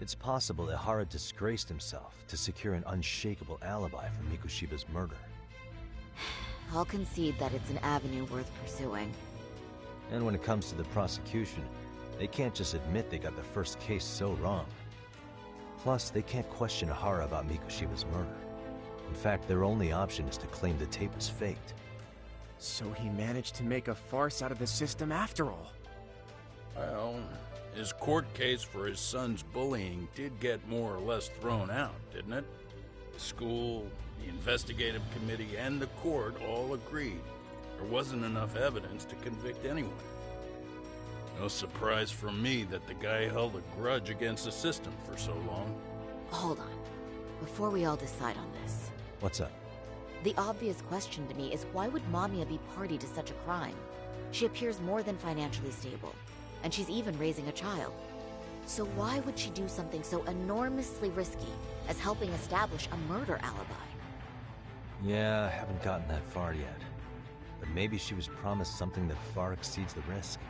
it's possible Ihara disgraced himself to secure an unshakable alibi for Mikoshiba's murder. I'll concede that it's an avenue worth pursuing. And when it comes to the prosecution, they can't just admit they got the first case so wrong. Plus, they can't question Ihara about Mikoshiba's murder. In fact, their only option is to claim the tape was faked. So he managed to make a farce out of the system after all. Well, his court case for his son's bullying did get more or less thrown out, didn't it? The school, the investigative committee, and the court all agreed there wasn't enough evidence to convict anyone. No surprise for me that the guy held a grudge against the system for so long. Hold on. Before we all decide on this. What's up? The obvious question to me is why would Mamiya be party to such a crime? She appears more than financially stable, and she's even raising a child. So why would she do something so enormously risky as helping establish a murder alibi? Yeah, I haven't gotten that far yet. But maybe she was promised something that far exceeds the risk.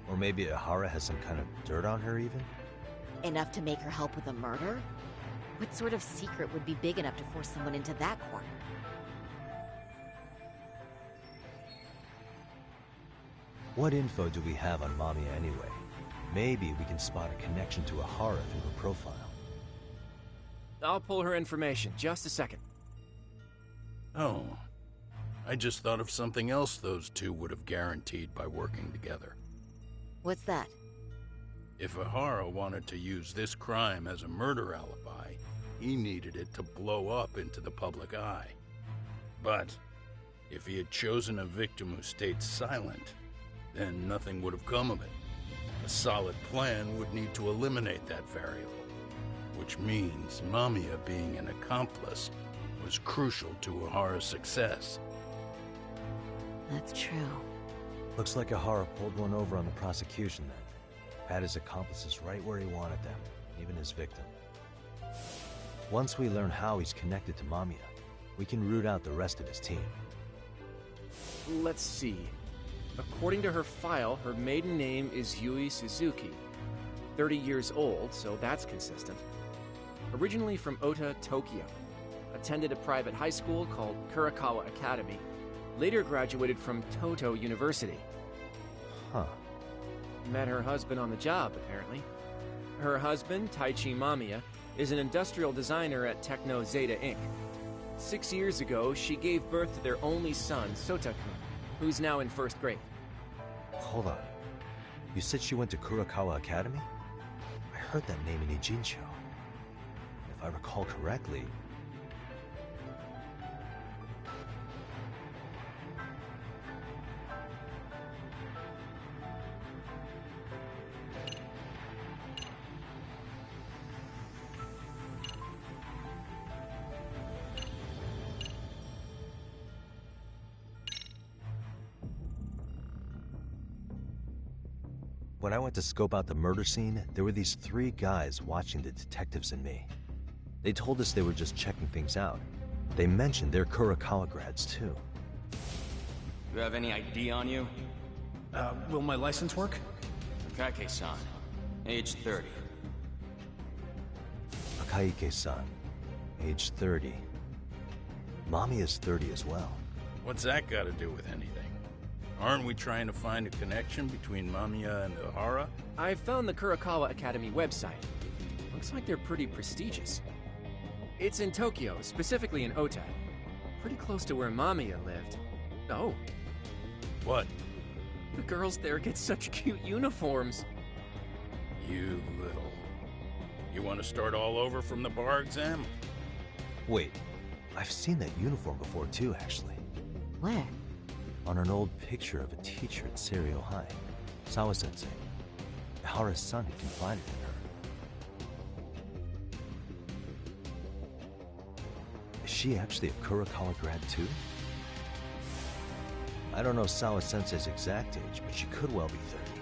Or maybe Ihara has some kind of dirt on her even? Enough to make her help with a murder? What sort of secret would be big enough to force someone into that corner? What info do we have on Mamiya anyway? Maybe we can spot a connection to Ihara through her profile. I'll pull her information. Just a second. Oh. I just thought of something else those two would have guaranteed by working together. What's that? If Ihara wanted to use this crime as a murder alibi, he needed it to blow up into the public eye. But if he had chosen a victim who stayed silent, then nothing would have come of it. A solid plan would need to eliminate that variable, which means Mamiya being an accomplice was crucial to Ihara's success. That's true. Looks like Ihara pulled one over on the prosecution then. Had his accomplices right where he wanted them, even his victim. Once we learn how he's connected to Mamiya, we can root out the rest of his team. Let's see. According to her file, her maiden name is Yui Suzuki. 30 years old, so that's consistent. Originally from Ota, Tokyo. Attended a private high school called Kurakawa Academy. Later graduated from Toto University. Huh. Met her husband on the job, apparently. Her husband, Taichi Mamiya, is an industrial designer at Techno Zeta Inc. 6 years ago, she gave birth to their only son, Sota-kun, who's now in 1st grade. Hold on. You said she went to Kurakawa Academy? I heard that name in Ijincho. If I recall correctly... When I went to scope out the murder scene, there were these 3 guys watching the detectives and me. They told us they were just checking things out. They mentioned they're Kurakawa grads, too. You have any ID on you? Will my license work? Akake-san, age 30. Akaike-san, age 30. Mommy is 30 as well. What's that got to do with anything? Aren't we trying to find a connection between Mamiya and Ihara? I found the Kurakawa Academy website. Looks like they're pretty prestigious. It's in Tokyo, specifically in Ota. Pretty close to where Mamiya lived. Oh. What? The girls there get such cute uniforms. You little... You want to start all over from the bar exam? Wait, I've seen that uniform before too, actually. Where? On an old picture of a teacher at Seiryo High, Sawa-sensei. Ihara's son confided in her. Is she actually a Kurakawa grad too? I don't know Sawa-sensei's exact age, but she could well be 30.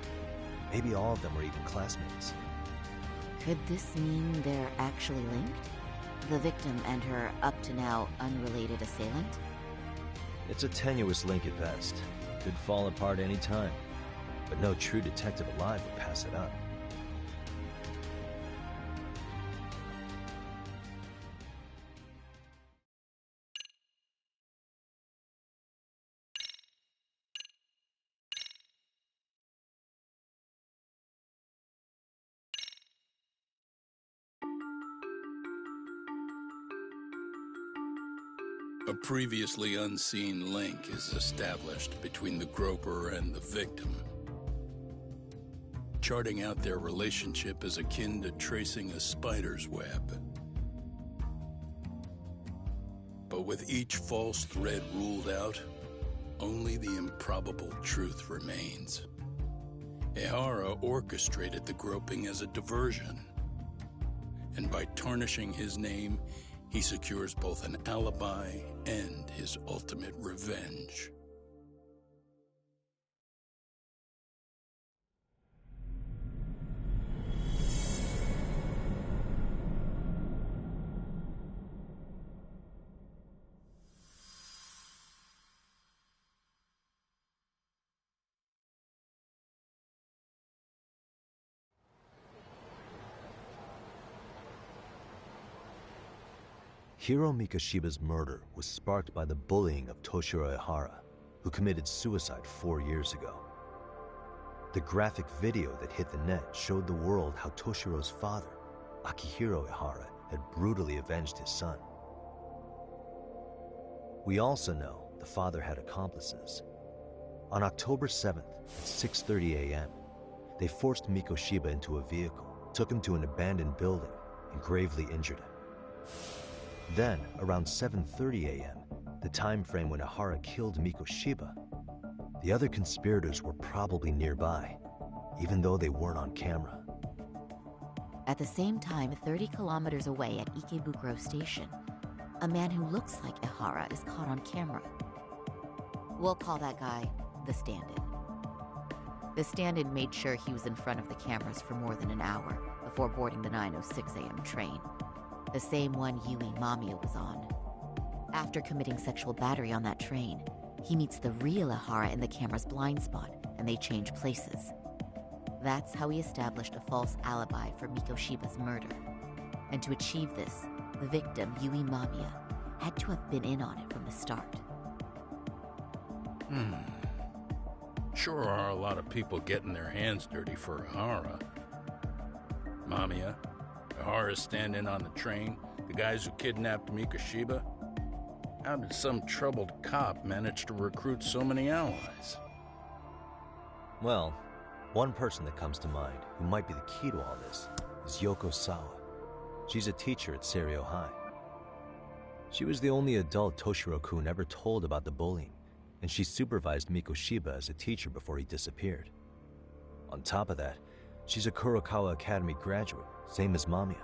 Maybe all of them were even classmates. Could this mean they're actually linked? The victim and her up-to-now unrelated assailant? It's a tenuous link at best. Could fall apart any time. But no true detective alive would pass it up. A previously unseen link is established between the groper and the victim. Charting out their relationship is akin to tracing a spider's web. But with each false thread ruled out, only the improbable truth remains. Ihara orchestrated the groping as a diversion, and by tarnishing his name, he secures both an alibi end his ultimate revenge. Hiro Mikoshiba's murder was sparked by the bullying of Toshiro Ihara, who committed suicide 4 years ago. The graphic video that hit the net showed the world how Toshiro's father, Akihiro Ihara, had brutally avenged his son. We also know the father had accomplices. On October 7th at 6:30 a.m., they forced Mikoshiba into a vehicle, took him to an abandoned building, and gravely injured him. Then, around 7:30 a.m., the time frame when Ihara killed Mikoshiba, the other conspirators were probably nearby, even though they weren't on camera. At the same time, 30 kilometers away at Ikebukuro Station, a man who looks like Ihara is caught on camera. We'll call that guy the stand-in. The stand-in made sure he was in front of the cameras for more than an hour before boarding the 9:06 a.m. train, the same one Yui Mamiya was on. After committing sexual battery on that train, he meets the real Ihara in the camera's blind spot, and they change places. That's how he established a false alibi for Mikoshiba's murder. And to achieve this, the victim, Yui Mamiya, had to have been in on it from the start. Sure are a lot of people getting their hands dirty for Ihara. Mamiya, Ihara's stand-in on the train, the guys who kidnapped Mikoshiba. How did some troubled cop manage to recruit so many allies? Well, one person that comes to mind who might be the key to all this is Yoko Sawa. She's a teacher at Seiryo High. She was the only adult Toshiro-kun ever told about the bullying, and she supervised Mikoshiba as a teacher before he disappeared. On top of that, she's a Kurokawa Academy graduate, same as Mamiya.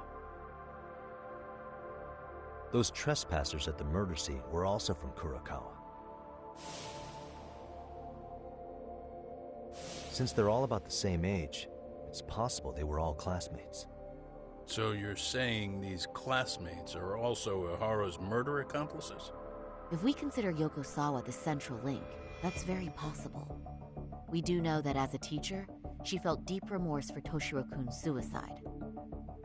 Those trespassers at the murder scene were also from Kurokawa. Since they're all about the same age, it's possible they were all classmates. So you're saying these classmates are also Ihara's murder accomplices? If we consider Yoko Sawa the central link, that's very possible. We do know that as a teacher, she felt deep remorse for Toshiro-kun's suicide.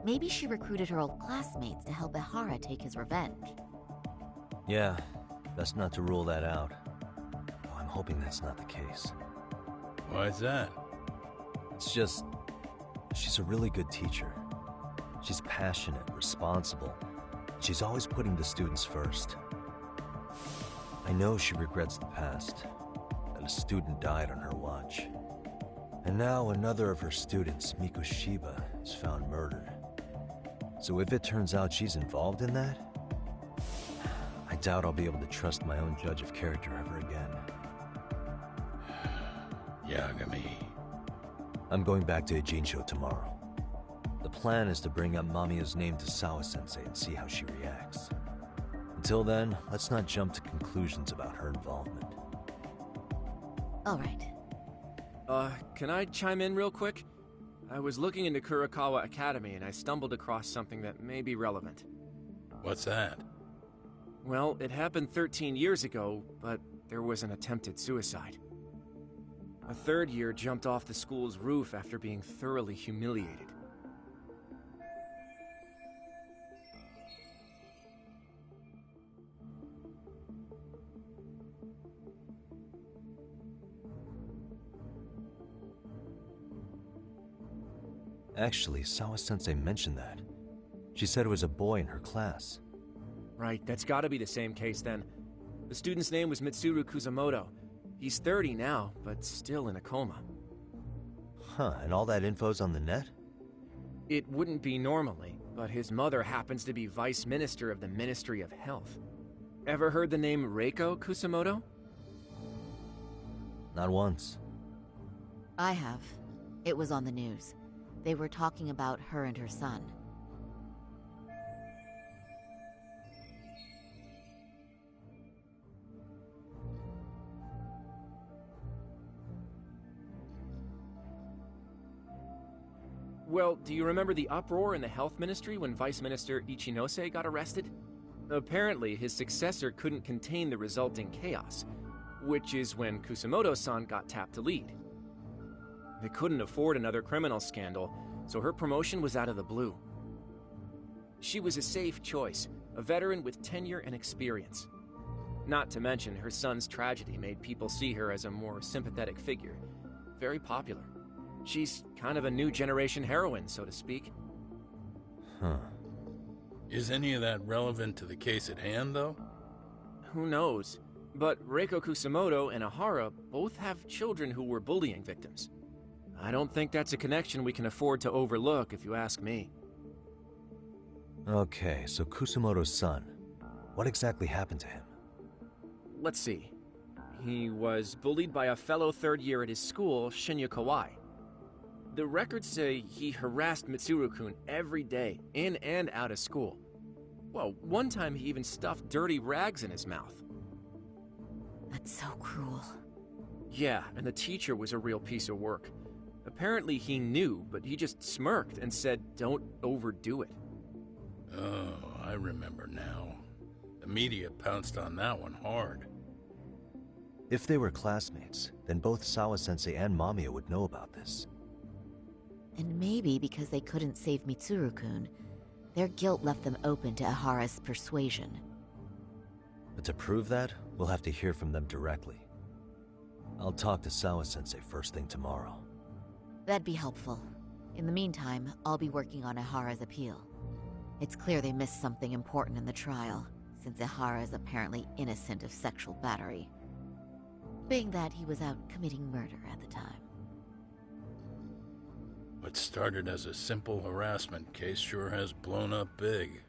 Maybe she recruited her old classmates to help Ihara take his revenge. Yeah, best not to rule that out. Though I'm hoping that's not the case. Why's that? It's just, she's a really good teacher. She's passionate, responsible. She's always putting the students first. I know she regrets the past, that a student died on her watch. And now another of her students, Mikoshiba, is found murdered. So if it turns out she's involved in that, I doubt I'll be able to trust my own judge of character ever again. Yagami. I'm going back to Ijincho tomorrow. The plan is to bring up Mamiya's name to Sawa-sensei and see how she reacts. Until then, let's not jump to conclusions about her involvement. All right. Can I chime in real quick? I was looking into Kurokawa Academy and I stumbled across something that may be relevant. What's that? Well, it happened 13 years ago, but there was an attempted suicide. A third year jumped off the school's roof after being thoroughly humiliated. Actually, Sawa-sensei mentioned that. She said it was a boy in her class. Right, that's gotta be the same case then. The student's name was Mitsuru Kusamoto. He's 30 now, but still in a coma. Huh, and all that info's on the net? It wouldn't be normally, but his mother happens to be Vice Minister of the Ministry of Health. Ever heard the name Reiko Kusamoto? Not once. I have. It was on the news. They were talking about her and her son. Well, do you remember the uproar in the health ministry when Vice Minister Ichinose got arrested? Apparently, his successor couldn't contain the resulting chaos, which is when Kusumoto-san got tapped to lead. They couldn't afford another criminal scandal, so her promotion was out of the blue. She was a safe choice, a veteran with tenure and experience. Not to mention, her son's tragedy made people see her as a more sympathetic figure. Very popular. She's kind of a new generation heroine, so to speak. Huh. Is any of that relevant to the case at hand, though? Who knows? But Reiko Kusumoto and Ahara both have children who were bullying victims. I don't think that's a connection we can afford to overlook, if you ask me. Okay, so Kusumoto's son. What exactly happened to him? Let's see. He was bullied by a fellow third year at his school, Shinya Kawai. The records say he harassed Mitsuru-kun every day, in and out of school. Well, one time he even stuffed dirty rags in his mouth. That's so cruel. Yeah, and the teacher was a real piece of work. Apparently he knew, but he just smirked and said, "Don't overdo it." Oh, I remember now. The media pounced on that one hard. If they were classmates, then both Sawa-sensei and Mamiya would know about this. And maybe because they couldn't save Mitsuru-kun, their guilt left them open to Ahara's persuasion. But to prove that, we'll have to hear from them directly. I'll talk to Sawa-sensei first thing tomorrow. That'd be helpful. In the meantime, I'll be working on Ahara's appeal. It's clear they missed something important in the trial, since Ahara is apparently innocent of sexual battery. Being that he was out committing murder at the time. What started as a simple harassment case sure has blown up big.